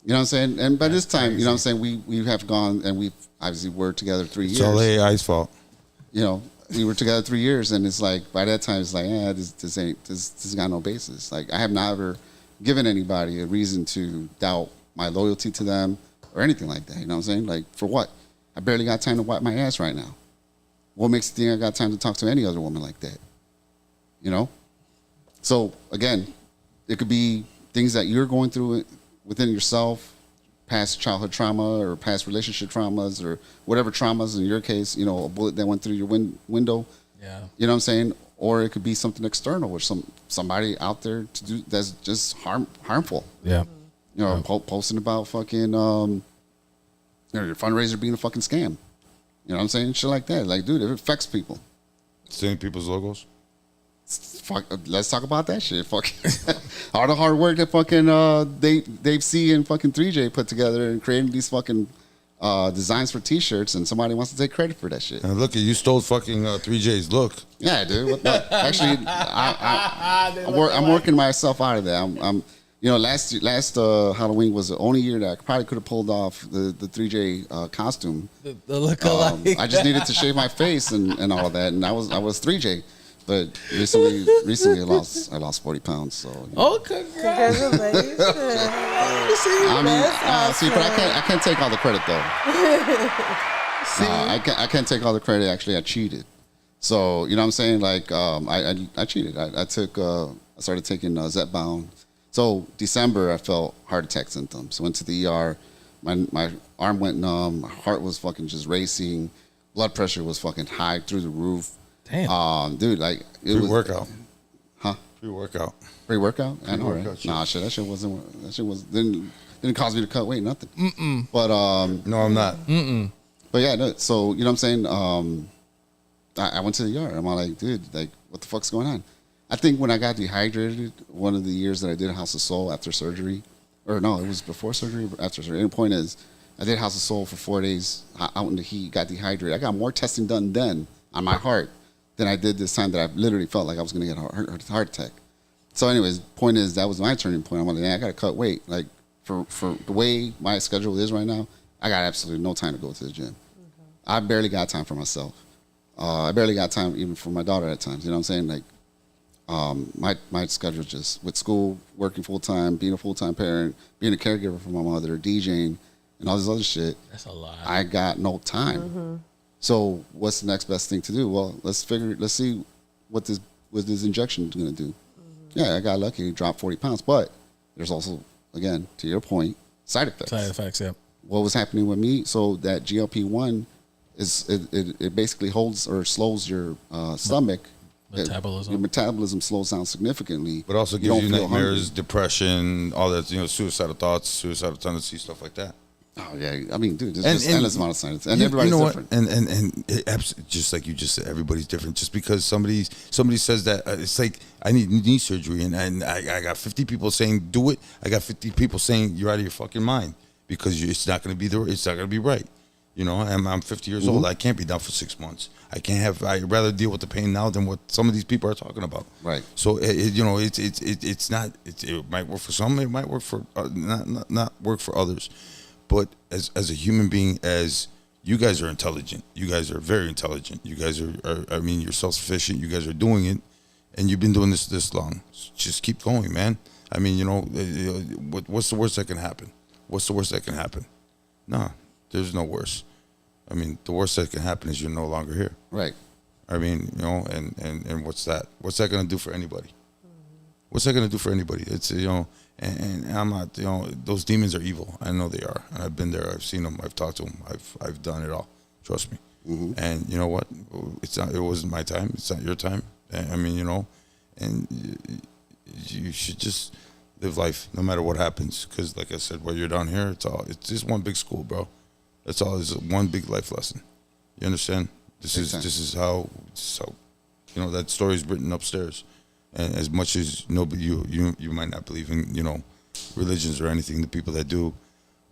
You know what I'm saying? And by this time, you know what I'm saying, we have gone and we've obviously worked together 3 years. It's all AI's fault. You know, we were together 3 years, and it's like by that time it's like, this got no basis. Like I have never given anybody a reason to doubt my loyalty to them or anything like that. You know what I'm saying? Like for what? I barely got time to wipe my ass right now. What makes you think I got time to talk to any other woman like that? You know? So again, it could be things that you're going through within yourself, past childhood trauma or past relationship traumas or whatever traumas in your case, a bullet that went through your window. Yeah. You know what I'm saying? Or it could be something external or somebody out there to do that's just harmful. Yeah. Posting about fucking your fundraiser being a fucking scam. You know what I'm saying? Shit like that. Like, dude, it affects people. Stealing people's logos. Fuck, let's talk about that shit. Fuck all the hard work that fucking Dave C and fucking 3J put together and creating these fucking designs for T-shirts, and somebody wants to take credit for that shit. And look, you stole fucking 3J's look. Yeah, dude. Actually, I'm working myself out of that. I'm last Halloween was the only year that I probably could have pulled off the 3J costume. The look-alike. I just needed to shave my face and all of that, and I was 3J. But recently I lost 40 pounds. So Congratulations! But I can't take all the credit though. I can't take all the credit. Actually, I cheated. So you know what I'm saying? Like I cheated. I started taking Zepbound. So December I felt heart attack symptoms. Went to the ER. My arm went numb. My heart was fucking just racing. Blood pressure was fucking high through the roof. Damn. Dude, like it was Pre-workout. Huh? Pre-workout. Pre-workout? I know, right? Shit. Nah, shit. That shit didn't cause me to cut weight, nothing. Mm-mm. But no, I'm not. Mm-mm. But yeah, no, so you know what I'm saying? I went to the ER. I'm all like, dude, like what the fuck's going on? I think when I got dehydrated, one of the years that I did House of Soul after surgery, or no, it was before surgery or after surgery. And the point is, I did House of Soul for 4 days out in the heat, got dehydrated. I got more testing done then on my heart than I did this time that I literally felt like I was going to get a heart attack. So anyways, point is, that was my turning point. I'm like, I got to cut weight. Like, for the way my schedule is right now, I got absolutely no time to go to the gym. Mm-hmm. I barely got time for myself. I barely got time even for my daughter at times. You know what I'm saying? Like, my schedule just, with school, working full-time, being a full-time parent, being a caregiver for my mother, DJing, and all this other shit. That's a lot. I got no time. Mm-hmm. So what's the next best thing to do? Well, let's see what this injection is going to do. Mm-hmm. Yeah, I got lucky, dropped 40 pounds, but there's also, again, to your point, side effects. Side effects, yeah. What was happening with me? So that GLP-1 it basically holds or slows your stomach. Metabolism. Your metabolism slows down significantly. But also gives you nightmares, depression, all that, suicidal thoughts, suicidal tendencies, stuff like that. Oh yeah, I mean, dude, there's just endless amount of science, and everybody's different. And just like you just said, everybody's different. Just because somebody says that, it's like I need knee surgery, and I got 50 people saying do it. I got 50 people saying you're out of your fucking mind because it's not going to be it's not going to be right. I'm 50 years old. I can't be down for 6 months. I'd rather deal with the pain now than what some of these people are talking about. Right. So it's not. It might work for some. It might work for not work for others. But as a human being, as you guys are intelligent, you guys are very intelligent. You guys are you're self-sufficient. You guys are doing it, and you've been doing this long. Just keep going, man. I mean, what's the worst that can happen? What's the worst that can happen? Nah, there's no worse. I mean, the worst that can happen is you're no longer here. Right. I mean, and what's that? What's that going to do for anybody? What's that gonna do for anybody? It's and I'm not, those demons are evil. I know they are, and I've been there. I've seen them. I've talked to them. I've done it all. Trust me. Mm-hmm. And you know what? It's not. It wasn't my time. It's not your time. I mean, and you should just live life no matter what happens. Because, like I said, while you're down here, it's just one big school, bro. That's all. It's one big life lesson. You understand? This is how that story is written upstairs. And as much as nobody, you might not believe in, religions or anything, the people that do,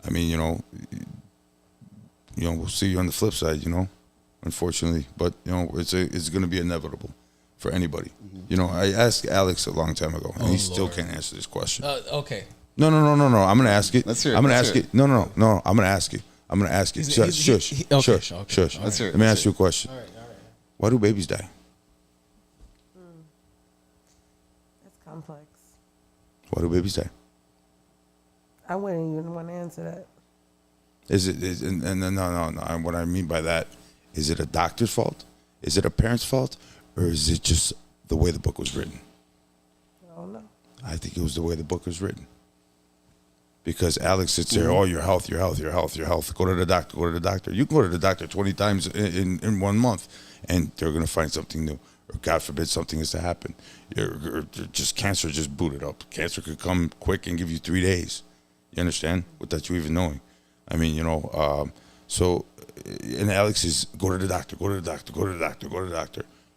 I mean, we'll see you on the flip side, unfortunately. But, it's going to be inevitable for anybody. Mm-hmm. I asked Alex a long time ago, and he still can't answer this question. Okay. No. I'm going to ask it. Let's hear it. I'm going to ask it. No. I'm going to ask it. Shush. Let's hear it. Let me ask you a question. All right. Why do babies die? Complex. Why do babies die? I wouldn't even want to answer that. No. What I mean by that, is it a doctor's fault? Is it a parent's fault? Or is it just the way the book was written? I don't know. I think it was the way the book was written. Because Alex sits there, oh, your health. Go to the doctor. You can go to the doctor 20 times in 1 month, and they're going to find something new. Or God forbid something is to happen. Just cancer just booted up. Cancer could come quick and give you 3 days. You understand? Without you even knowing. I mean, so, and Alex is, go to the doctor.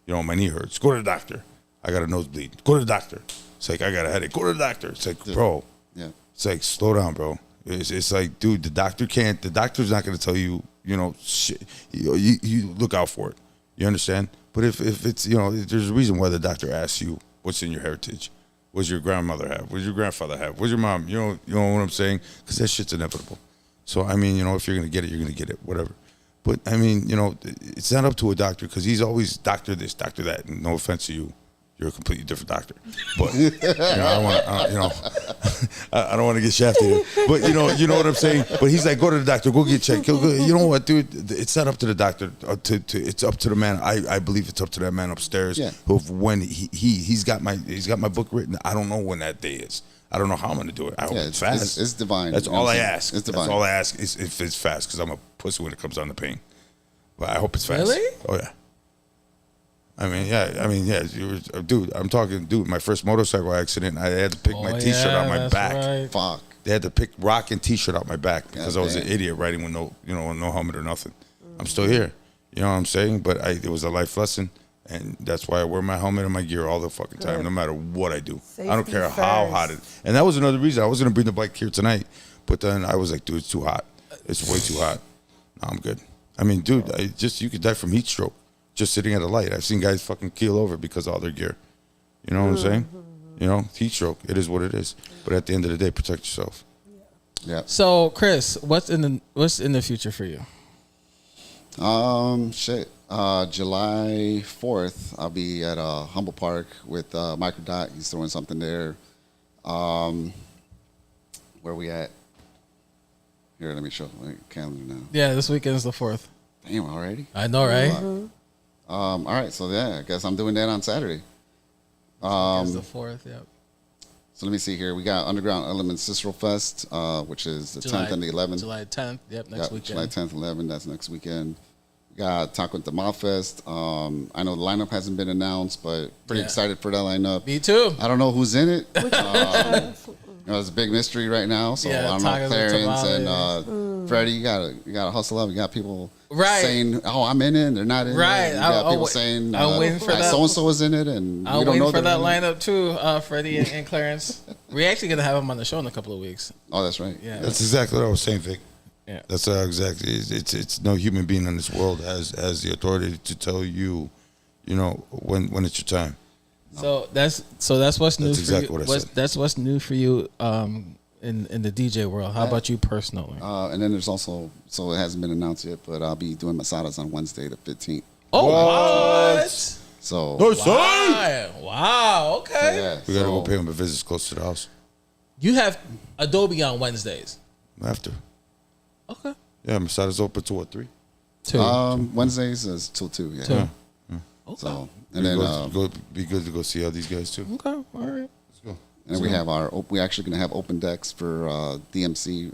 My knee hurts. Go to the doctor. I got a nosebleed. Go to the doctor. It's like, I got a headache. Go to the doctor. It's like, bro. Yeah. It's like, slow down, bro. It's like, dude, the doctor's not going to tell you, shit. You look out for it. You understand? But if it's, there's a reason why the doctor asks you what's in your heritage. What's your grandmother have? What's your grandfather have? What's your mom? You know what I'm saying? Because that shit's inevitable. So, I mean, if you're going to get it, you're going to get it, whatever. But, I mean, it's not up to a doctor because he's always doctor this, doctor that. And no offense to you. You're a completely different doctor. But, I don't want to get shafted here. But, you know what I'm saying? But he's like, go to the doctor, go get checked. You know what, dude? It's not up to the doctor. It's up to the man. I believe it's up to that man upstairs. Yeah. Who, when he's got my book written. I don't know when that day is. I don't know how I'm going to do it. I hope it's fast. It's divine. That's all I ask. It's divine. That's all I ask is if it's fast because I'm a pussy when it comes down to pain. But I hope it's fast. Really? Oh, yeah. Dude, I'm talking, my first motorcycle accident, I had to pick my T-shirt out my back. Right. Fuck. They had to pick rocking T-shirt out my back because I was an idiot riding with no helmet or nothing. I'm still here. You know what I'm saying? But it was a life lesson, and that's why I wear my helmet and my gear all the fucking time, no matter what I do. Safety I don't care first. how hot it is. And that was another reason. I was going to bring the bike here tonight, but then I was like, dude, it's too hot. It's way too hot. No, I'm good. I mean, dude, you could die from heat stroke. Just sitting at a light. I've seen guys fucking keel over because of all their gear. You know what I'm saying? Heat stroke. It is what it is. But at the end of the day, protect yourself. Yeah. So, Chris, what's in the future for you? July 4th, I'll be at Humble Park with Microdot. He's throwing something there. Where we at? Here, let me show my calendar now. Yeah, this weekend is the 4th. Damn, already? I know, right? All right, so yeah, I guess I'm doing that on Saturday. It's the 4th, yep. So let me see here. We got Underground Elements Cicero Fest, which is the 10th and the 11th. July 10th, yep, next weekend. July 10th, 11th, that's next weekend. We got Taco at the Mouth Fest. I know the lineup hasn't been announced, but pretty excited for that lineup. Me too. I don't know who's in it. It's a big mystery right now, so I don't know. Clarence and Freddie, you gotta hustle up. You got people saying, "Oh, I'm in it," and they're not in it. Right. You got people saying, I'm waiting for that. So and so is in it, and I'm we don't waiting know for that lineup too. Freddie and Clarence. We're actually gonna have them on the show in a couple of weeks. Oh, that's right. Yeah, that's exactly what I was saying, Vic. Yeah, that's exactly. It's no human being in this world has the authority to tell you, when it's your time. So that's what's new. That's exactly what I said. That's what's new for you. In the DJ world. How about you personally? And then there's also, so it hasn't been announced yet, but I'll be doing Masadas on Wednesday the 15th. Oh, what? So. Wow. Okay. So, yeah, we gotta go pay him a visit close to the house. You have Adobe on Wednesdays. After. Okay. Yeah, Masadas open to what, 3? 2. Wednesdays is till 2. Yeah. 2. Okay. So and then be good to go see all these guys too. Okay. All right. Let's go. And we actually going to have open decks for DMC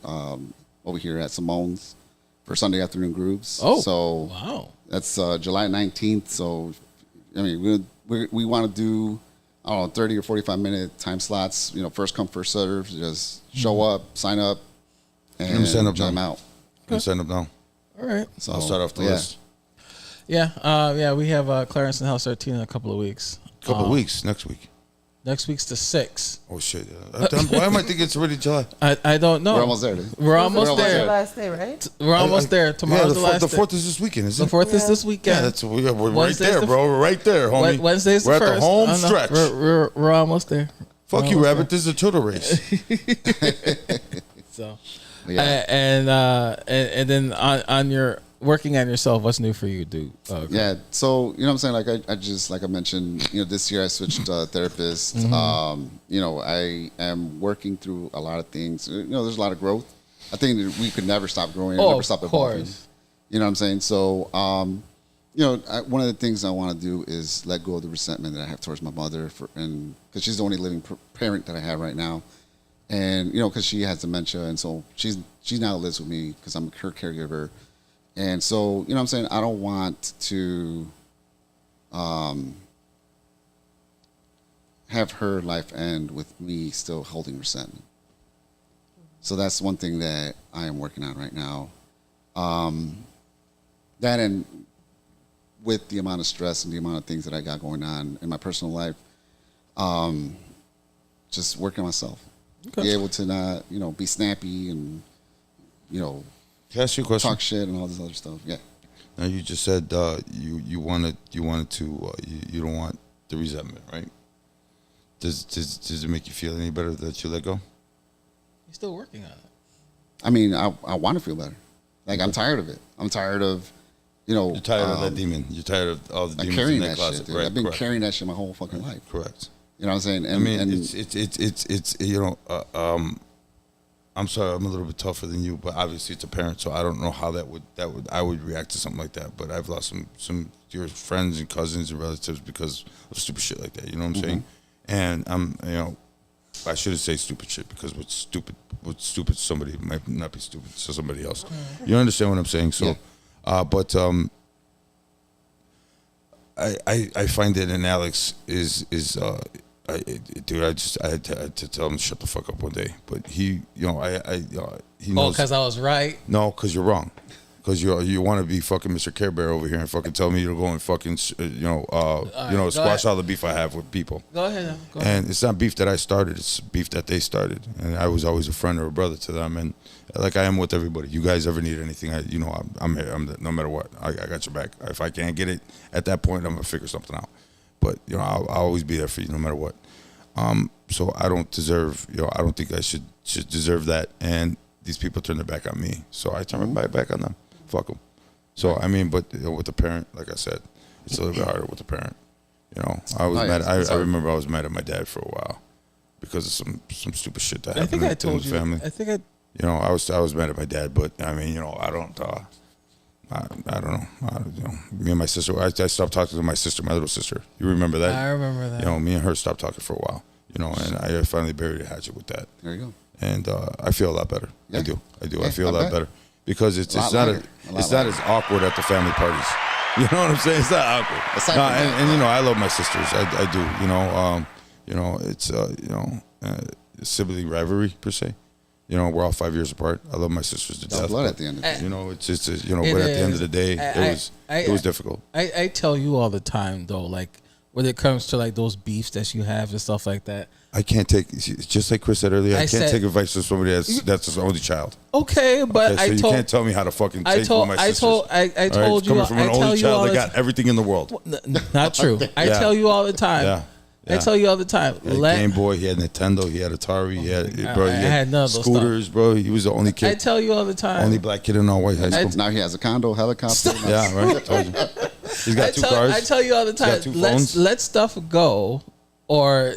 over here at Simone's for Sunday afternoon groups. Oh, so wow. That's July 19th. So, I mean, we want to do, I don't know, 30 or 45-minute time slots, first come, first serve. Just show up, sign up, and sign up jump now. out. Sign up now. All right. So I'll start off the list. Yeah, we have Clarence and House 13 in a couple of weeks. Couple of weeks, next week. Next week's the 6th. Oh, shit. Why am I thinking it's already July? I don't know. We're almost there, dude. We're almost Tomorrow's the there. last day, right? We're almost there. Tomorrow's the last the day. 4th is this weekend, isn't The it? 4th is this weekend. Yeah, we're right Wednesday's there, the bro. We're right there, homie. Wednesday's the we're first. at the home I know. stretch. We're almost there. Fuck We're you, almost Rabbit. This is a turtle race. So, Yeah. and then on your working on yourself, what's new for you, dude? Yeah, so what I'm saying, like I just like I mentioned, this year I switched therapists. I am working through a lot of things. There's a lot of growth. I think that we could never stop growing, never stop evolving. You know what I'm saying? So, one of the things I want to do is let go of the resentment that I have towards my mother, because she's the only living parent that I have right now, and because she has dementia, and so she now lives with me because I'm her caregiver. And so, what I'm saying, I don't want to have her life end with me still holding resentment. So that's one thing that I am working on right now. That, and with the amount of stress and the amount of things that I got going on in my personal life, just working on myself. Okay. Be able to not, be snappy and, Can I ask you a question? talk shit and all this other stuff. Yeah. Now you just said you wanted to you don't want the resentment, right? Does it make you feel any better that you let go? You're still working on it. I mean, I want to feel better. Like, I'm tired of it. I'm tired of, You're tired of that demon. You're tired of all the demons carrying in that that closet, shit, dude. right? I've been Correct. carrying that shit my whole fucking life. Correct. You know what I'm saying? And, I mean, and it's I'm sorry, I'm a little bit tougher than you, but obviously it's a parent, so I don't know how I would react to something like that. But I've lost some dear friends and cousins and relatives because of stupid shit like that. You know what I'm saying? And I shouldn't say stupid shit because what's stupid to somebody might not be stupid to somebody else. You understand what I'm saying? So, but I find that in Alex is dude, I had to tell him to shut the fuck up one day, but he knows. Oh, because I was right. No, because you're wrong. Because you want to be fucking Mr. Care Bear over here and fucking tell me to go and fucking squash all the beef I have with people. Go ahead. And it's not beef that I started; it's beef that they started. And I was always a friend or a brother to them, and like I am with everybody. You guys ever need anything? I'm here. No matter what, I got your back. If I can't get it at that point, I'm gonna figure something out. But I'll always be there for you, no matter what. So I don't deserve. I don't think I should deserve that. And these people turn their back on me, so I turn my back on them. Fuck them. So I mean, but with the parent, like I said, it's a little bit harder with the parent. I was mad. I remember I was mad at my dad for a while because of some stupid shit that happened in the family. I think I was mad at my dad, but I mean, I don't. I don't know. Me and my sister, I stopped talking to my sister, my little sister. You remember that? I remember that. Me and her stopped talking for a while. And I finally buried a hatchet with that. there you go. And I feel a lot better. Yeah. I do. Yeah, I feel a I lot bet. better because it's not lighter. it's not as awkward at the family parties. You know what I'm saying? It's not awkward. Aside No, from that, and I love my sisters. I do. It's sibling rivalry per se. We're all 5 years apart. I love my sisters to It's all death. blood but, at the end of the day. It's just but at the end of the day, it was difficult. I tell you all the time though, like when it comes to like those beefs that you have and stuff like that. I can't take, just like Chris said earlier, I can't said- take advice from somebody that's his only child. Okay, but Okay, so you can't tell me how to fucking take my sisters. I told you. Coming from an only child that got everything in the world. Not true. I Yeah. tell you all the time. Yeah. I tell you all the time. He had Game Boy, he had Nintendo, he had Atari, he had I had none of those scooters, bro. He was the only I kid, tell you all the time. only black kid in all white high school. Now he has a condo, helicopter. Yeah, right. Told you. He's got two cars. I tell you all the time. got two phones. Let stuff go or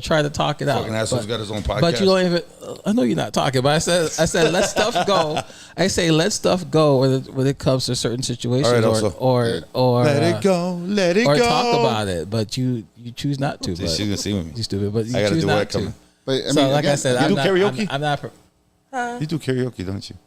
try to talk it out. Fucking asshole's got his own podcast. But you don't even. I know you're not talking, but I said let stuff go. I say let stuff go when it comes to certain situations, or let it go, or talk about it. But you choose not to. She's gonna see with me. You stupid, but you I gotta choose do not what to. But I So mean, like I again, said, you I'm do not, karaoke? I'm not. You do karaoke, don't you?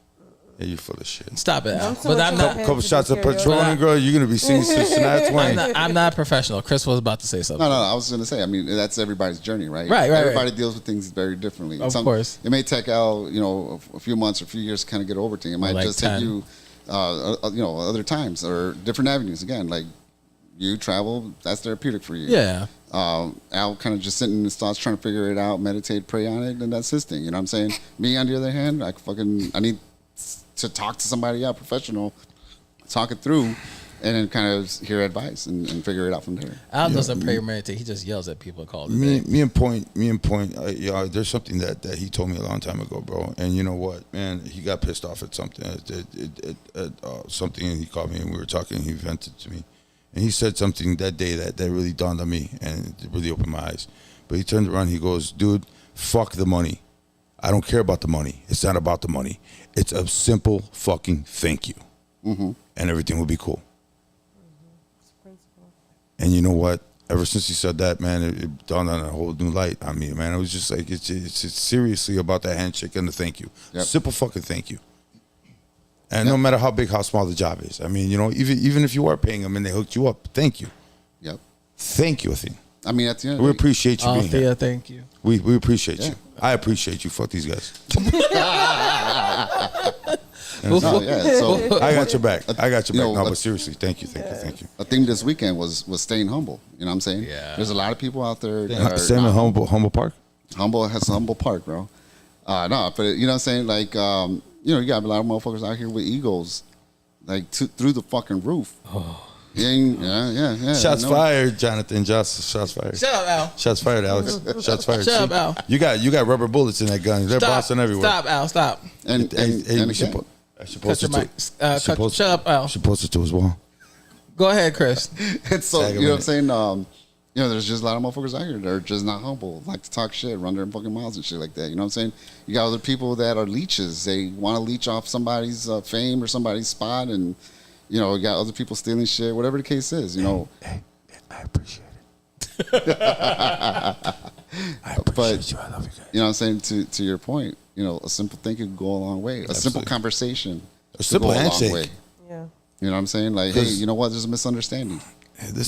Yeah, you're full of shit. Stop it. I'm But I'm not. Couple shots of Patron, girl. You're gonna be singing Cincinnati Twain. I'm not professional. Chris was about to say something. No, I was going to say. I mean, that's everybody's journey, right? Right. Everybody deals with things very differently. Of course. It may take out, a few months or a few years to kind of get over things. It might Like just 10. take you, other times or different avenues. Again, like you travel, that's therapeutic for you. Yeah. Al kind of just sitting in his thoughts, trying to figure it out, meditate, pray on it, and that's his thing. You know what I'm saying? Me, on the other hand, I need to talk to somebody out, professional, talk it through, and then kind of hear advice and figure it out from there. Al doesn't pray or meditate. He just yells at people and calls Me and Point. There's something that he told me a long time ago, bro. And you know what, man? He got pissed off at something. Something, and he called me and we were talking. He vented to me, and he said something that day that really dawned on me and it really opened my eyes. But he turned around. He goes, "Dude, fuck the money. I don't care about the money. It's not about the money. It's a simple fucking thank you, and everything will be cool." And you know what? Ever since he said that, man, it dawned on a whole new light on me, man. It was just like, it's seriously about that handshake and the thank you. Yep. Simple fucking thank you. And no matter how big, how small the job is. I mean, even if you are paying them and they hooked you up, thank you. Yep. Thank you, Athene. I mean, at the end, We appreciate you being here. Thank you. We appreciate you. I appreciate you. Fuck these guys. So I got your back. I got your back. No, but but seriously, thank you. a theme this weekend was staying humble. You know what I'm saying? Yeah. There's a lot of people out there that are Same in Humble Park? Humble has a humble park, bro. No, but you know what I'm saying? Like, you got a lot of motherfuckers out here with egos, like through the fucking roof. Oh. Yeah. Shots fired, Jonathan. Shots fired. Shut up, Al. Shots fired, Alex. Shots fired. Shut up, Al. You got rubber bullets in that gun. They're bossing everywhere. Stop, Al. Stop. And we should again, post it to. Shut up, Al. Should post it to his wall. Go ahead, Chris. it's so you know what I'm saying. There's just a lot of motherfuckers out here that are just not humble, like to talk shit, run their fucking mouths and shit like that. You know what I'm saying? You got other people that are leeches. They want to leech off somebody's fame or somebody's spot, and you got other people stealing shit, whatever the case is. Hey, I appreciate it. I appreciate you. I love you guys. You know what I'm saying? To your point, a simple thing could go a long way. A simple conversation, a simple handshake. A long way. Yeah. You know what I'm saying? Like, hey, you know what? There's a misunderstanding.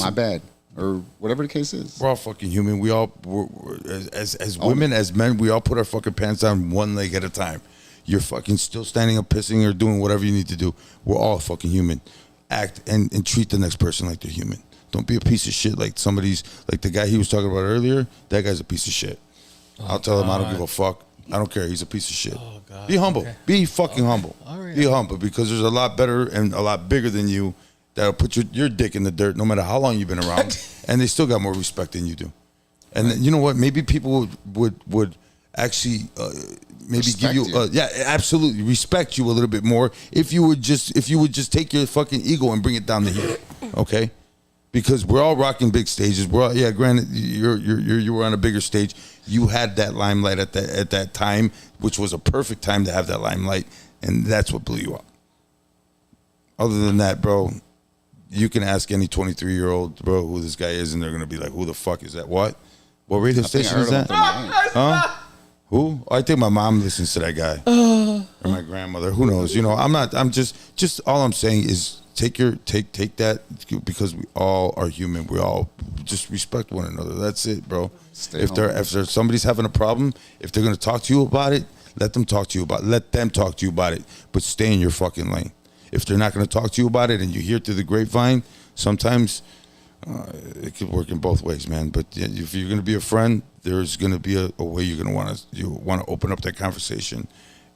My bad. Or whatever the case is. We're all fucking human. We all, as women, as men, we all put our fucking pants on one leg at a time. You're fucking still standing up, pissing, or doing whatever you need to do. We're all fucking human. Act and treat the next person like they're human. Don't be a piece of shit like like the guy he was talking about earlier. That guy's a piece of shit. I'll tell him I don't give a fuck. I don't care. He's a piece of shit. Oh, God. Be humble. Okay. Be fucking humble. Right. Be humble, because there's a lot better and a lot bigger than you that'll put your dick in the dirt no matter how long you've been around, and they still got more respect than you do. And you know what? Maybe people would actually maybe respect give you absolutely respect you a little bit more if you would just take your fucking ego and bring it down to here, okay? Because we're all rocking big stages. We're all, granted, you were on a bigger stage. You had that limelight at that time, which was a perfect time to have that limelight, and that's what blew you up. Other than that, bro, you can ask any 23-year-old, bro, who this guy is, and they're gonna be like, "Who the fuck is that? What radio station is that? Huh? Who? Oh, I think my mom listens to that guy, or my grandmother. Who knows? I'm just all I'm saying is take that, because we all are human. We all just respect one another. That's it, bro. If somebody's having a problem, if they're gonna talk to you about it, let them talk to you about it. But stay in your fucking lane. If they're not going to talk to you about it and you hear through the grapevine, sometimes it could work in both ways, man. But if you're going to be a friend, there's going to be a way you're going to want to open up that conversation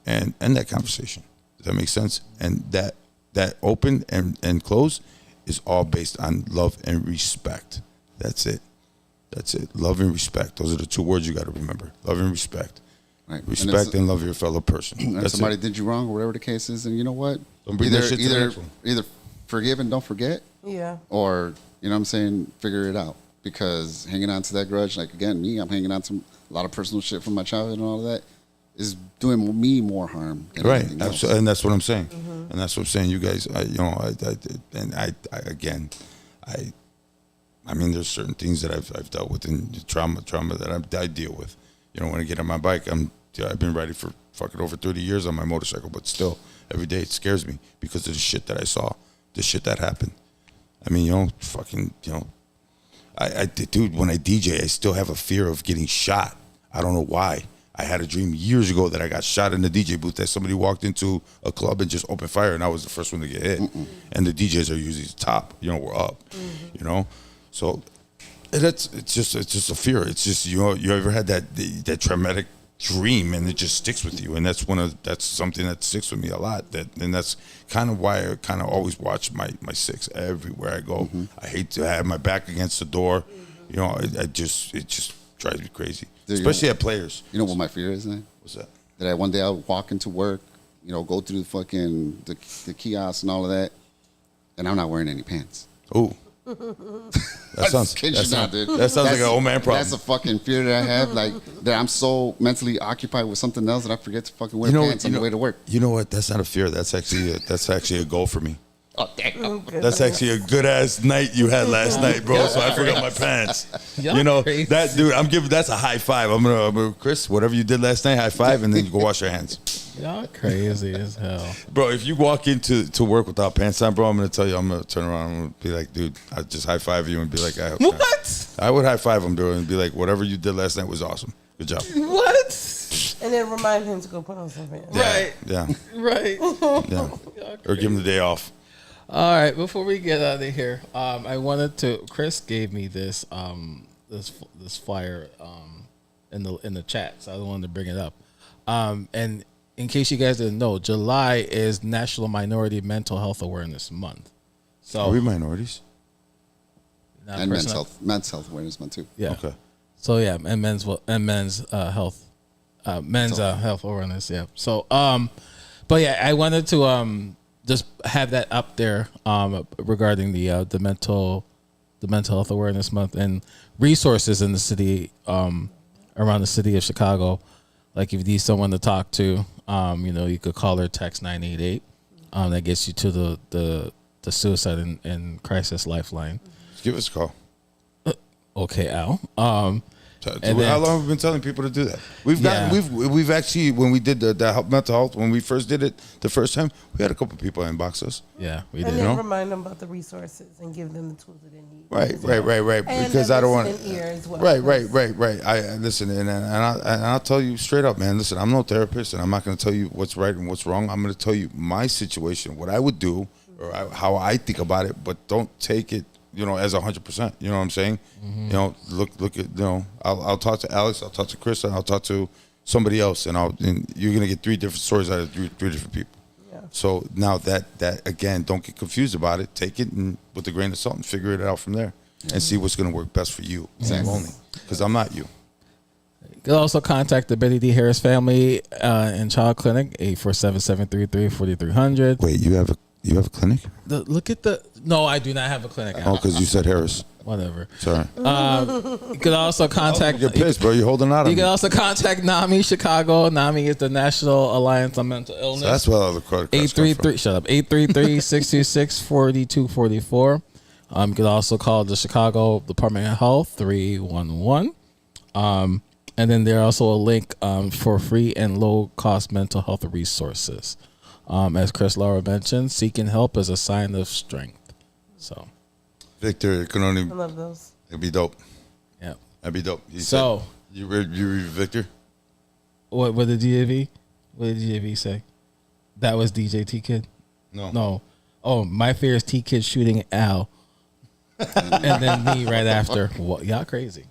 and end that conversation. Does that make sense? And that open and close is all based on love and respect. That's it. Love and respect. Those are the two words you got to remember. Love and respect. Right. Respect and love your fellow person. If somebody did you wrong or whatever the case is, and you know what? Either forgive and don't forget. Yeah. Or, you know what I'm saying, figure it out. because hanging on to that grudge, like again, I'm hanging on to a lot of personal shit from my childhood and all of that, is doing me more harm than Right, anything else. absolutely, and that's what I'm saying. And that's what I'm saying. You guys, I mean, there's certain things that I've dealt with in trauma that I deal with. You know, when I get on my bike, I've been riding for fucking over 30 years on my motorcycle, but still, every day it scares me because of the shit that I saw, the shit that happened. I mean, dude, when I DJ, I still have a fear of getting shot. I don't know why. I had a dream years ago that I got shot in the DJ booth, that somebody walked into a club and just opened fire, and I was the first one to get hit. And the DJs are usually the top, we're up, So it's just a fear. It's just, you ever had that traumatic dream and it just sticks with you, and that's something that sticks with me a lot. And that's kind of why I kind of always watch my six everywhere I go. I hate to have my back against the door. It just drives me crazy, especially at players. You know what my fear is, man? What's that? That one day I'll walk into work, go through the kiosk and all of that, and I'm not wearing any pants. Oh. That sounds dude. That sounds like an old man problem. That's a fucking fear that I have, like that I'm so mentally occupied with something else that I forget to fucking wear pants on the way to work. You know what? That's not a fear. That's actually a goal for me. Oh damn! That's actually a good ass night you had last night, bro. So I forgot my pants. Crazy. That dude. That's a high five. I'm gonna Chris, whatever you did last night, high five, and then you go wash your hands. Y'all crazy as hell, bro. If you walk into work without pants on, bro, I'm gonna tell you. I'm gonna turn around. I'm gonna be like, dude, I just high five you and be like, what? I would high five him, dude, and be like, whatever you did last night was awesome. Good job. What? And then remind him to go put on some pants. Right. Yeah. Right. Yeah. Or give him the day off. All right, before we get out of here, Chris gave me this this flyer in the chat, so I wanted to bring it up. And in case you guys didn't know, July is National Minority Mental Health Awareness Month. So are we minorities? And men's health awareness month too. Yeah. Okay. So yeah, and men's health health awareness. Yeah. So but yeah, I wanted to just have that up there regarding the mental health awareness month and resources in the city around the city of Chicago. Like if you need someone to talk to, you could call or text 988. That gets you to the suicide and crisis lifeline. Give us a call. Okay, Al. How long have we been telling people to do that? We've actually, when we did the mental health, when we first did it the first time, we had a couple people inbox us. Yeah, we and did. then remind them about the resources and give them the tools that they need. Right. And because I don't want ear as well. Right. I listen, and I'll tell you straight up, man. Listen, I'm no therapist, and I'm not going to tell you what's right and what's wrong. I'm going to tell you my situation, what I would do, or how I think about it, but don't take it, as 100%. You know what I'm saying? Mm-hmm. Look at, I'll talk to Alex, I'll talk to Chris, and I'll talk to somebody else, and you're gonna get 3 different stories out of three different people. Yeah. So now that again, don't get confused about it. Take it with a grain of salt and figure it out from there, and see what's gonna work best for you. Exactly. Only because I'm not you. You can also contact the Betty D. Harris Family and Child Clinic, 847-333-4300. Wait, you have a clinic? No, I do not have a clinic. Oh, because you said Harris. Whatever. Sorry. You can also contact. You're pissed, bro. You're holding out on me. You can also contact NAMI Chicago. NAMI is the National Alliance on Mental Illness. So that's what all the credit cards come from. 833-626-4244. You can also call the Chicago Department of Health 311. And then there's also a link for free and low cost mental health resources. As Chris Lara mentioned, seeking help is a sign of strength. So, Victor, it can only. I love those. It'd be dope. Yeah, that'd be dope. So you read Victor? What did DJV? What did DJV say? That was DJ T Kid. No. Oh, my fear is T Kid shooting Al, and then me right after. Well, y'all crazy.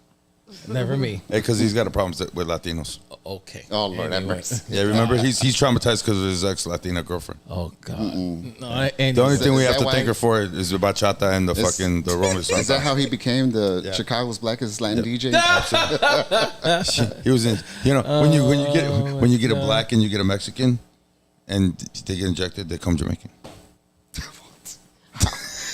Never me. Hey, because he's got a problem with Latinos. Okay. Oh Lord, that mercy. Yeah, remember he's traumatized because of his ex-Latina girlfriend. Oh God. No, the only thing we have to thank her for is the bachata and the Rolling Stones. Is that how he became the Chicago's blackest Latin DJ? He was in. When you get a black and you get a Mexican, and they get injected, they come Jamaican.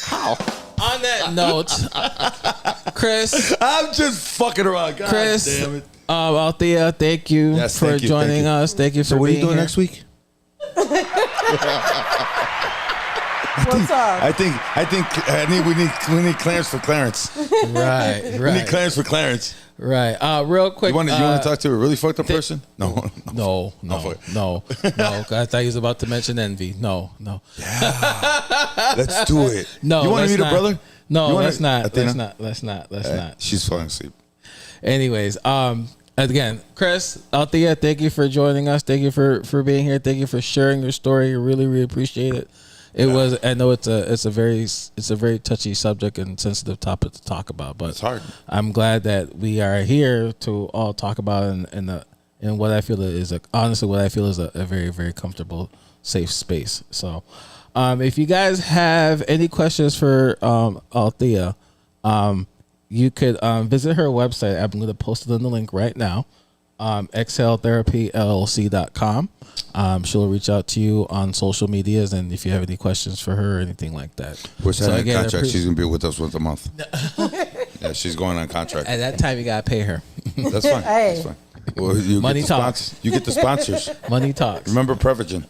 How? On that that note, Chris. I'm just fucking around. God Chris, damn it. Althea, thank you for joining us. Thank you for what are you being doing here. next week? What's up? I think we need Clarence for Clarence. Right. We need Clarence for Clarence. Right. Real quick. You want to talk to a really fucked up person? No. No. I thought he was about to mention envy. No. Yeah. Let's do it. No. You want to meet her brother? No, let's not. Athena? Let's not. She's falling asleep. Anyways, again, Chris, Althea, thank you for joining us. Thank you for being here. Thank you for sharing your story. Really, really appreciate it. I know it's a very touchy subject and sensitive topic to talk about, but it's hard. I'm glad that we are here to all talk about in what I feel is a very, very comfortable, safe space. So, if you guys have any questions for Althea, you could visit her website. I'm going to post it in the link right now. exhaletherapyllc.com. She'll reach out to you on social medias, and if you have any questions for her or anything like that. We're signing a contract. She's gonna be with us once a month. Yeah, she's going on contract. At that time, you gotta pay her. That's fine. Hey. That's fine. Well, you Money get the talks. You get the sponsors. Money talks. Remember Prevagen.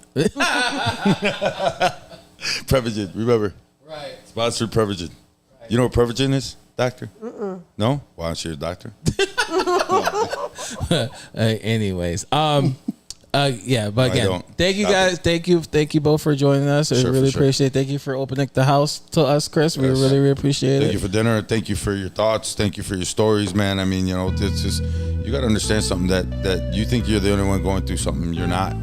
Prevagen. Remember. Right. Sponsored Prevagen. Right. You know what Prevagen is, doctor? No. Why aren't you a doctor? Anyways, yeah, but I again, don't. thank you Stop guys. Thank you both for joining us. I Sure, really for sure. appreciate it. Thank you for opening the house to us, Chris. We Yes. really appreciate Thank it. you for dinner. Thank you for your thoughts. Thank you for your stories, man. I mean, it's just, you got to understand something that you think you're the only one going through something. You're not.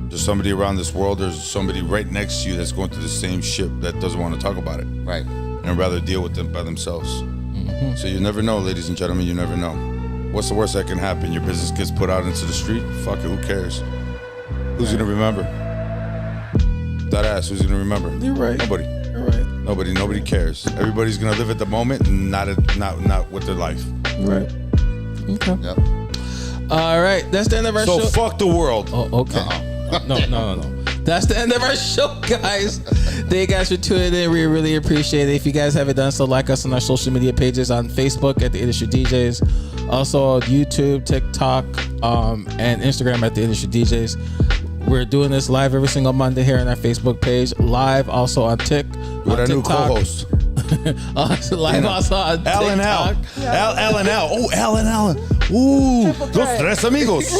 There's somebody around this world. There's somebody right next to you that's going through the same shit that doesn't want to talk about it. Right. And rather deal with them by themselves. Mm-hmm. So you never know, ladies and gentlemen. You never know. What's the worst that can happen? Your business gets put out into the street? Fuck it. Who cares? Who's going to remember? That ass. Who's going to remember? You're right. Nobody. You're right. Nobody cares. Everybody's gonna live at the moment and not with their life. Right. Okay. Yep. All right. That's the end of our So show. fuck the world. Oh, okay. No. That's the end of our show, guys. Thank you guys for tuning in. We really appreciate it. If you guys haven't done so, like us on our social media pages on Facebook at The Industry DJs, also on YouTube, TikTok, and Instagram at The Industry DJs. We're doing this live every single Monday here on our Facebook page. Live also on TikTok. With our new co-host. Live also on Alan TikTok. Alan Al. Oh, Alan Allen. Ooh, Los Tres Amigos.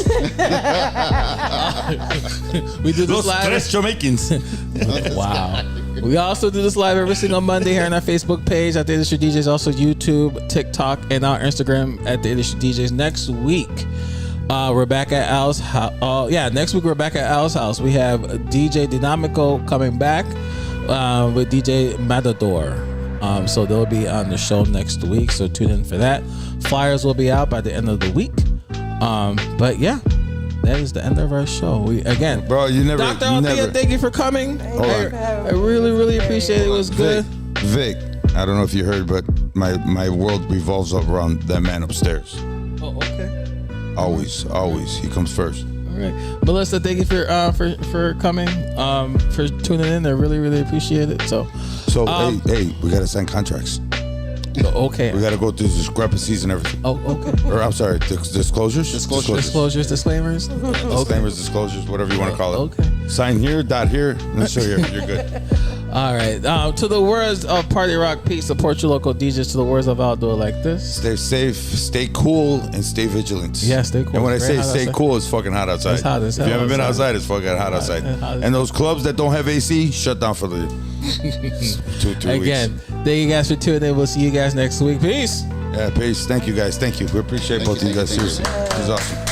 We do this Los live. Tres Jamaicans. Wow. We also do this live every single Monday here on our Facebook page at The Industry DJs, also YouTube, TikTok, and our Instagram at The Industry DJs. Next week, we're back at Al's house. Next week we're back at Al's house. We have DJ Dynamico coming back with DJ Matador. So they'll be on the show next week. So tune in for that. Flyers will be out by the end of the week. But yeah, that is the end of our show. Bro, you never. Dr. Althea, thank you for coming. I really, really appreciate it. It was good. Vic, I don't know if you heard, but my world revolves around that man upstairs. Oh, okay. Always. He comes first. All right, Melissa, thank you for coming, for tuning in. I really, really appreciate it. So hey, we gotta sign contracts. Okay. We gotta go through discrepancies and everything. Oh, okay. Or I'm sorry, disclosures. Disclosures, disclaimers. Disclaimers, disclosures, whatever you want to call it. Okay. Sign here, dot here. Let's show you. You're good. All right. To the words of Party Rock Peace, support your local DJs. To the words of Outdoor like this. Stay safe, stay cool, and stay vigilant. Yeah, stay cool. And when I It's say very hot stay outside. cool, it's fucking hot outside. It's hot as If hell you haven't been outside. outside, it's fucking hot outside. hot. And those clubs that don't have AC, shut down for the 2 weeks. Again, thank you guys for tuning in. We'll see you guys next week. Peace. Yeah, peace. Thank you guys. Thank you. We appreciate both of you guys. Thank you. Seriously. This is awesome.